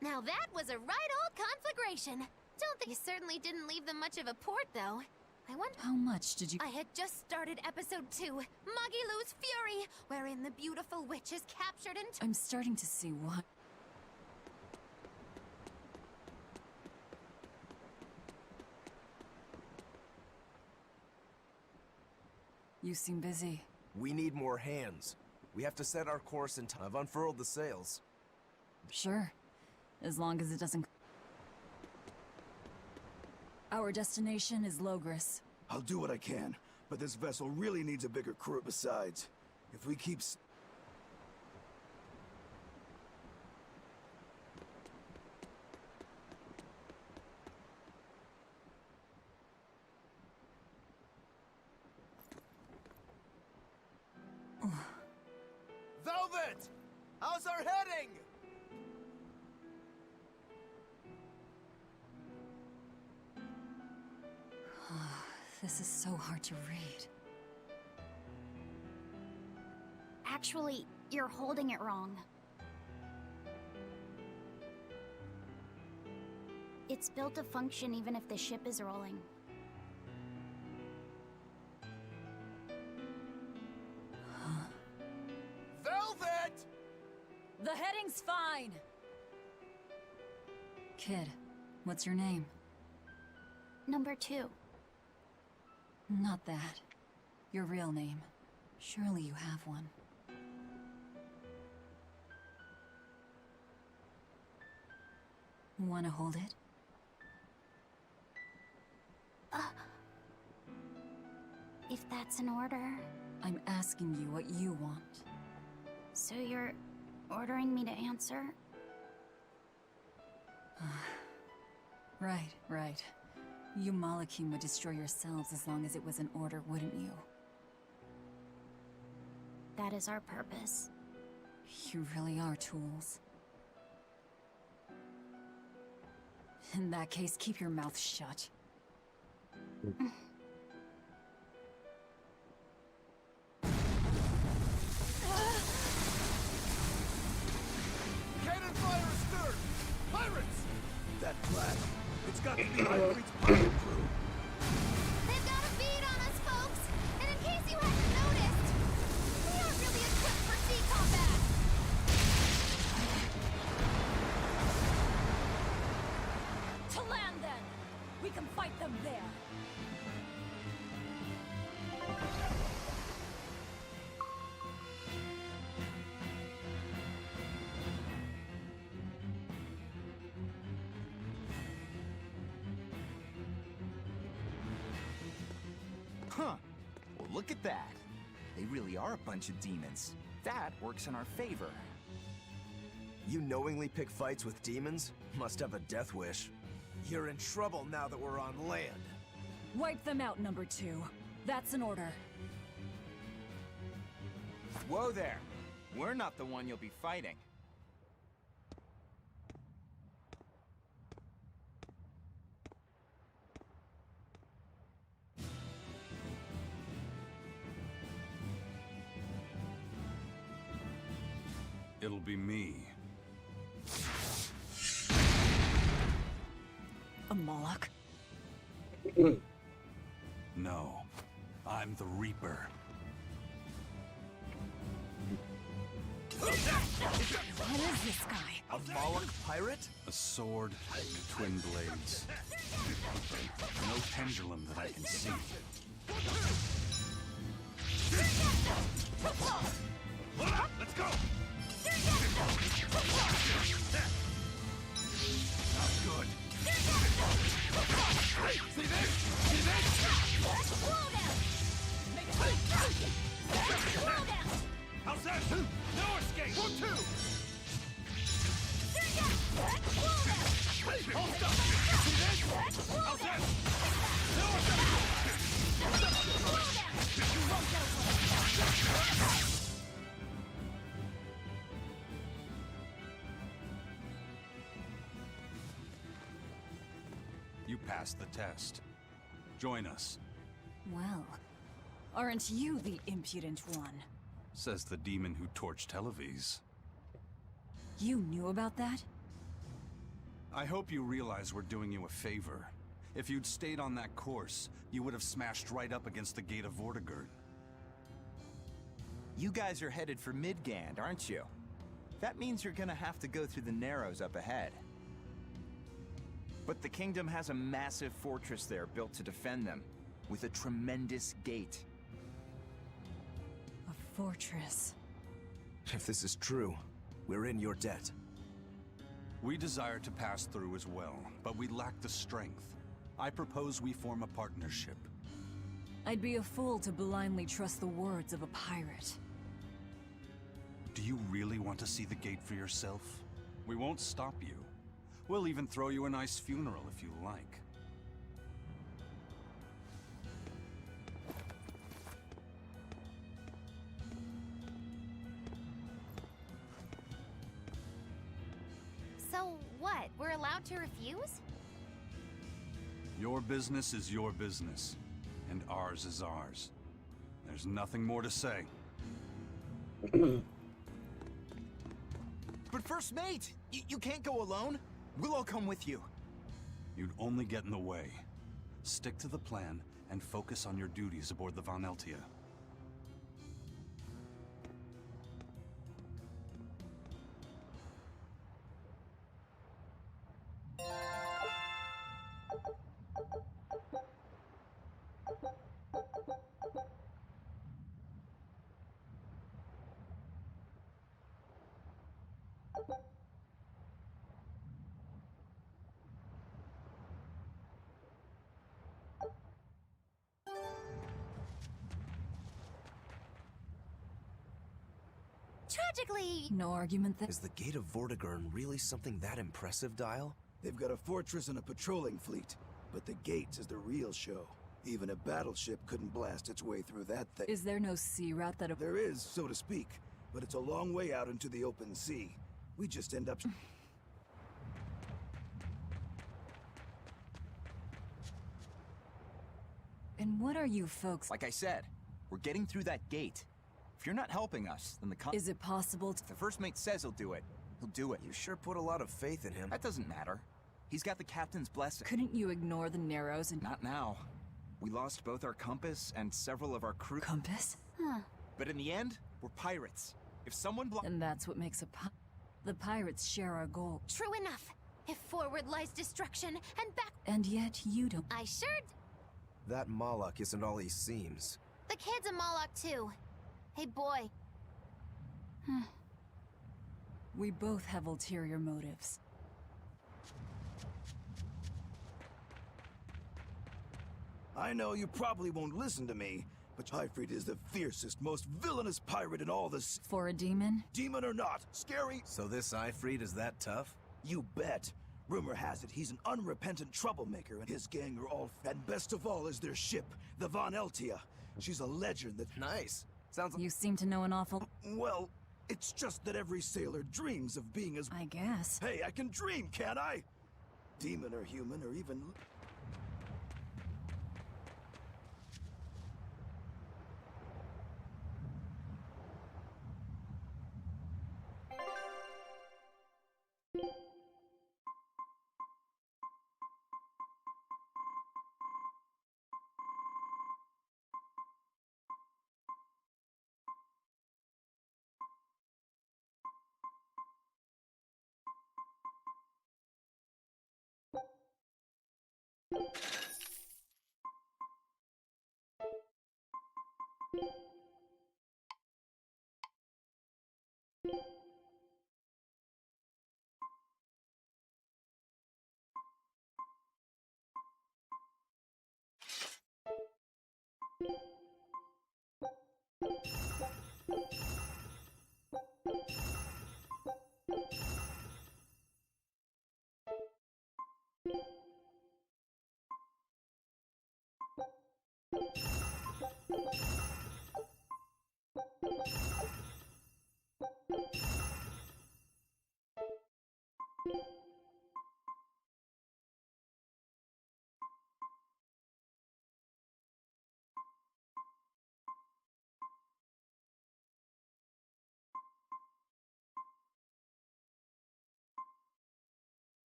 Now that was a right old conflagration. Don't think you certainly didn't leave them much of a port, though. I wonder how much did you... I had just started episode 2, Magilou's Fury, wherein the beautiful witch is captured and... I'm starting to see what... You seem busy. We need more hands. We have to set our course in time. I've unfurled the sails. Sure. As long as it doesn't... Our destination is Logris. I'll do what I can, but this vessel really needs a bigger crew besides. If we keep... Velvet! How's our heading? This is so hard to read. Actually, you're holding it wrong. It's built to function even if the ship is rolling. Velvet! The heading's fine! Kid, what's your name? Number 2. Not that. Your real name. Surely you have one. Wanna hold it? If that's an order. I'm asking you what you want. So you're ordering me to answer? Right. You Malakim would destroy yourselves as long as it was an order, wouldn't you? That is our purpose. You really are tools. In that case, keep your mouth shut. Cannon fire astern! Pirates! That flag, it's got to be Highfleet's pirate crew. They've got a bead on us, folks! And in case you hadn't noticed, we aren't really equipped for sea combat! To land, then! We can fight them there! Huh. Well, look at that. They really are a bunch of demons. That works in our favor. You knowingly pick fights with demons? Must have a death wish. You're in trouble now that we're on land. Wipe them out, number 2. That's an order. Whoa there. We're not the one you'll be fighting. It'll be me. A Moloch? No, I'm the Reaper. What is this guy? A Moloch pirate? A sword, twin blades. No pendulum that I can see. Let's go! Not good. Hey, see this? See this? How's that? No escape! 1, 2! Hey, hold up! See this? How's that? No escape! You passed the test. Join us, Well, aren't you the impudent one? says the demon who torched Televes. You knew about that? I hope you realize we're doing you a favor. If you'd stayed on that course, you would have smashed right up against the gate of Vortigern. You guys are headed for Midgand, aren't you? That means you're gonna have to go through the Narrows up ahead. But the kingdom has a massive fortress there built to defend them, with a tremendous gate. A fortress. If this is true, we're in your debt. We desire to pass through as well, but we lack the strength. I propose we form a partnership. I'd be a fool to blindly trust the words of a pirate. Do you really want to see the gate for yourself? We won't stop you. We'll even throw you a nice funeral if you like. So what? We're allowed to refuse? Your business is your business, and ours is ours. There's nothing more to say. But First Mate, you can't go alone. We'll all come with you. You'd only get in the way. Stick to the plan and focus on your duties aboard the Von Eltia. tragically... No argument there. Is the Gate of Vortigern really something that impressive, Dial? They've got a fortress and a patrolling fleet, but the gates is the real show. Even a battleship couldn't blast its way through that thing. Is there no sea route that... There is, so to speak, but it's a long way out into the open sea. We just end up... And what are you folks... Like I said, we're getting through that gate. If you're not helping us, then the Is it possible to... If the first mate says he'll do it, he'll do it. You sure put a lot of faith in him. That doesn't matter. He's got the captain's blessing. Couldn't you ignore the Narrows and... Not now. We lost both our compass and several of our crew. Compass? Huh. But in the end, we're pirates. If someone And that's what makes the pirates share our goal. True enough. If forward lies destruction, and back... And yet you don't... I sure... That Moloch isn't all he seems. The kid's a Moloch, too. Hey, boy. We both have ulterior motives. I know you probably won't listen to me, but Typhrid is the fiercest, most villainous pirate in all this... For a demon? Demon or not, scary... So this Ifrit is that tough? You bet. Rumor has it he's an unrepentant troublemaker, and his gang are all... And best of all is their ship, the Von Eltia. She's a legend that... Nice. Sounds like... You seem to know an awful... Well, it's just that every sailor dreams of being as... I guess. Hey, I can dream, can't I? Demon or human or even...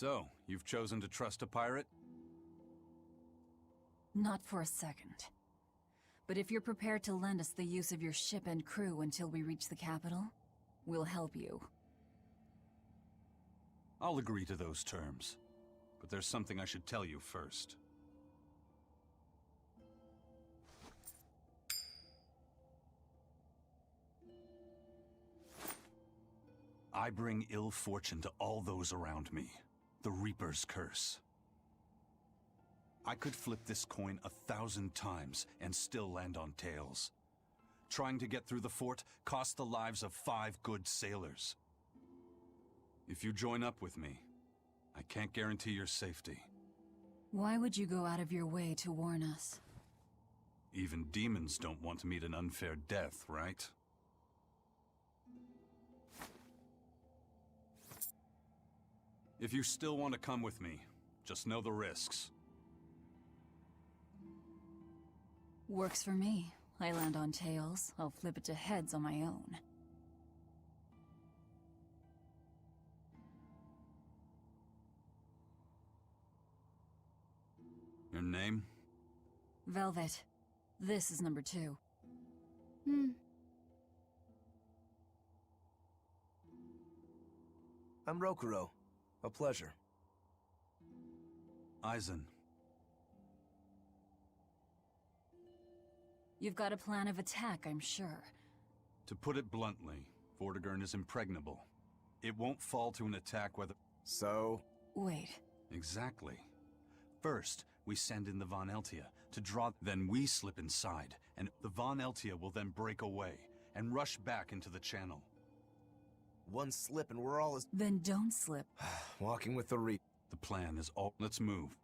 So, you've chosen to trust a pirate? Not for a second. But if you're prepared to lend us the use of your ship and crew until we reach the capital, we'll help you. I'll agree to those terms. But there's something I should tell you first. I bring ill fortune to all those around me. The Reaper's curse. I could flip this coin 1,000 times and still land on tails. Trying to get through the fort cost the lives of 5 good sailors. If you join up with me, I can't guarantee your safety. Why would you go out of your way to warn us? Even demons don't want to meet an unfair death, right? If you still want to come with me, just know the risks. Works for me. I land on tails, I'll flip it to heads on my own. Your name? Velvet. This is number 2. I'm Rokuro. A pleasure. Aizen. You've got a plan of attack, I'm sure. To put it bluntly, Vortigern is impregnable. It won't fall to an attack whether... So? Wait. Exactly. First, we send in the Von Eltia to draw... Then we slip inside, and the Von Eltia will then break away and rush back into the channel. One slip and we're all as... Then don't slip. Walking with the Reaper. The plan is all... Let's move.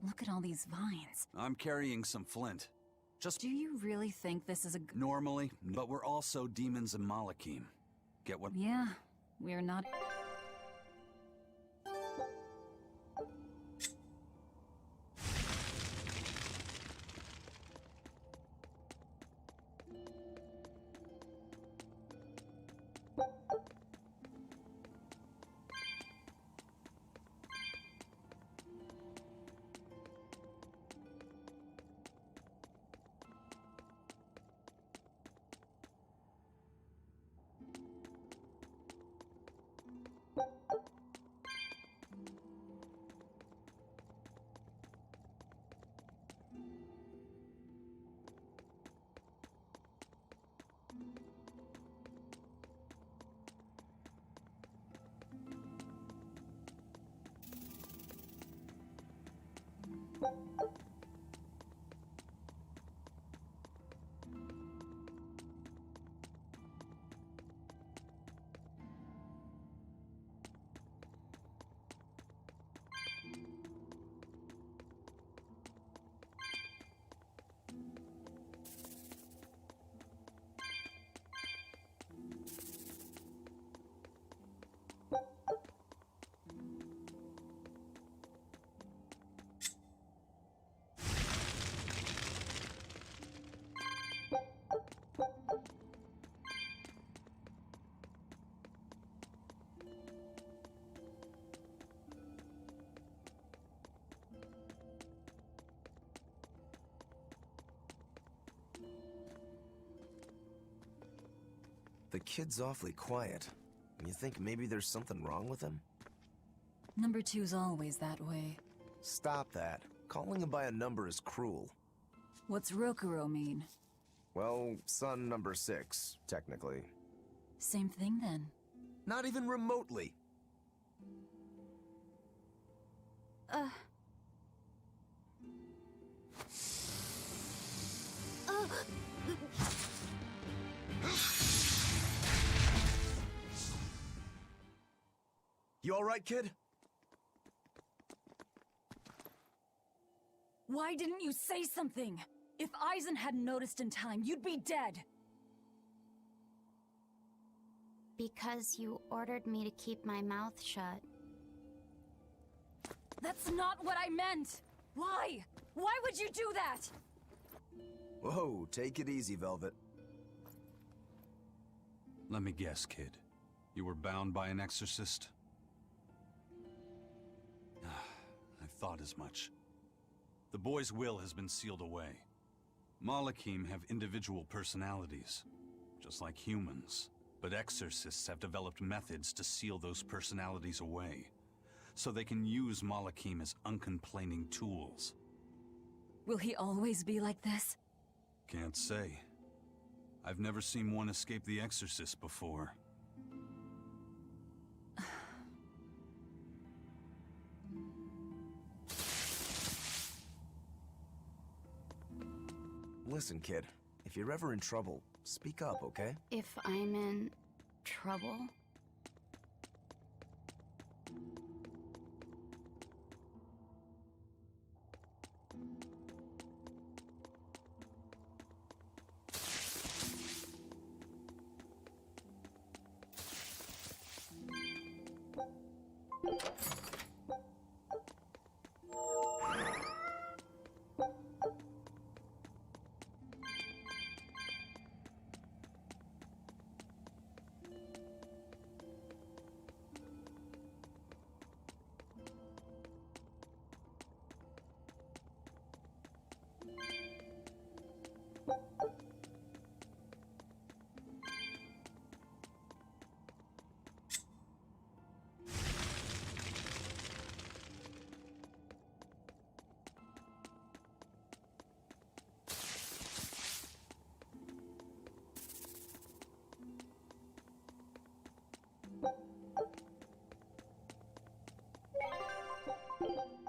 Look at all these vines. I'm carrying some flint. Just... Do you really think this is a... Normally, but we're also demons in Malakim. Get what... Yeah, we're not... The kid's awfully quiet. You think maybe there's something wrong with him? Number 2's always that way. Stop that. Calling him by a number is cruel. What's Rokuro mean? Well, son number 6, technically. Same thing then. Not even remotely. You alright, kid? Why didn't you say something? If Aizen hadn't noticed in time, you'd be dead. Because you ordered me to keep my mouth shut. That's not what I meant! Why? Why would you do that? Whoa, take it easy, Velvet. Let me guess, kid. You were bound by an exorcist? I thought as much. The boy's will has been sealed away. Malakim have individual personalities, just like humans. But exorcists have developed methods to seal those personalities away, so they can use Malakim as uncomplaining tools. Will he always be like this? Can't say. I've never seen one escape the exorcist before. Listen, kid. If you're ever in trouble, speak up, okay? If I'm in trouble?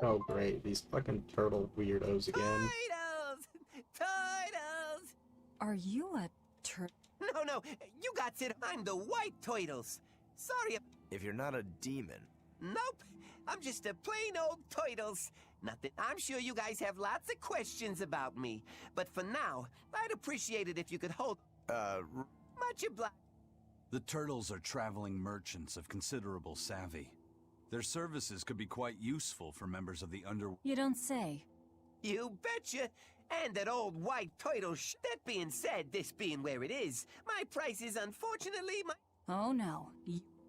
Oh great, these fucking turtle weirdos again. Turtles! Turtles! Are you a turtle? No, you got it. I'm the white turtles. Sorry. If you're not a demon. Nope. I'm just a plain old turtles. Nothing. I'm sure you guys have lots of questions about me. But for now, I'd appreciate it if you could hold... Much obliged. The turtles are traveling merchants of considerable savvy. Their services could be quite useful for members of the underworld. You don't say. You betcha. And that old white turtle That being said, this being where it is, my price is unfortunately my... Oh no.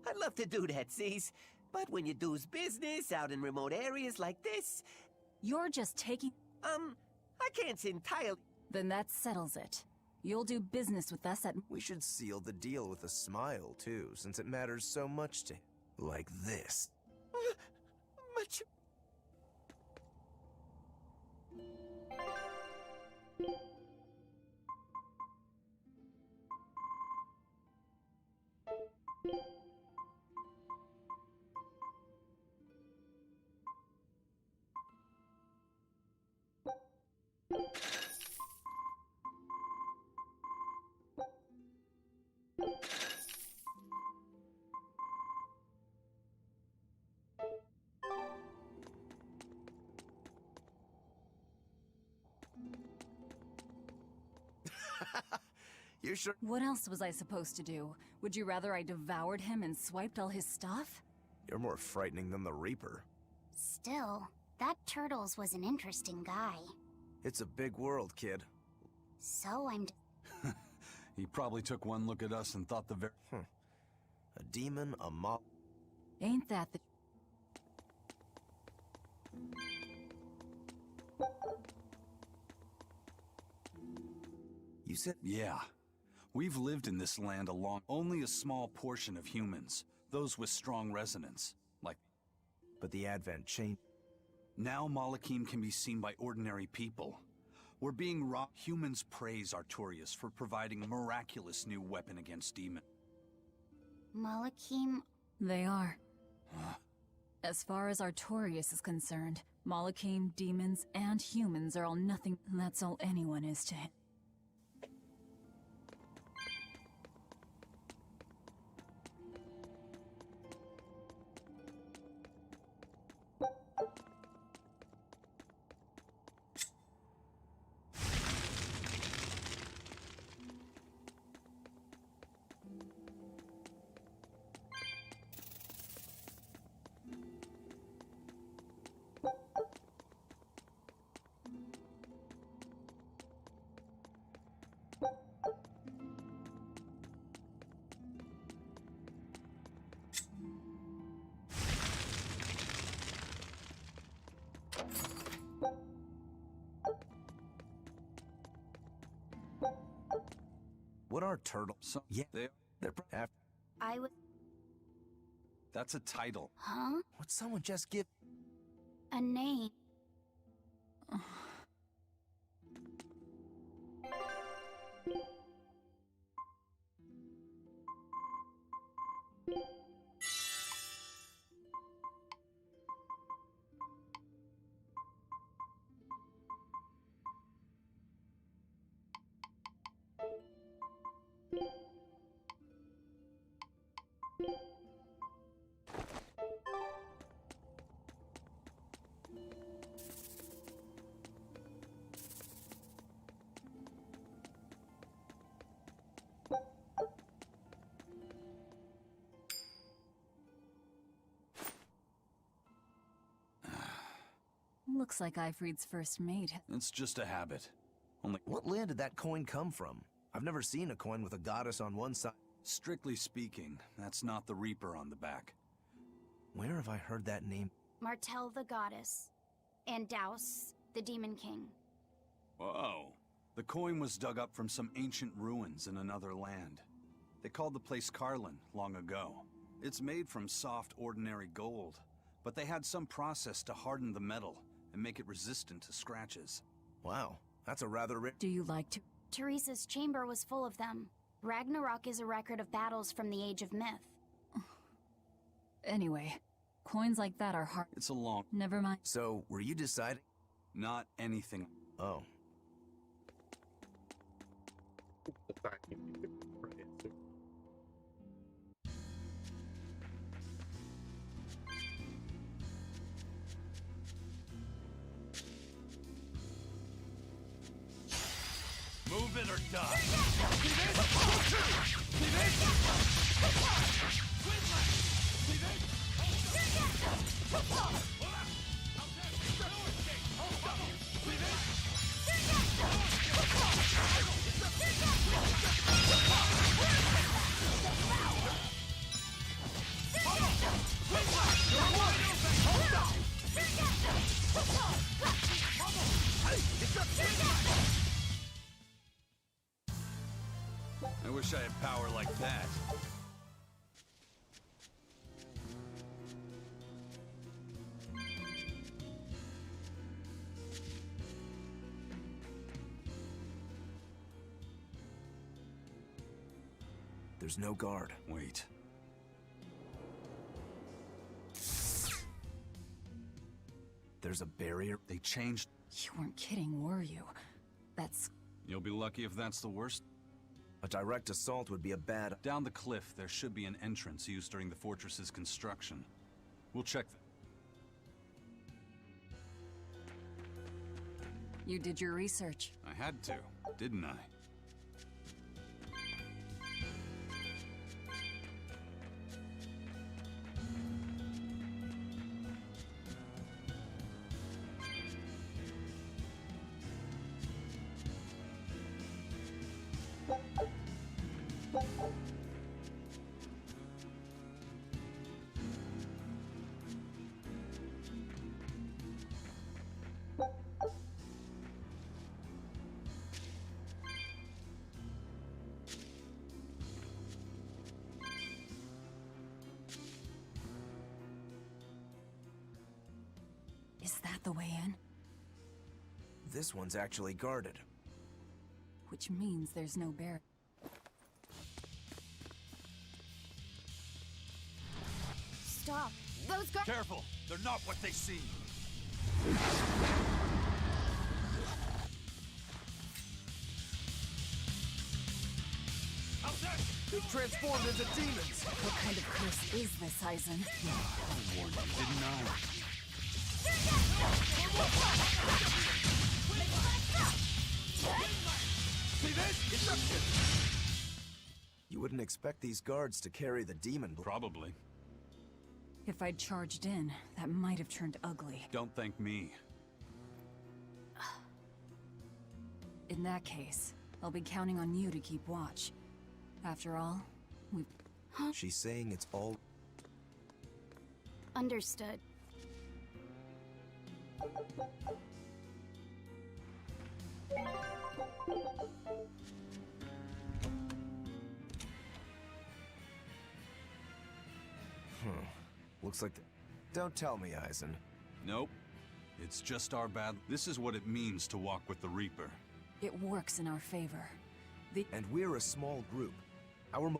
I'd love to do that, C's. But when you do's business out in remote areas like this... You're just taking... I can't entirely... Then that settles it. You'll do business with us at... We should seal the deal with a smile, too, since it matters so much to... Like this. Much... You sure? What else was I supposed to do? Would you rather I devoured him and swiped all his stuff? You're more frightening than the Reaper. Still, that Turtles was an interesting guy. It's a big world, kid. So I'm... He probably took one look at us and thought the very... A demon, a mob... Ain't that the... You said... Yeah. We've lived in this land only a small portion of humans, those with strong resonance, like... But the Advent changed. Now Malakim can be seen by ordinary people. We're being robbed. Humans praise Artorias for providing a miraculous new weapon against demons. Malakim. They are. As far as Artorias is concerned, Malakim, demons, and humans are all nothing. That's all anyone is to him. What are turtles? Yeah, they're I was. That's a title. Huh? Would someone just give A name. Looks like Ifrit's first mate. It's just a habit. Only What land did that coin come from? I've never seen a coin with a goddess on one side. Strictly speaking, that's not the Reaper on the back. Where have I heard that name? Martel the goddess. And Daus, the demon king. Whoa. The coin was dug up from some ancient ruins in another land. They called the place Carlin long ago. It's made from soft, ordinary gold, but they had some process to harden the metal and make it resistant to scratches. Wow, that's a rather rare. Do you like to? Teresa's chamber was full of them. Ragnarok is a record of battles from the Age of Myth. Anyway, coins like that are hard. It's a long. Never mind. So, were you deciding? Not anything. Oh. Move it or die. I wish I had power like that. There's no guard. Wait. There's a barrier. They changed. You weren't kidding, were you? That's... You'll be lucky if that's the worst. A direct assault would be a bad... Down the cliff, there should be an entrance used during the fortress's construction. We'll check that. You did your research. I had to, didn't I? that the way in? This one's actually guarded. Which means there's no barrier. Stop! Those guards. Careful! They're not what they seem! They've transformed into demons! What kind of curse is this, Eisen? I warned you, didn't I? See this? You wouldn't expect these guards to carry the demon. Probably. If I'd charged in, that might have turned ugly. Don't thank me. In that case, I'll be counting on you to keep watch. After all, we've... She's saying it's all... Understood. Looks like... Don't tell me, Eisen. Nope. It's just our bad... This is what it means to walk with the Reaper. It works in our favor. And we're a small group. Our...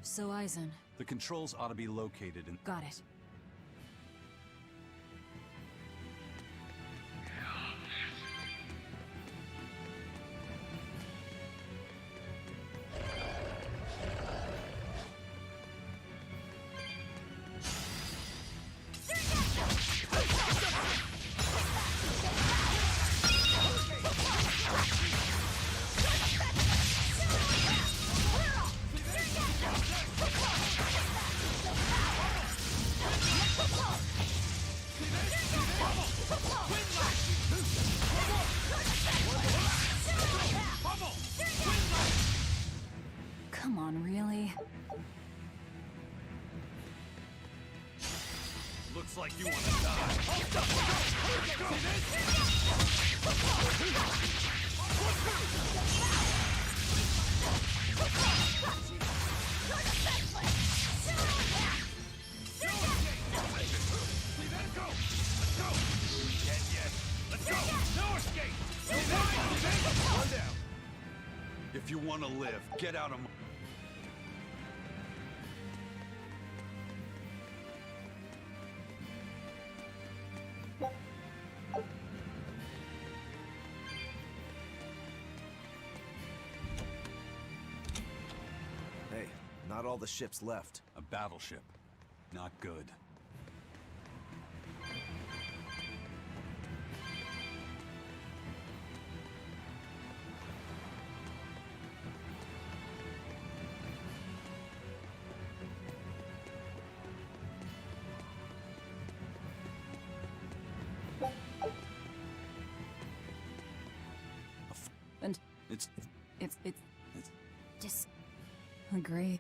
So, Eisen... The controls ought to be located in... Got it. Come on, really? Looks like you want to die. If you want to live, get out of my... Hey, not all the ships left. A battleship. Not good. And... It's... Just... Agree.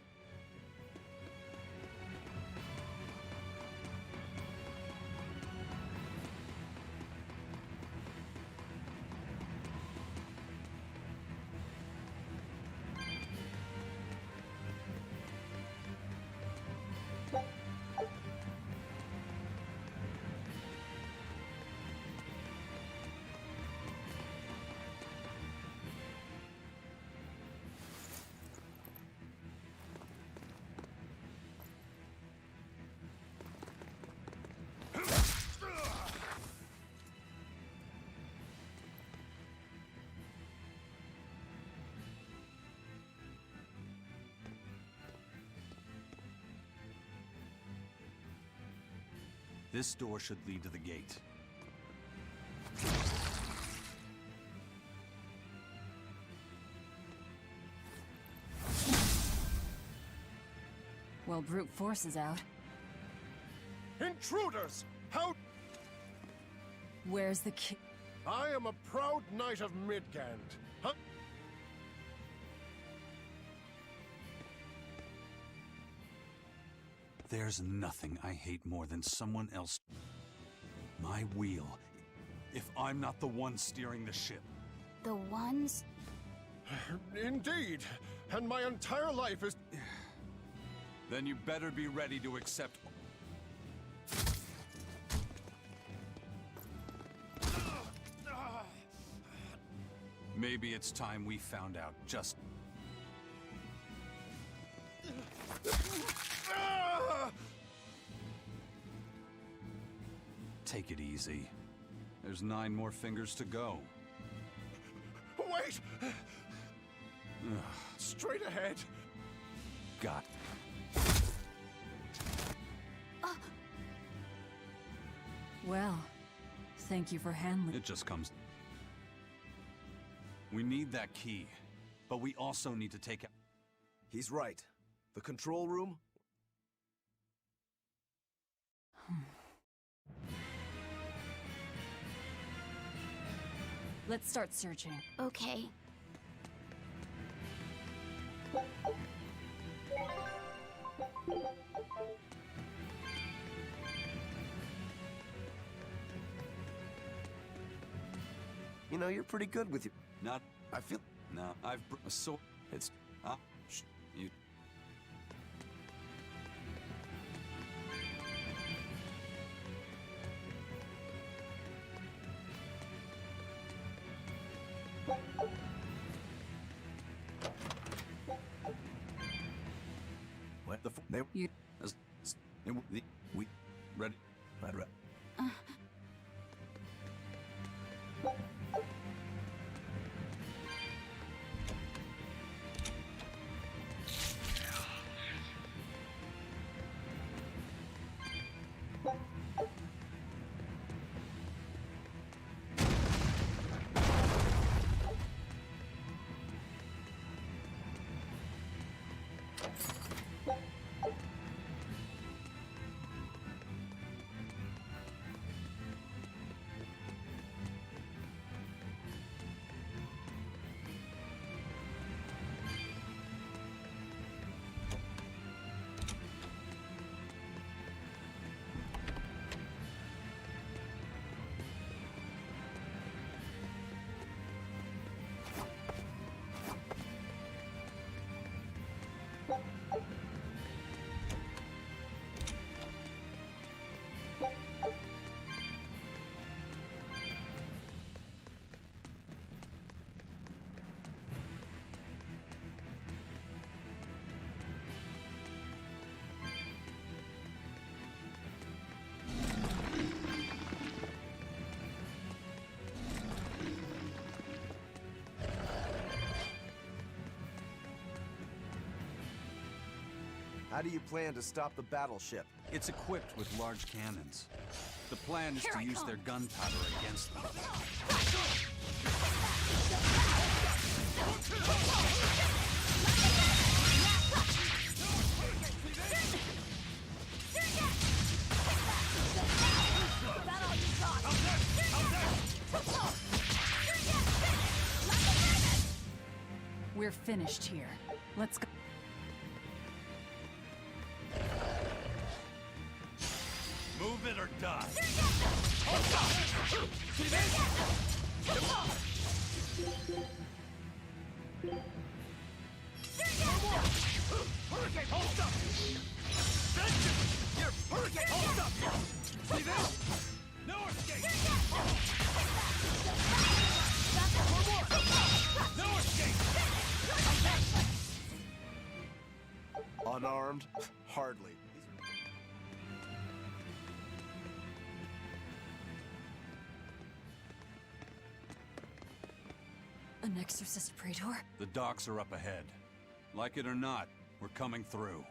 This door should lead to the gate. Well, brute force is out. Intruders! How... Where's the key? I am a proud knight of Midgand. Huh? There's nothing I hate more than someone else. My wheel. If I'm not the one steering the ship. The ones? Indeed. And my entire life is... Then you better be ready to accept... Maybe it's time we found out just... Take it easy. There's 9 more fingers to go. Wait! Straight ahead. Got. Well, thank you for handling... It just comes... We need that key, but we also need to take... He's right. The control room? Let's start searching. Okay. You know, you're pretty good with your... Not... I feel... No, I've... So... It's... Shh. You... What the f... They... You... We... Ready? Not ready. How do you plan to stop the battleship? It's equipped with large cannons. The plan is to use their gunpowder against them. We're finished here. Let's go. Move it or die. Hurricane, hold up! Vengeance! Here, Hurricane, hold up! See this? No escape! No escape! Unarmed? Hardly. An exorcist praetor? The docks are up ahead. Like it or not, we're coming through.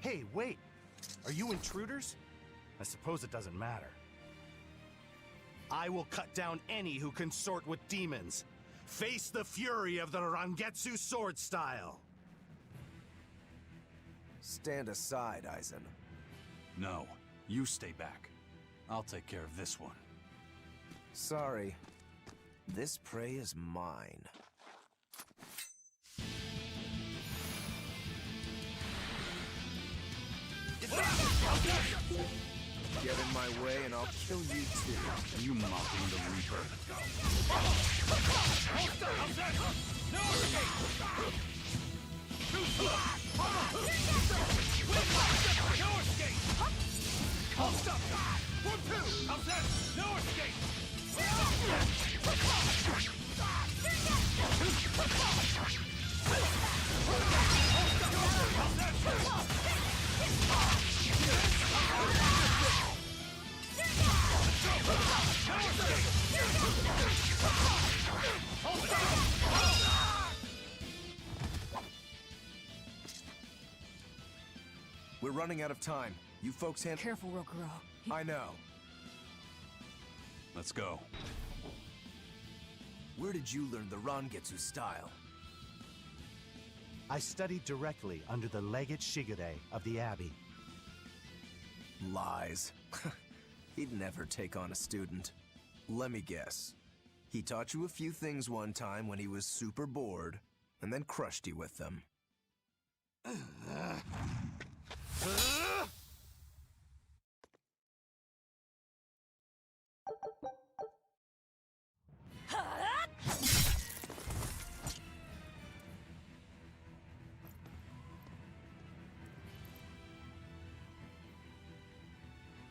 Hey, wait! Are you intruders? I suppose it doesn't matter. I will cut down any who consort with demons. Face the fury of the Rangetsu sword style! Stand aside, Aizen. No, you stay back. I'll take care of this one. Sorry. This prey is mine. Get in my way and I'll kill you too. You mocking the Reaper. No escape! No escape! Hold up! 1, 2! How's that? No escape! running out of time. You folks handle. Careful, Rokuro. I know. Let's go. Where did you learn the Rangetsu style? I studied directly under the Legate Shigure of the Abbey. Lies. He'd never take on a student. Let me guess. He taught you a few things one time when he was super bored, and then crushed you with them.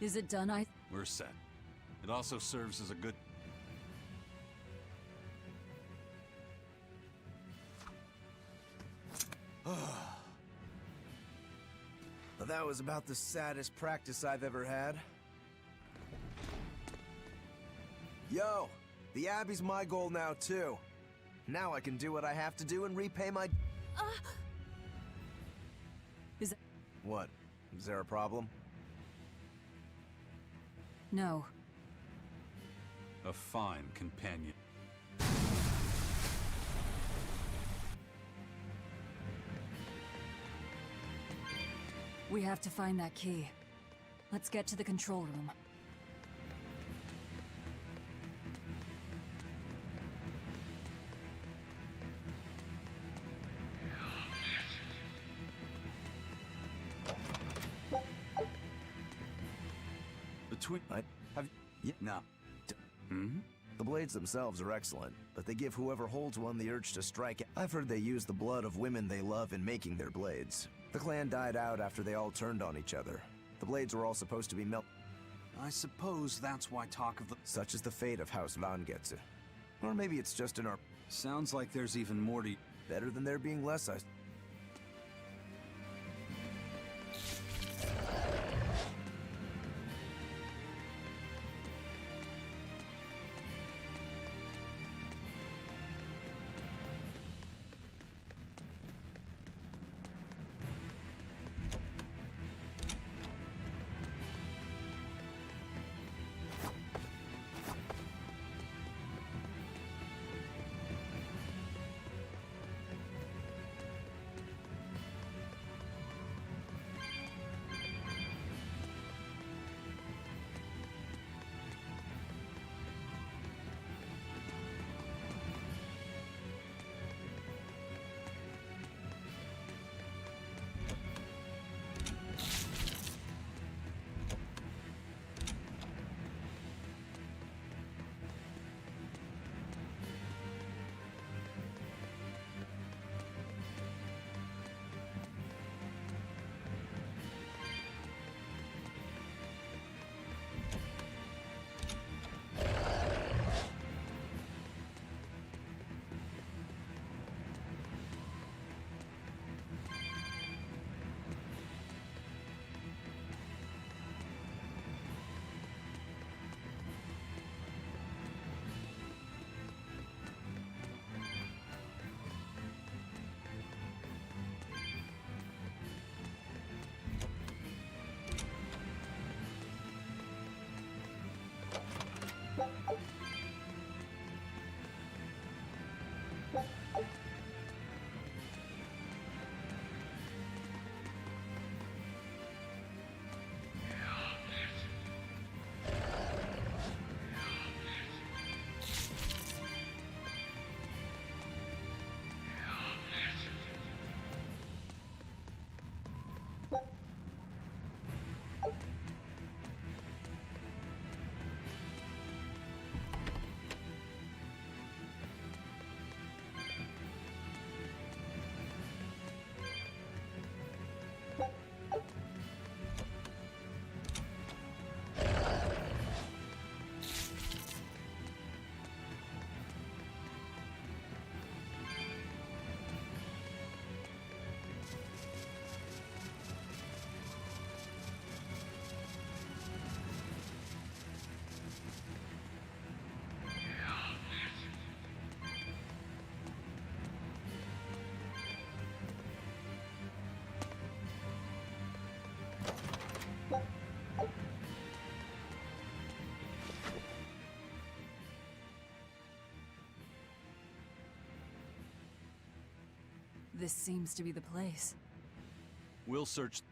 Is it done? We're set. It also serves as a good... Well, that was about the saddest practice I've ever had. Yo, the Abbey's my goal now, too. Now I can do what I have to do and repay my... Is it... What? Is there a problem? No. A fine companion. We have to find that key. Let's get to the control room. No. The blades themselves are excellent, but they give whoever holds one the urge to strike. I've heard they use the blood of women they love in making their blades. The clan died out after they all turned on each other. The blades were all supposed to be I suppose that's why talk of the... Such is the fate of House Rangetsu. Or maybe it's just in our... Sounds like there's even more to... Better than there being less, I... This seems to be the place. We'll search.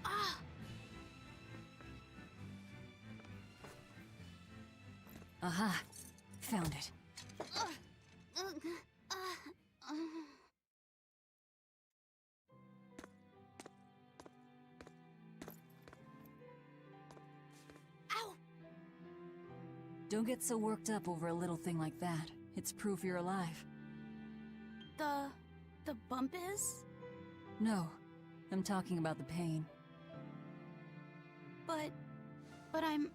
Ah! Aha! Found it. Ow! Don't get so worked up over a little thing like that. It's proof you're alive. The bump is? No, I'm talking about the pain. But I'm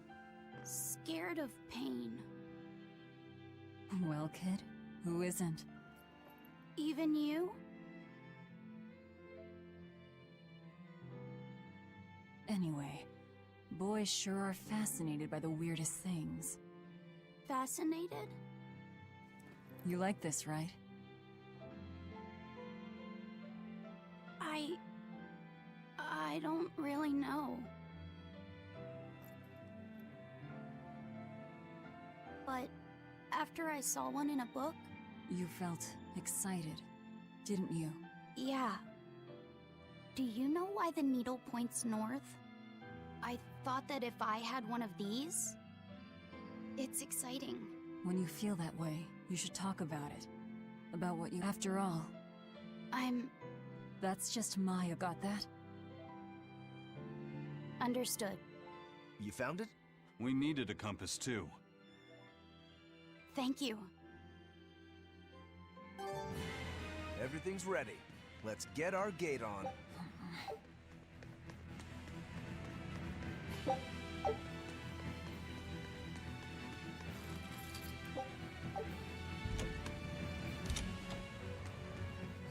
scared of pain. Well, kid, who isn't? Even you? Anyway, boys sure are fascinated by the weirdest things. Fascinated? You like this, right? I don't really know. But after I saw one in a book, You felt excited, didn't you? yeah. Do you know why the needle points north? I thought that if I had one of these, it's exciting. When you feel that way, you should talk about it. About what you... After all, That's just Maya, got that? Understood. You found it? We needed a compass too. Thank you. Everything's ready. Let's get our gate on.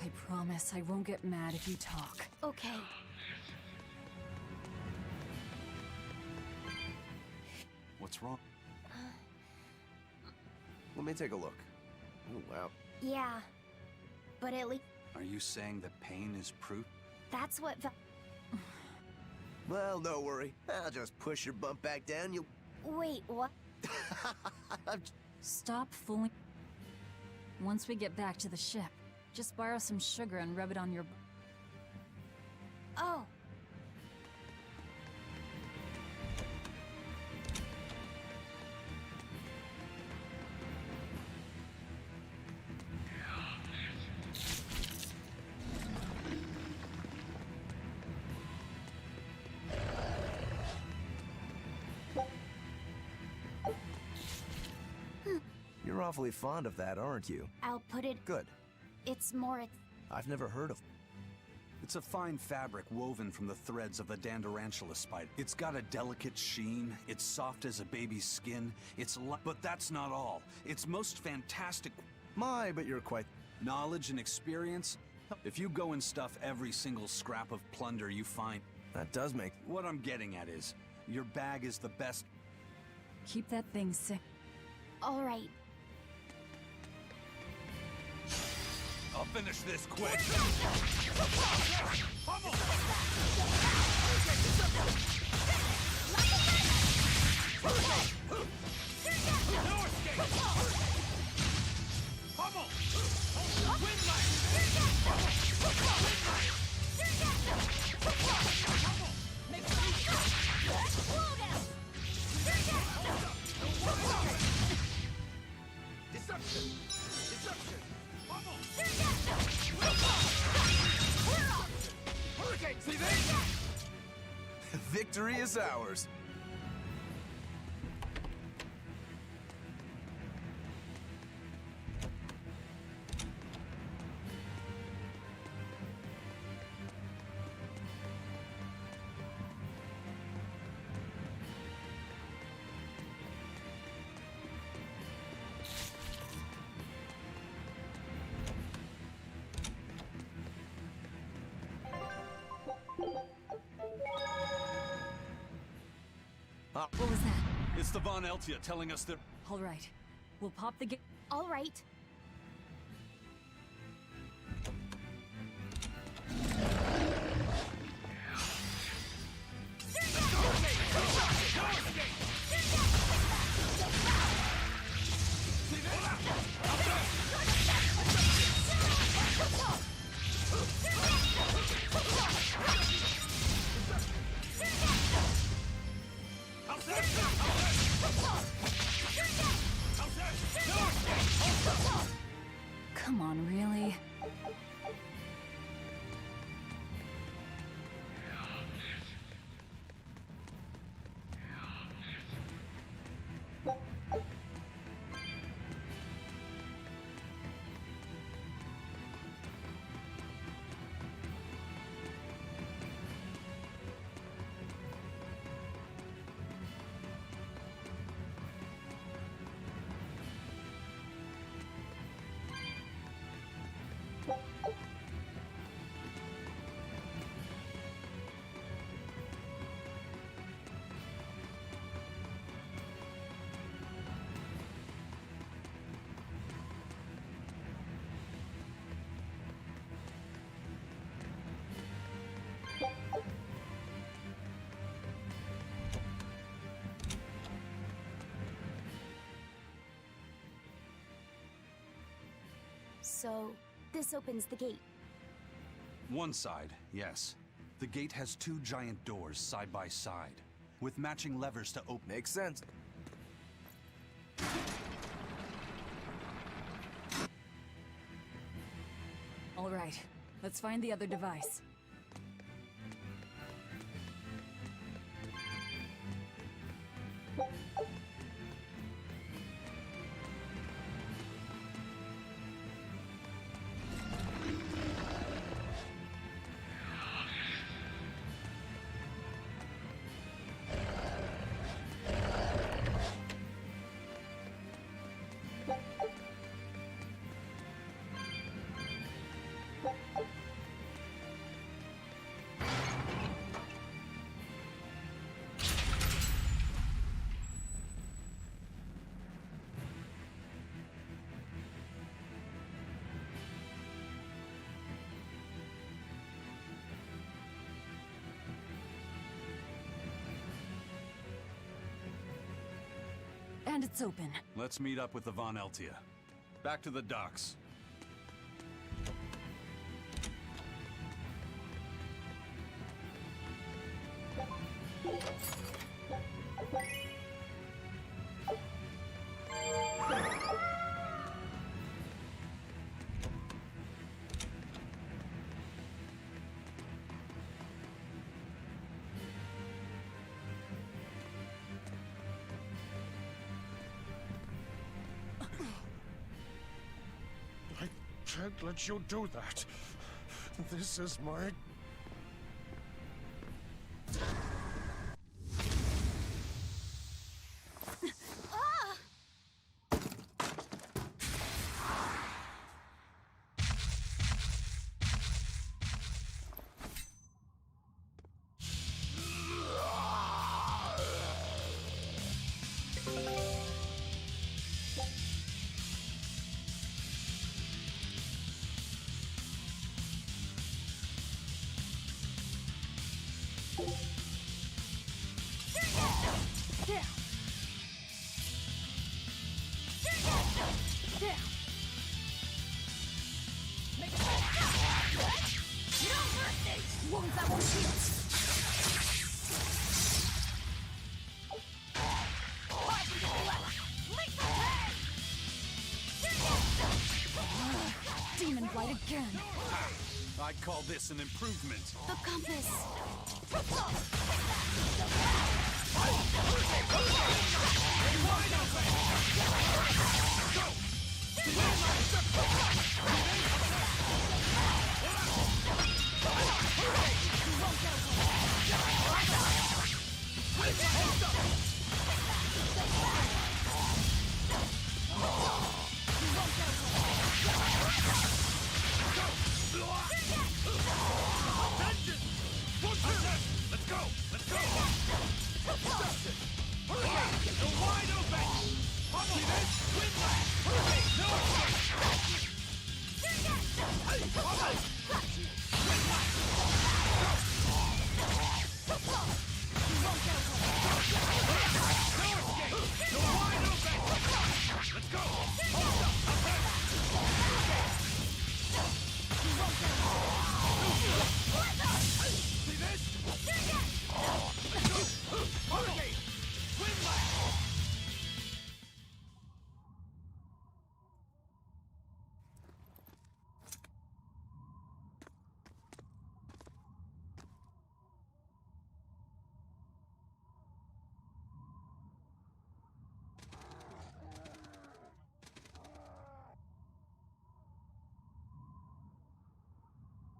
I promise I won't get mad if you talk. Okay. What's wrong? Let me take a look. Oh, wow. Yeah. But at least Are you saying that pain is proof? that's what Well, don't worry. I'll just push your bump back down. You'll... Wait, what? Stop fooling. Once we get back to the ship, just borrow some sugar and rub it on your... Oh. You're awfully fond of that, aren't you? I'll put it... Good. It's more... I've never heard of... It's a fine fabric woven from the threads of the Dandarantula spider. It's got a delicate sheen, it's soft as a baby's skin, it's but that's not all. Its most fantastic... But you're quite... Knowledge and experience? If you go and stuff every single scrap of plunder you find... That does make... What I'm getting at is, your bag is the best... Keep that thing sick. All right. I'll finish this quick. Deception! Deception! Hurricane TV! Victory is ours. What was that? It's the Von Eltia telling us that... All right. We'll pop the gate. All right. No escape! So, this opens the gate. One side, yes. The gate has 2 giant doors side by side, with matching levers to open. Makes sense. All right, let's find the other device. And it's open. Let's meet up with the Von Eltia. Back to the docks. I can't let you do that. This is my... Demon Blight again. I'd call this an improvement. The compass.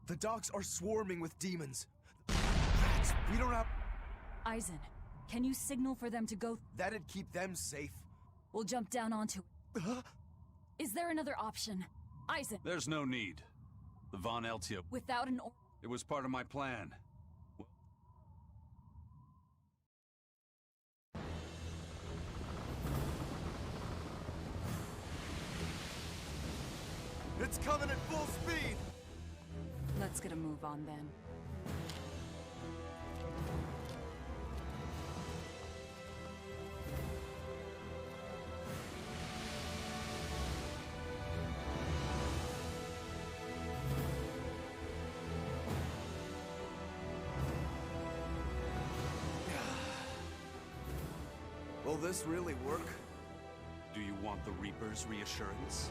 The docks are swarming with demons. Rats, we don't have... Eisen, can you signal for them to go? That'd keep them safe. We'll jump down onto it. Is there another option? Eisen! There's no need. The Von Eltia... Without an or... It was part of my plan. It's coming at full speed! Let's get a move on then. Will this really work? Do you want the Reaper's reassurance?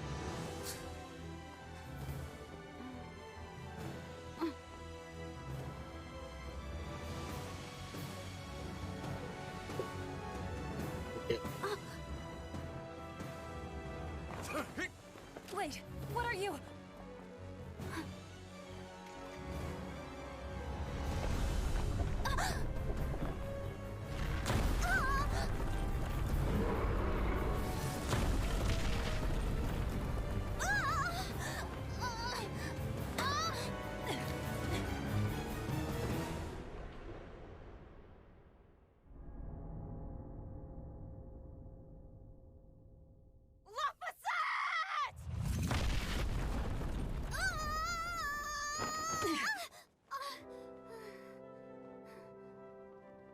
Wait, what are you?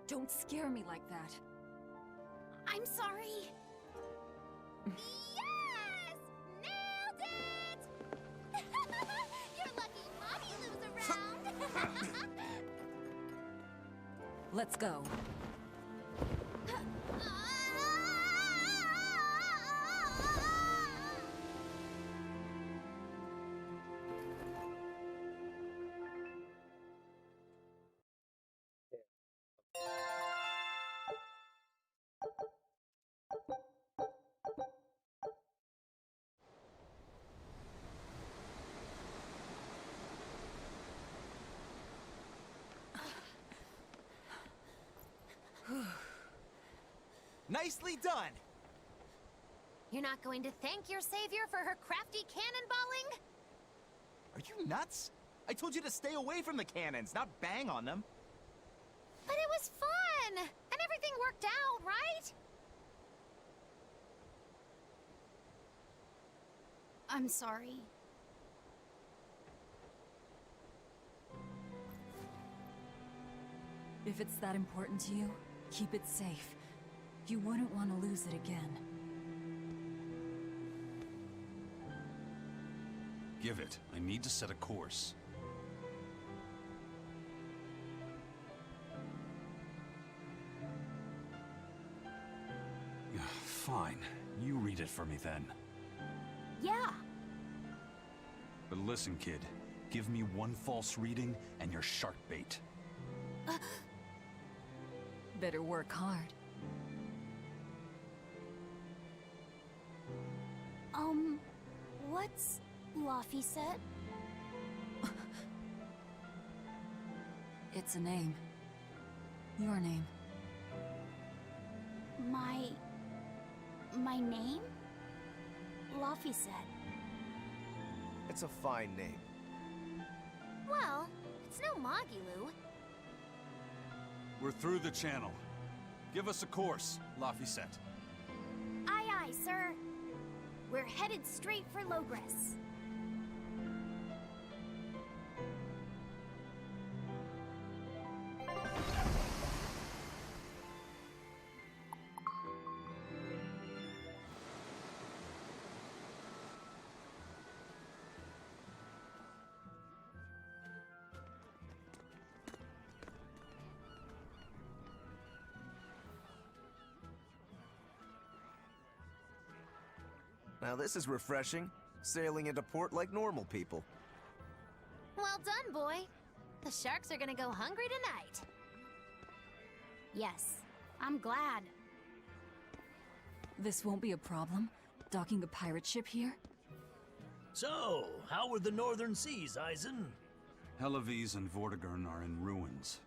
Don't scare me like that. I'm sorry. Yes! Nailed it! You're lucky Mommy Lou's around. Let's go. Nicely done! You're not going to thank your savior for her crafty cannonballing? Are you nuts? I told you to stay away from the cannons, not bang on them. But it was fun! And everything worked out, right? I'm sorry. If it's that important to you, keep it safe. You wouldn't want to lose it again. Give it. I need to set a course. Fine. You read it for me then. Yeah. But listen, kid. Give me one false reading and you're shark bait. Better work hard. What's Laphicet? It's a name. Your name. My name? Laphicet. It's a fine name. Well, it's no Magilou. We're through the channel. Give us a course, Laphicet. Aye, aye, sir. We're headed straight for Logres. Now this is refreshing. Sailing into port like normal people. Well done, boy. The sharks are gonna go hungry tonight. Yes, I'm glad. This won't be a problem? Docking a pirate ship here? So, how were the northern seas, Eisen? Helavis and Vortigern are in ruins.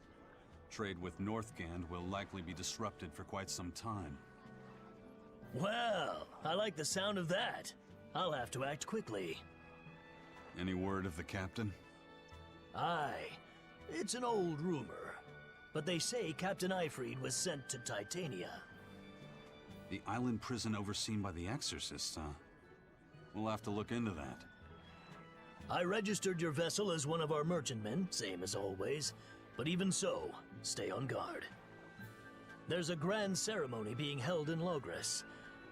Trade with Northgand will likely be disrupted for quite some time. Well, I like the sound of that. I'll have to act quickly. Any word of the captain? Aye. It's an old rumor. But they say Captain Ifrid was sent to Titania. The island prison overseen by the Exorcists, huh? We'll have to look into that. I registered your vessel as one of our merchantmen, same as always. But even so, stay on guard. There's a grand ceremony being held in Logres.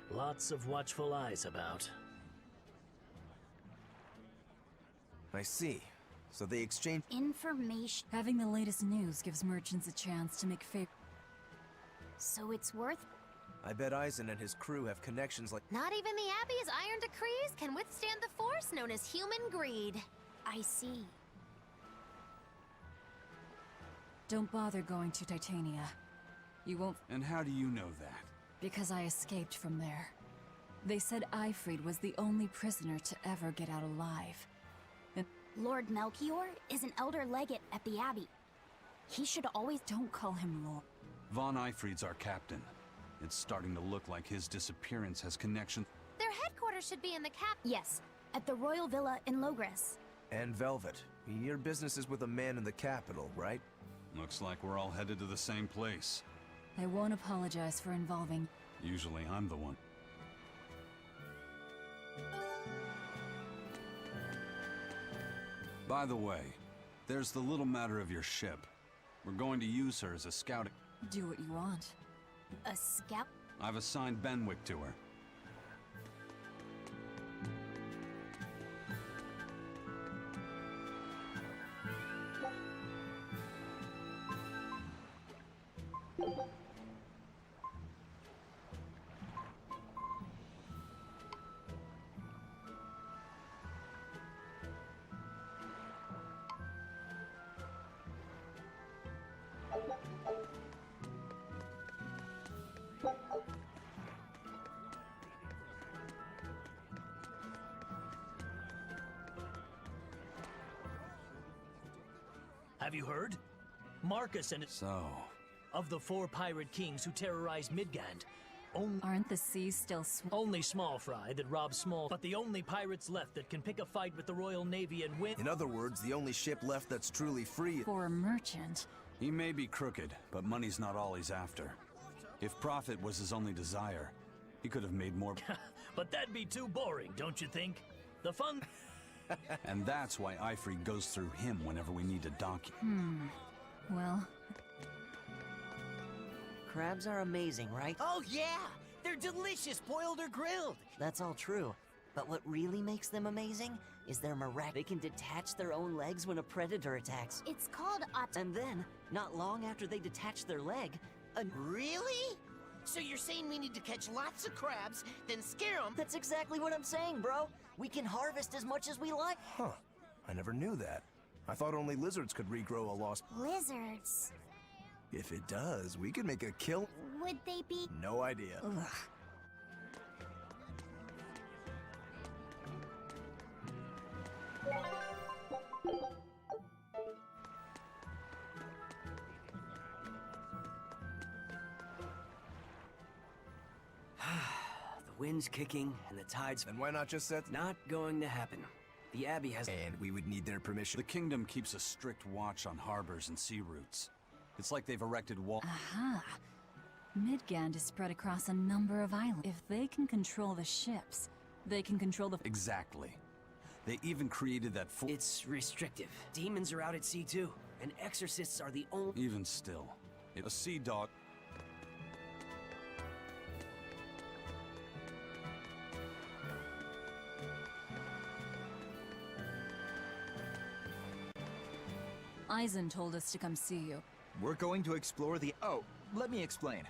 Lots of watchful eyes about. I see. So they exchange information. Having the latest news gives merchants a chance to make favor. So it's worth... I bet Eisen and his crew have connections like... Not even the Abbey's iron decrees can withstand the force known as human greed. I see. Don't bother going to Titania. You won't... And how do you know that? Because I escaped from there. They said Eifried was the only prisoner to ever get out alive. And Lord Melchior is an elder legate at the Abbey. He should always... Don't call him Lord. Von Eifried's our captain. It's starting to look like his disappearance has connection. Their headquarters should be in the cap. Yes, at the Royal Villa in Logres. And Velvet. Your business is with a man in the capital, right? Looks like we're all headed to the same place. I won't apologize for involving... Usually I'm the one. By the way, there's the little matter of your ship. We're going to use her as a scouting... Do what you want. A scout? I've assigned Benwick to her. Have you heard? Marcus and... So... Of the 4 pirate kings who terrorized Midgand. Aren't the seas still only Small Fry that robbed Small, but the only pirates left that can pick a fight with the Royal Navy and win... In other words, the only ship left that's truly free... For a merchant. He may be crooked, but money's not all he's after. If profit was his only desire, he could have made more... But that'd be too boring, don't you think? The fun... And that's why Eifried goes through him whenever we need a donkey. Well... Crabs are amazing, right? Oh yeah! They're delicious, boiled or grilled! That's all true. But what really makes them amazing is their They can detach their own legs when a predator attacks. It's called And then, not long after they detach their leg, Really? So you're saying we need to catch lots of crabs, then scare them? That's exactly what I'm saying, bro. We can harvest as much as we like. Huh. I never knew that. I thought only lizards could regrow a lost... Lizards. If it does, we could make a kill... Would they be... No idea. Ugh. The wind's kicking and the tide's... Then why not just set... Not going to happen. The Abbey has... And we would need their permission. The kingdom keeps a strict watch on harbors and sea routes. It's like they've erected wall... Aha! Midgand is spread across a number of islands. If they can control the ships, they can control the... Exactly. They even created that It's restrictive. Demons are out at sea too, and exorcists are the only... Even still, a sea dog... Eisen told us to come see you. We're going to explore the... Oh, let me explain.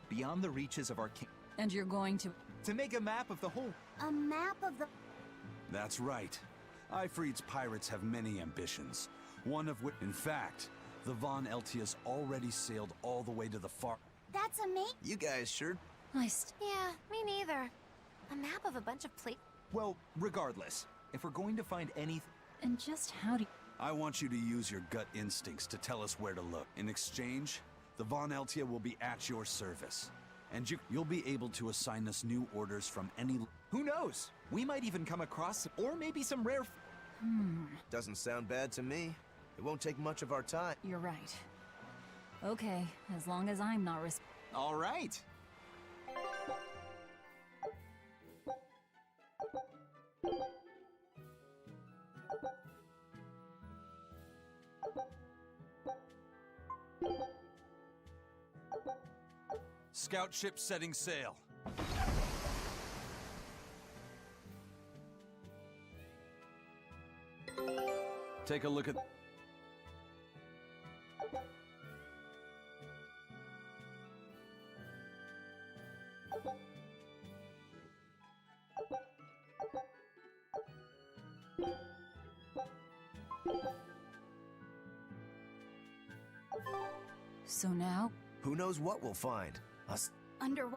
Beyond the reaches of our king... And you're going to... To make a map of the whole... A map of the... That's right. Eifried's pirates have many ambitions. One of which... In fact, the Von Eltias already sailed all the way to the far... That's amazing. You guys sure... Yeah, me neither. A map of a bunch of Well, regardless, if we're going to find anything... And just how do... I want you to use your gut instincts to tell us where to look. In exchange, the Von Eltia will be at your service. And you'll be able to assign us new orders from any... Who knows? We might even come across... Or maybe some rare... Doesn't sound bad to me. It won't take much of our time. You're right. Okay, as long as I'm not All right. Scout ship setting sail. Take a look at... So now? Who knows what we'll find? Us. Under...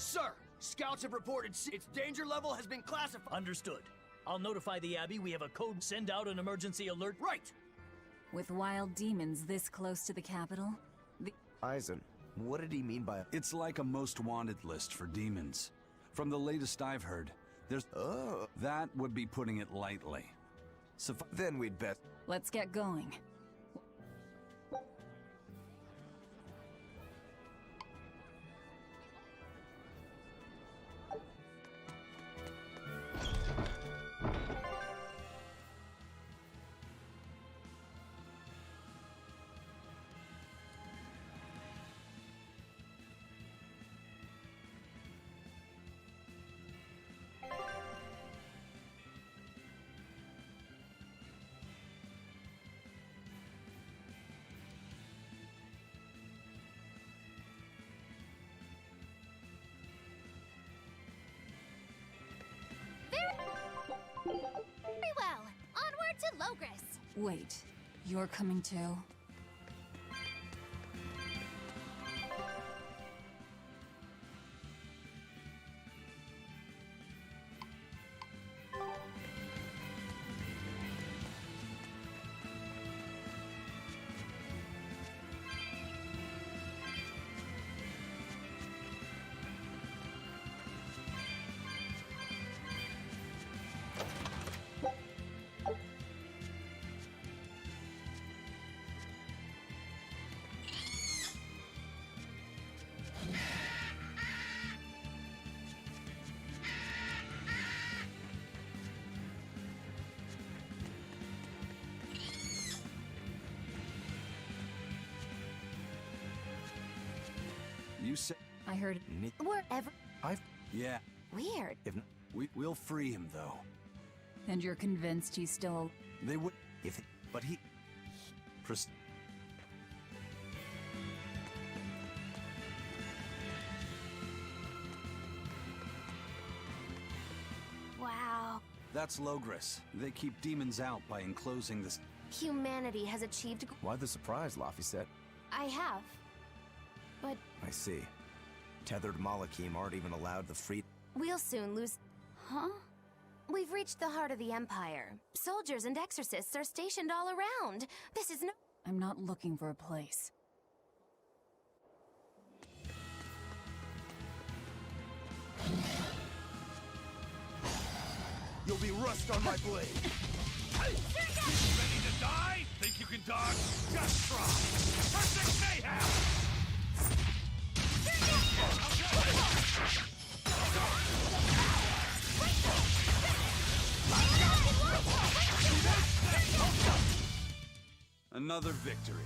Sir, scouts have reported its danger level has been classified. Understood. I'll notify the Abbey we have a code. Send out an emergency alert. Right! With wild demons this close to the capital? Eisen, what did he mean by... It's like a most wanted list for demons. From the latest I've heard, there's... Oh. That would be putting it lightly. So then we'd bet... Let's get going. Very well. Onward to Logris. Wait, you're coming too? You say I heard Wherever. yeah. Weird. We'll free him though. And you're convinced he's still... They would but he Wow. That's Logris. They keep demons out by enclosing this. Humanity has achieved. Why the surprise, Laphicet? I have. But I see. Tethered Malakim aren't even allowed the free. we'll soon lose. Huh? We've reached the heart of the Empire. Soldiers and exorcists are stationed all around. This is no. I'm not looking for a place. You'll be rust on my blade. Ready to die? Think you can dodge? Just try. Perfect mayhem! Another victory.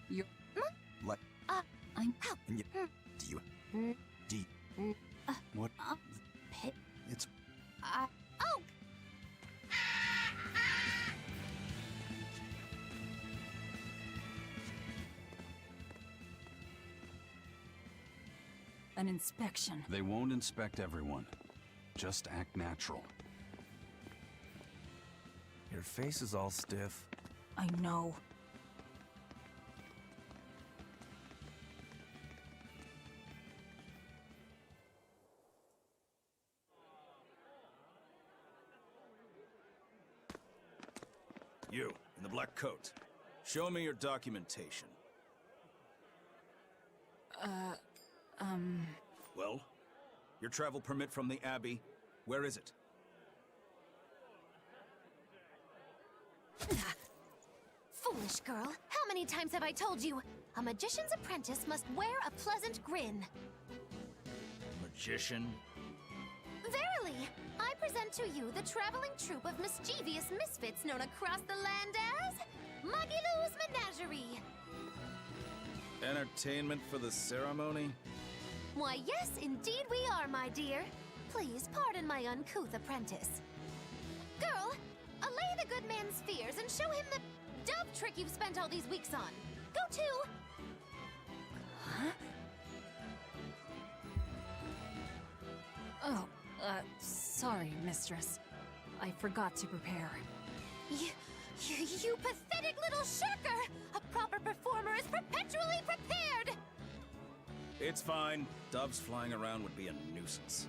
You're... Like. I'm out. And you. Do you. What? It's. Oh! An inspection. They won't inspect everyone. Just act natural. Your face is all stiff. I know. You, in the black coat. Show me your documentation. Well? Your travel permit from the Abbey, where is it? Foolish girl, how many times have I told you? A magician's apprentice must wear a pleasant grin. Magician? Verily, I present to you the traveling troupe of mischievous misfits known across the land as Magilou's Menagerie. Entertainment for the ceremony? Why, yes, indeed we are, my dear. Please pardon my uncouth apprentice. Girl, allay the good man's fears and show him the dove trick you've spent all these weeks on. Go to... Huh? Oh, sorry, mistress. I forgot to prepare. You pathetic little shirker! A proper performer is perpetually prepared! It's fine. Doves flying around would be a nuisance.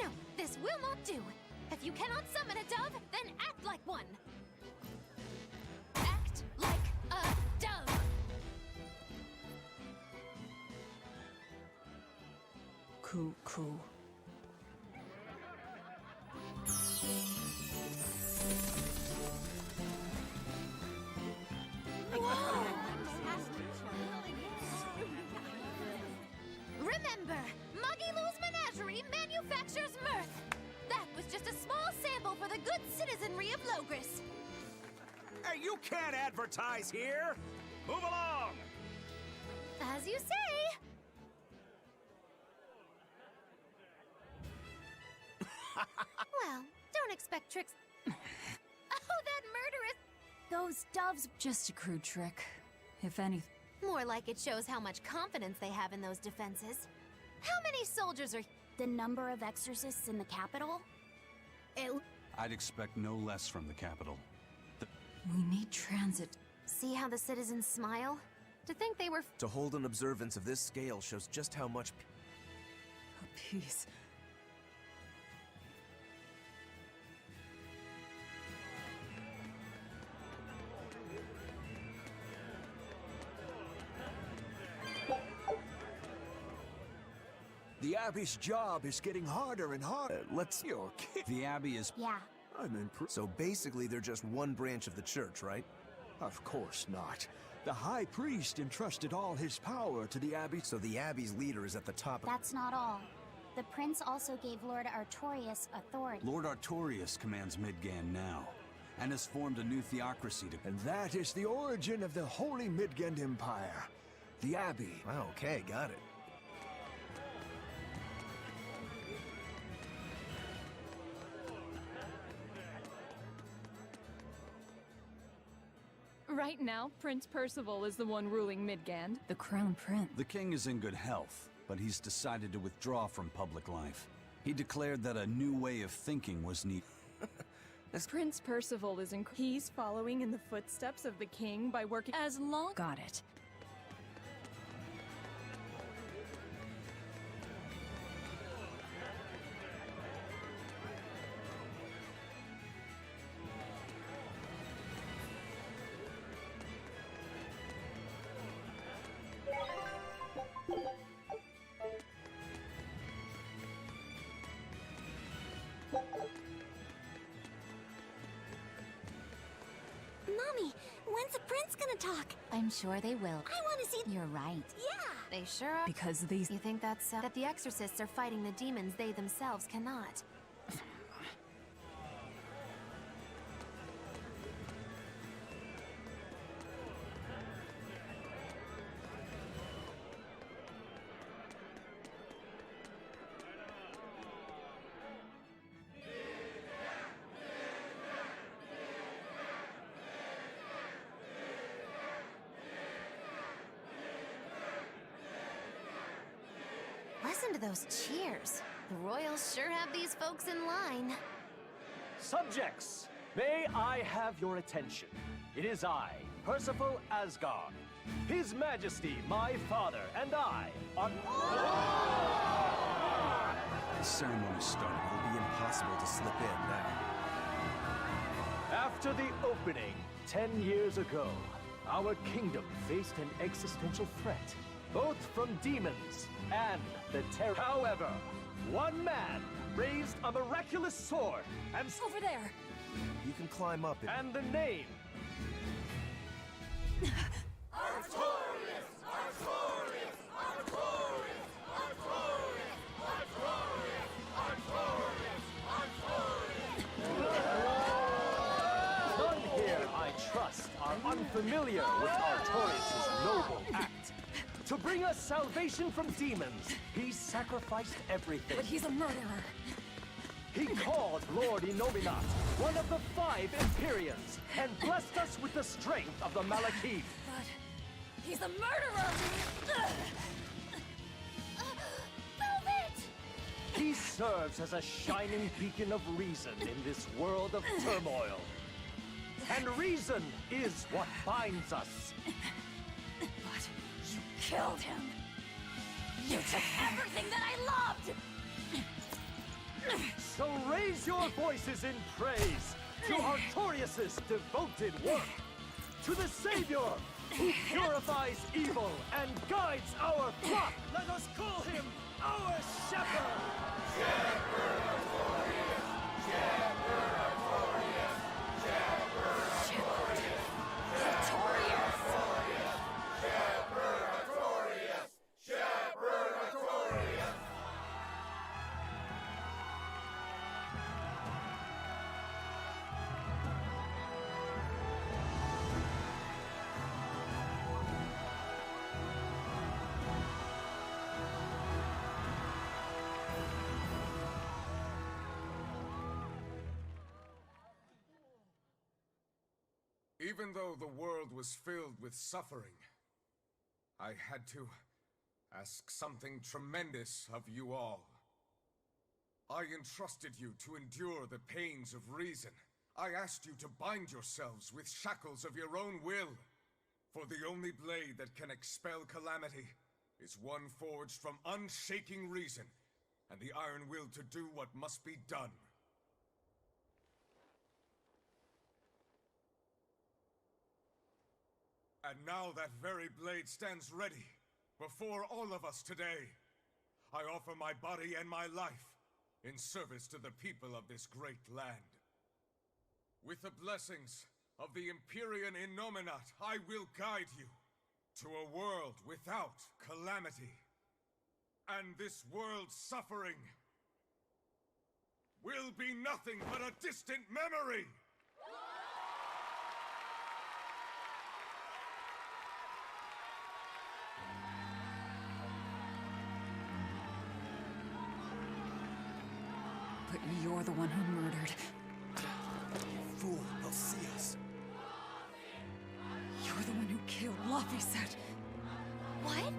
No, this will not do. If you cannot summon a dove, then act like one. Act like a dove. Cool. Remember, Magilou's Menagerie manufactures mirth. That was just a small sample for the good citizenry of Logris. Hey, you can't advertise here! Move along! As you say. Well, don't expect tricks. Oh, that murderous... Those doves... Just a crude trick, if anything. More like it shows how much confidence they have in those defenses. How many soldiers are... The number of exorcists in the capital? I'd expect no less from the capital. We need transit. See how the citizens smile? To think they were... To hold an observance of this scale shows just how much... A peace. The Abbey's job is getting harder and harder. Let's... You're kidding. The Abbey is... Yeah. I'm impressed. So basically they're just one branch of the church, right? Of course not. The High Priest entrusted all his power to the Abbey. So the Abbey's leader is at the top of... That's not all. The prince also gave Lord Artorius authority. Lord Artorius commands Midgan now, and has formed a new theocracy to... And that is the origin of the Holy Midgard Empire. The Abbey. Okay, got it. Right now, Prince Percival is the one ruling Midgand. The Crown Prince. The king is in good health, but he's decided to withdraw from public life. He declared that a new way of thinking was needed. Prince Percival is he's following in the footsteps of the king by working as long. Got it. Mommy, when's the prince gonna talk? I'm sure they will. I want to see. You're right. Yeah. They sure are. Because these... You think that's that the exorcists are fighting the demons they themselves cannot. Listen to those cheers. The royals sure have these folks in line. Subjects, may I have your attention? It is I, Percival Asgard. His Majesty, my father, and I are... The ceremony started. It'll be impossible to slip in now. After the opening, 10 years ago, our kingdom faced an existential threat, both from demons and the terror. However, one man raised a miraculous sword and... Over there! You can climb up it. And the name... Artorias! Artorias! Artorias! Artorias! Artorias! Artorias! None here, I trust, are unfamiliar with Artorias' noble act. To bring us salvation from demons, he sacrificed everything. But he's a murderer. He called Lord Innominat, one of the 5 Empyreans, and blessed us with the strength of the Malekith. But he's a murderer! Velvet! He serves as a shining beacon of reason in this world of turmoil. And reason is what binds us. But you killed him! You took everything that I loved! So raise your voices in praise to Artorias' devoted work, to the Savior who purifies evil and guides our flock. Let us call him our Shepherd! Shepherd Artorias! Shepherd Artorias! Shepherd Artorias! Shepherd Artorias! Shepherd Artorias! Shepherd Artorias! Even though the world was filled with suffering, I had to ask something tremendous of you all. I entrusted you to endure the pains of reason. I asked you to bind yourselves with shackles of your own will. For the only blade that can expel calamity is one forged from unshaking reason and the iron will to do what must be done. And now that very blade stands ready before all of us today. I offer my body and my life in service to the people of this great land. With the blessings of the Empyrean Innominat, I will guide you to a world without calamity. And this world's suffering will be nothing but a distant memory! you're the one who murdered. Fool, they'll see us. You're the one who killed Laphicet. What?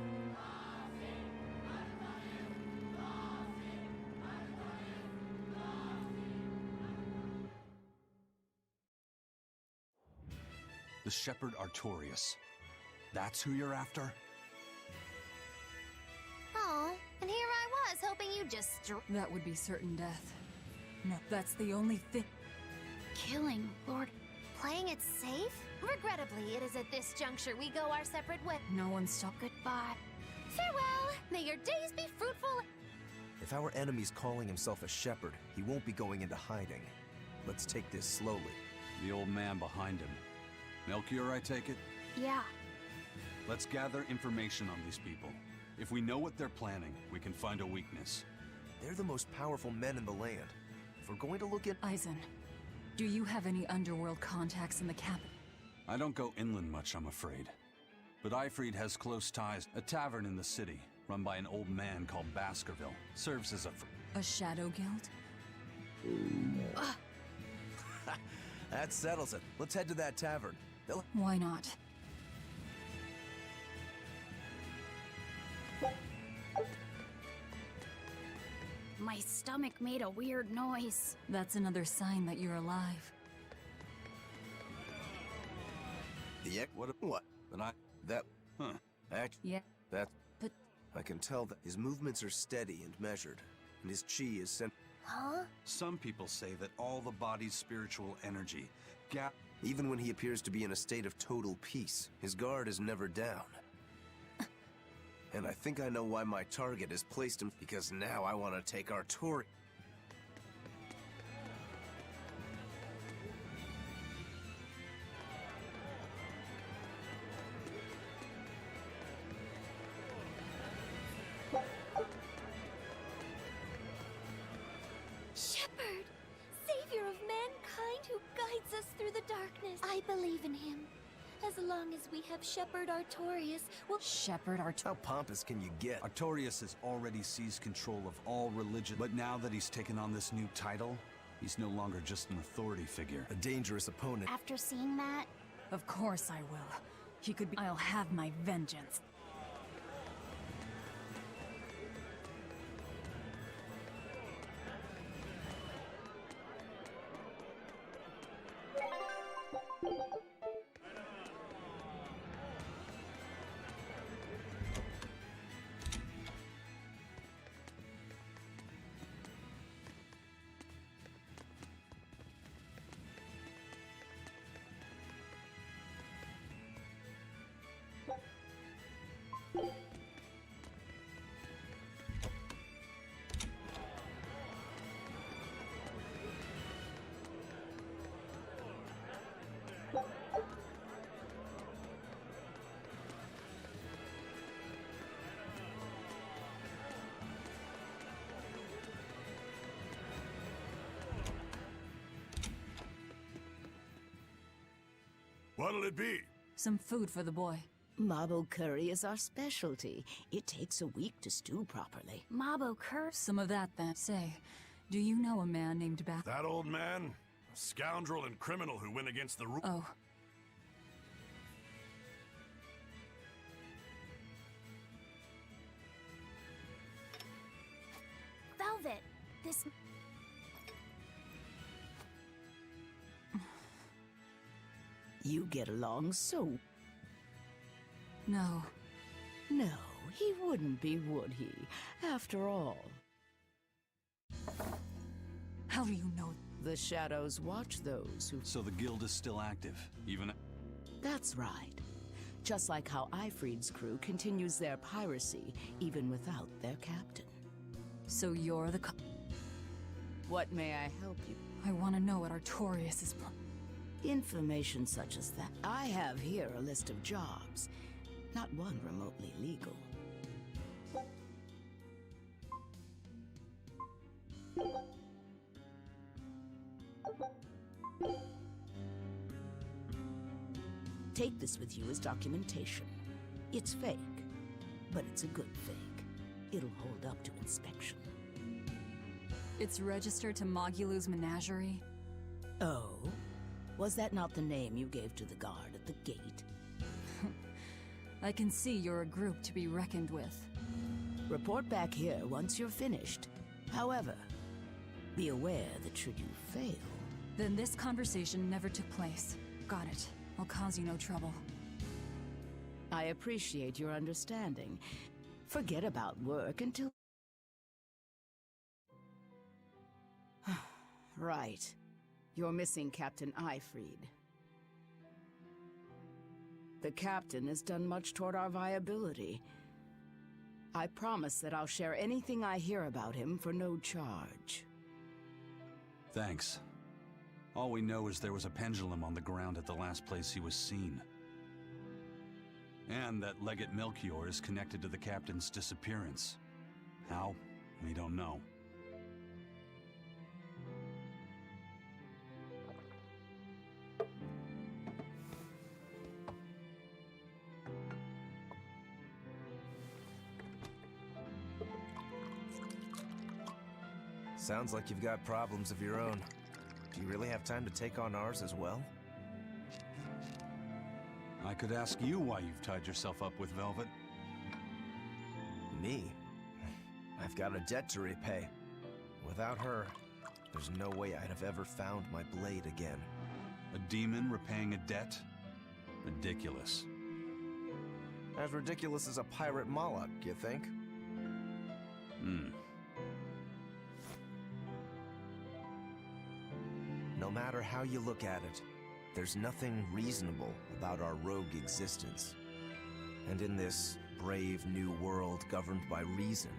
The Shepherd Artorias. That's who you're after? Oh, and here I was, hoping you just That would be certain death. No, that's the only thing. Killing, Lord. Playing it safe? Regrettably, it is at this juncture we go our separate ways. No one stop. Goodbye. Farewell! May your days be fruitful. If our enemy's calling himself a shepherd, he won't be going into hiding. Let's take this slowly. The old man behind him. Melchior, I take it? Yeah. Let's gather information on these people. If we know what they're planning, we can find a weakness. They're the most powerful men in the land. If we're going to look at... Eisen, do you have any underworld contacts in the capital? I don't go inland much, I'm afraid. But Aifread has close ties. A tavern in the city, run by an old man called Baskerville, serves as a shadow guild? That settles it. Let's head to that tavern. Why not? My stomach made a weird noise. That's another sign that you're alive. What? Yeah. But I can tell that his movements are steady and measured, and his chi is sent. Huh? Some people say that all the body's spiritual energy Even when he appears to be in a state of total peace, his guard is never down. And I think I know why my target has placed him, because now I want to take Artori. Shepherd! Savior of mankind who guides us through the darkness. I believe in him. As long as we have Shepherd Artorias, we'll... Shepherd Artorias? How pompous can you get? Artorias has already seized control of all religion, but now that he's taken on this new title, he's no longer just an authority figure. A dangerous opponent. After seeing that... Of course I will. He could be... I'll have my vengeance. What'll it be? Some food for the boy. Mabo curry is our specialty. It takes a week to stew properly. Mabo curry? Some of that then. Say, do you know a man named That old man? A scoundrel and criminal who went against the rules. Oh. Velvet, this... You get along so... No. No, he wouldn't be, would he? After all. How do you know? The shadows watch those who... So the guild is still active, even... That's right. Just like how Aifread's crew continues their piracy, even without their captain. So you're the What may I help you? I want to know what Artorias is Information such as that. I have here a list of jobs, not one remotely legal. Take this with you as documentation. It's fake, but it's a good fake. It'll hold up to inspection. It's registered to Mogulu's menagerie. Oh? Was that not the name you gave to the guard at the gate? I can see you're a group to be reckoned with. Report back here once you're finished. However, be aware that should you fail... Then this conversation never took place. Got it. I'll cause you no trouble. I appreciate your understanding. Forget about work until... Right. You're missing Captain Ifrid. The captain has done much toward our viability. I promise that I'll share anything I hear about him for no charge. Thanks. All we know is there was a pendulum on the ground at the last place he was seen. And that Legate Melchior is connected to the captain's disappearance. How? We don't know. Sounds like you've got problems of your own. Do you really have time to take on ours as well? I could ask you why you've tied yourself up with Velvet. Me? I've got a debt to repay. Without her, there's no way I'd have ever found my blade again. A demon repaying a debt? Ridiculous. As ridiculous as a pirate Moloch, you think? No matter how you look at it, there's nothing reasonable about our rogue existence. And in this brave new world governed by reason,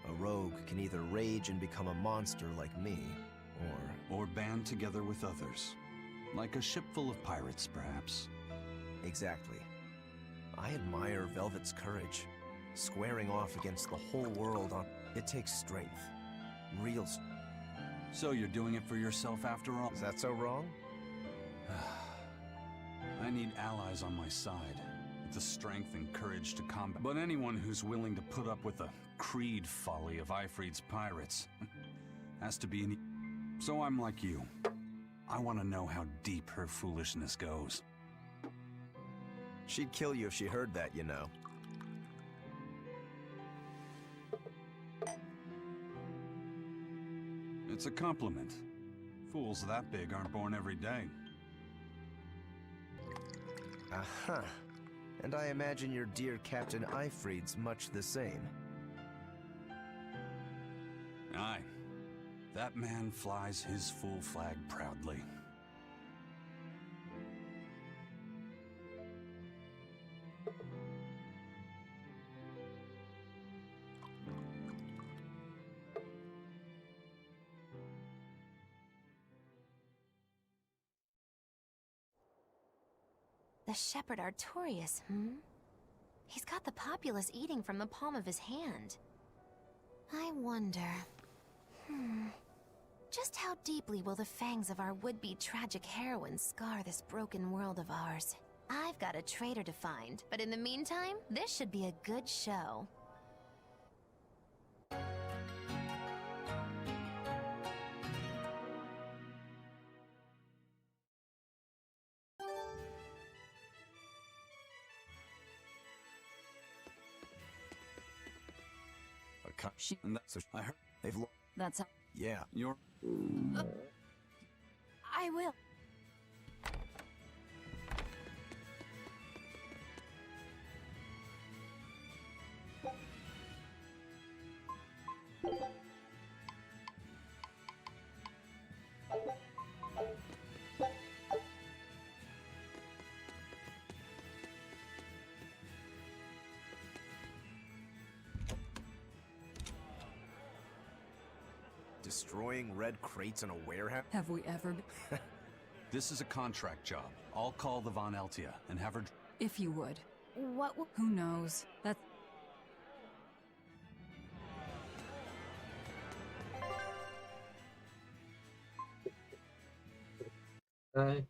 a rogue can either rage and become a monster like me, or band together with others. Like a ship full of pirates, perhaps. Exactly. I admire Velvet's courage. Squaring off against the whole world on... It takes strength. Real... So you're doing it for yourself after all? Is that so wrong? I need allies on my side, with the strength and courage to combat. But anyone who's willing to put up with the creed folly of Ifrid's pirates has to be So I'm like you. I want to know how deep her foolishness goes. She'd kill you if she heard that, you know. It's a compliment. Fools that big aren't born every day. Aha. And I imagine your dear Captain Ifrid's much the same. Aye. That man flies his full flag proudly. The Shepherd Artorias, He's got the populace eating from the palm of his hand. I wonder... Just how deeply will the fangs of our would-be tragic heroine scar this broken world of ours? I've got a traitor to find, but in the meantime, this should be a good show. So I heard they've... That's how... Yeah. You're... I will. Destroying red crates in a warehouse? Have we ever been... This is a contract job. I'll call the Von Eltia and have her... If you would. What will... Who knows? That's... Right.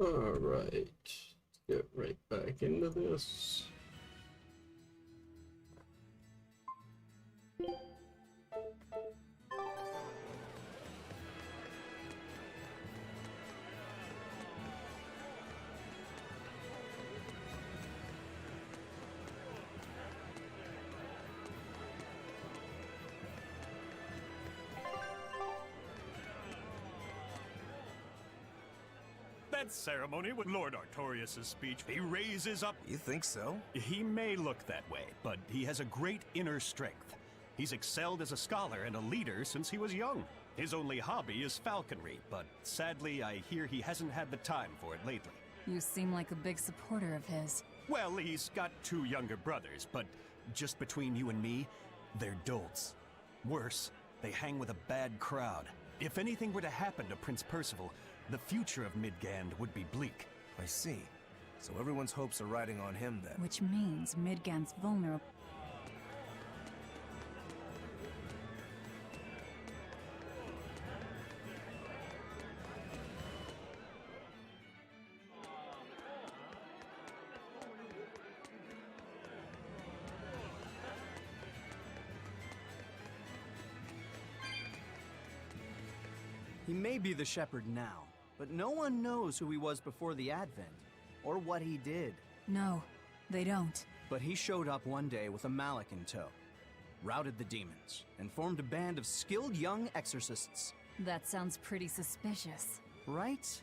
Alright, let's get right back into this. That ceremony with Lord Artorias' speech, he raises up... You think so? He may look that way, but he has a great inner strength. He's excelled as a scholar and a leader since he was young. His only hobby is falconry, but sadly I hear he hasn't had the time for it lately. You seem like a big supporter of his. Well, he's got 2 younger brothers, but just between you and me, they're dolts. Worse, they hang with a bad crowd. If anything were to happen to Prince Percival, the future of Midgand would be bleak. I see. So everyone's hopes are riding on him then. Which means Midgand's vulnerable. He may be the shepherd now, but no one knows who he was before the Advent, or what he did. No, they don't. But he showed up one day with a mallet in tow, routed the demons, and formed a band of skilled young exorcists. That sounds pretty suspicious. Right?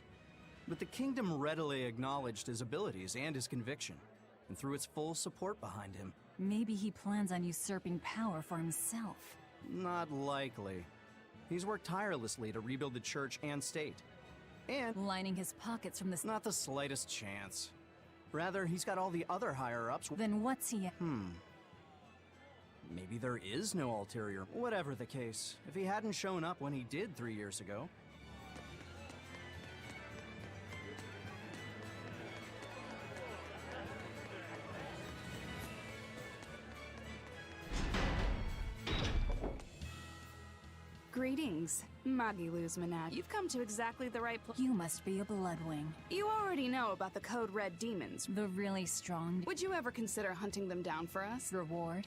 But the kingdom readily acknowledged his abilities and his conviction, and threw its full support behind him. Maybe he plans on usurping power for himself. Not likely. He's worked tirelessly to rebuild the church and state. And lining his pockets from this... Not the slightest chance. Rather, he's got all the other higher-ups... Then what's he... Maybe there is no ulterior... Whatever the case, if he hadn't shown up when he did 3 years ago... Greetings, Magiluz Manad. You've come to exactly the right place. You must be a Bloodwing. You already know about the Code Red demons. The really strong... Would you ever consider hunting them down for us? Reward?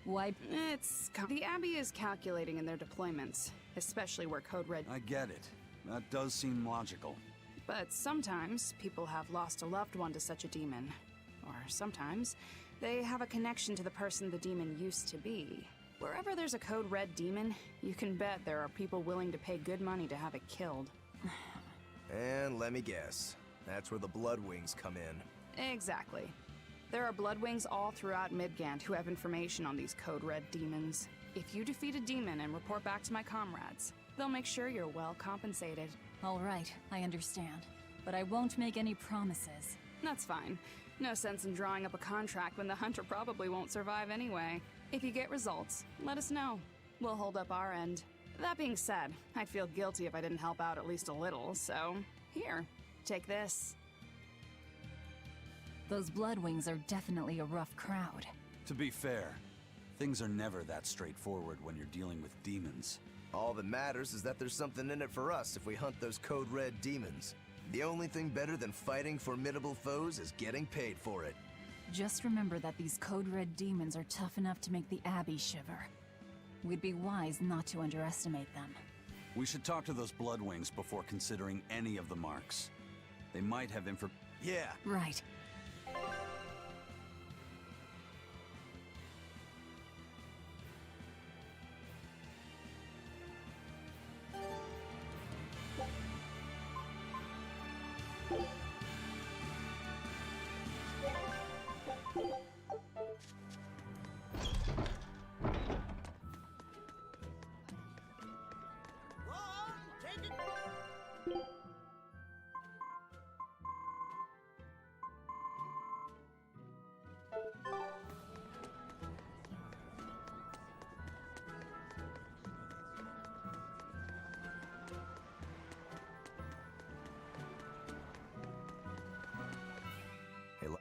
Why... The Abbey is calculating in their deployments, especially where Code Red... I get it. That does seem logical. But sometimes, people have lost a loved one to such a demon. Or sometimes, they have a connection to the person the demon used to be. Wherever there's a Code Red demon, you can bet there are people willing to pay good money to have it killed. And let me guess, that's where the Bloodwings come in. Exactly. There are Bloodwings all throughout Midgand who have information on these Code Red demons. If you defeat a demon and report back to my comrades, they'll make sure you're well compensated. All right, I understand. But I won't make any promises. That's fine. No sense in drawing up a contract when the hunter probably won't survive anyway. If you get results, let us know. We'll hold up our end. That being said, I'd feel guilty if I didn't help out at least a little, so... Here, take this. Those Bloodwings are definitely a rough crowd. To be fair, things are never that straightforward when you're dealing with demons. All that matters is that there's something in it for us if we hunt those Code Red demons. The only thing better than fighting formidable foes is getting paid for it. Just remember that these Code Red demons are tough enough to make the Abbey shiver. We'd be wise not to underestimate them. We should talk to those Bloodwings before considering any of the marks. They might have Yeah. Right.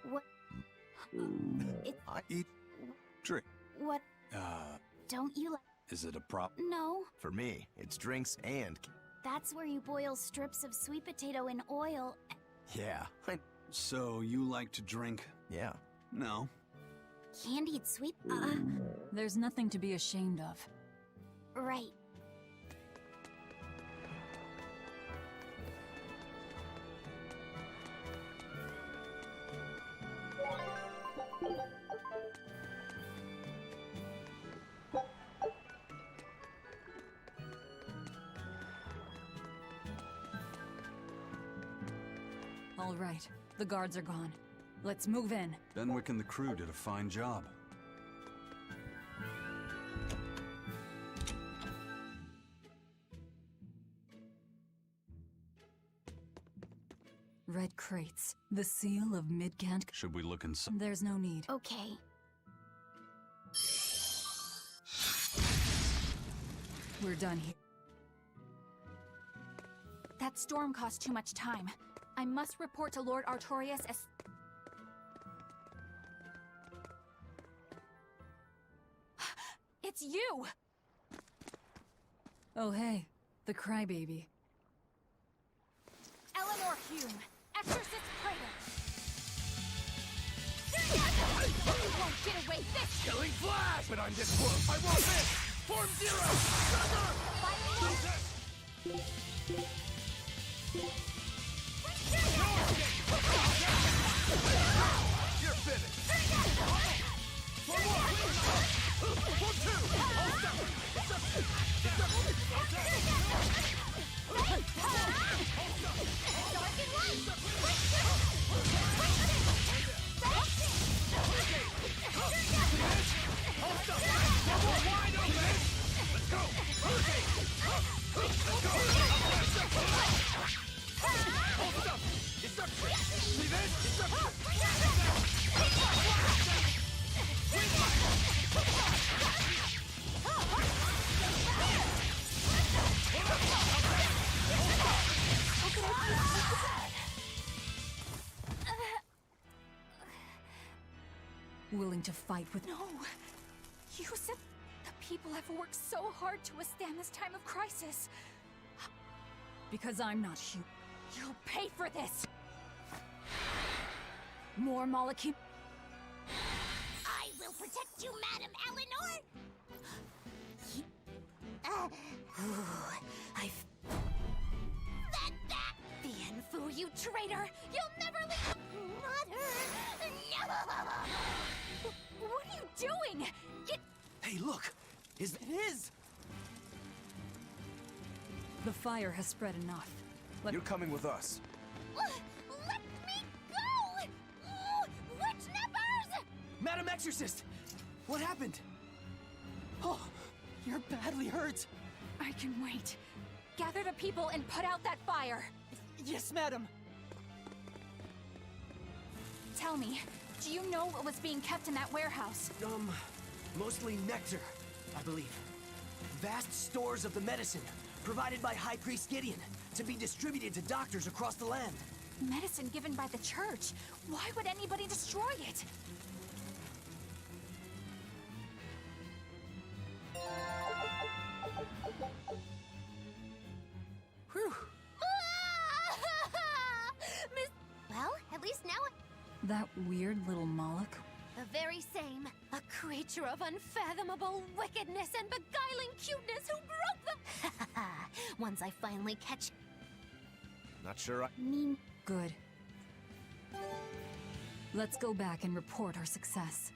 What? I eat... drink. What? Don't you like... Is it a prop? No. For me, it's drinks and... That's where you boil strips of sweet potato in oil. Yeah. So, you like to drink? Yeah. No. Candied sweet. There's nothing to be ashamed of. Right. All right, the guards are gone. Let's move in. Benwick and the crew did a fine job. Red crates. The seal of Midgand. Should we look inside? There's no need. Okay. We're done here. That storm cost too much time. I must report to Lord Artorias as... It's you! Oh hey, the crybaby. Eleanor Hume, Exorcist Praetor! You won't get away this! Killing Flash! But I'm this world. I won't miss! Form Zero! You're finished! Form 1! Form 2! Hold up! Willing to fight with... No! You said the people have worked so hard to withstand this time of crisis. Because I'm not human. You'll pay for this! More Malachim... I will protect you, Madam Eleanor! That! Bien Fu, you traitor! You'll never leave... Mother! No! What are you doing? Get... Hey, look! It is! The fire has spread enough. You're coming with us. Let me go! Witch nippers! Madam Exorcist! What happened? Oh, you're badly hurt. I can wait. Gather the people and put out that fire. Yes, madam. Tell me, do you know what was being kept in that warehouse? Mostly nectar, I believe. Vast stores of the medicine, provided by High Priest Gideon, to be distributed to doctors across the land. Medicine given by the church. Why would anybody destroy it? Whew. Well, at least now That weird little Moloch? the very same. A creature of unfathomable wickedness and beguiling cuteness who broke them. Once I finally catch... Not sure I... Good. Let's go back and report our success.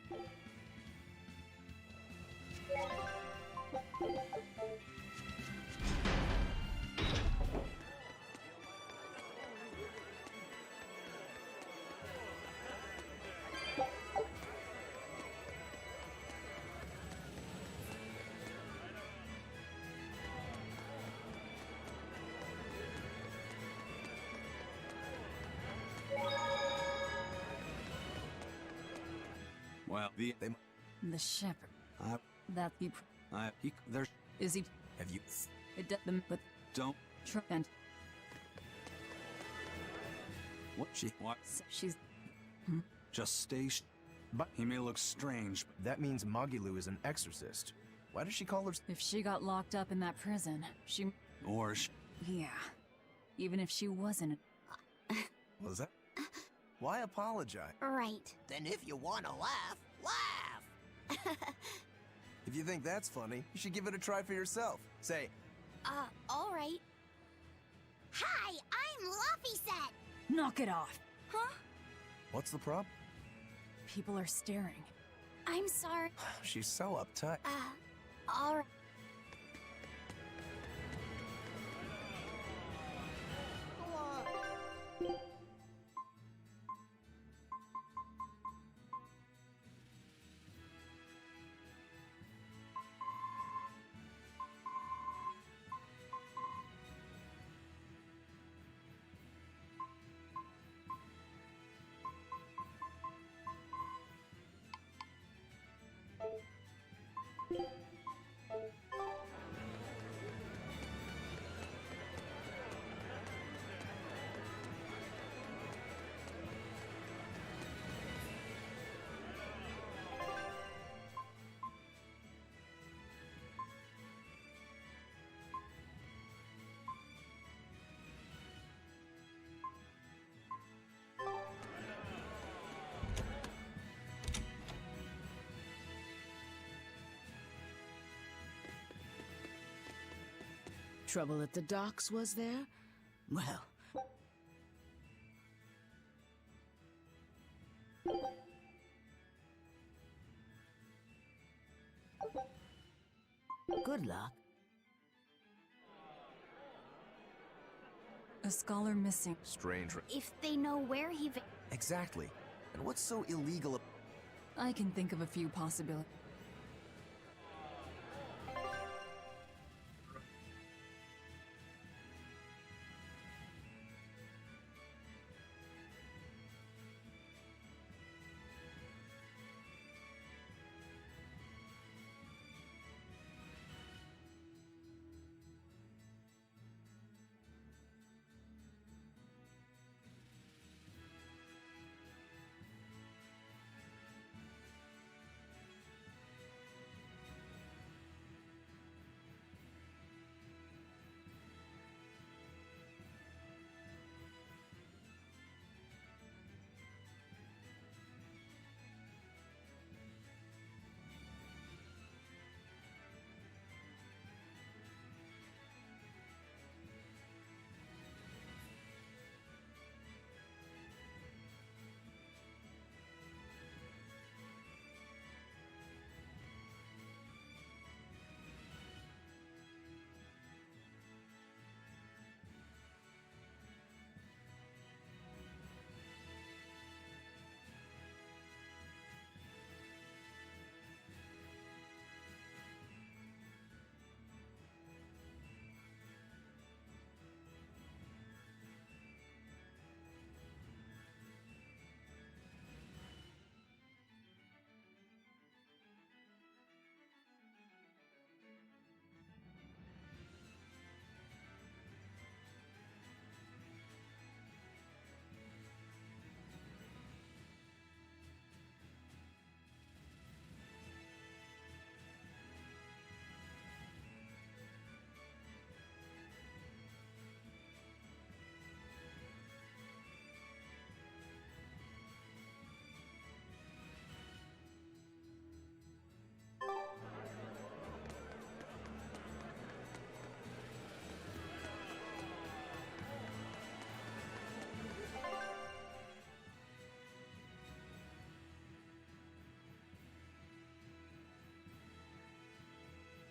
Well, The shepherd. There's... Is he... Have you... It does them, but... Don't... And... What? What? She's... Just stay But he may look strange, but... That means Magilu is an exorcist. Why does she call her... If she got locked up in that prison, she... Or Yeah. Even if she wasn't... Was that? Why apologize? Right. Then if you want to laugh, laugh! If you think that's funny, you should give it a try for yourself. Say, Alright. Hi, I'm Laphicet! Knock it off. Huh? what's the problem? People are staring. I'm sorry. She's so uptight. Alright. Trouble at the docks, was there? Well... good luck. A scholar missing. Strange. If they know where he... Exactly. And what's so illegal? I can think of a few possibilities.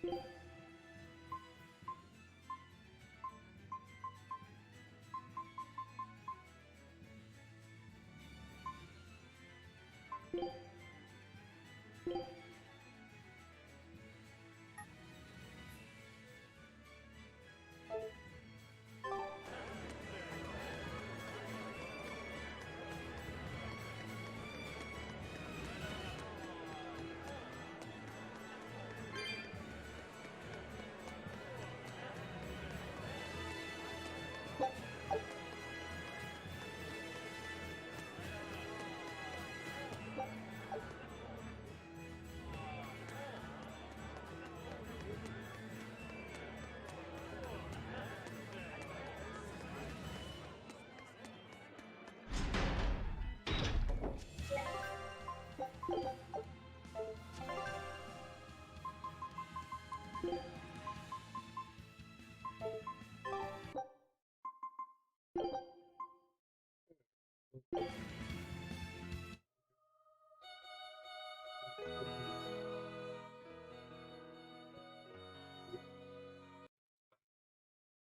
Thank you.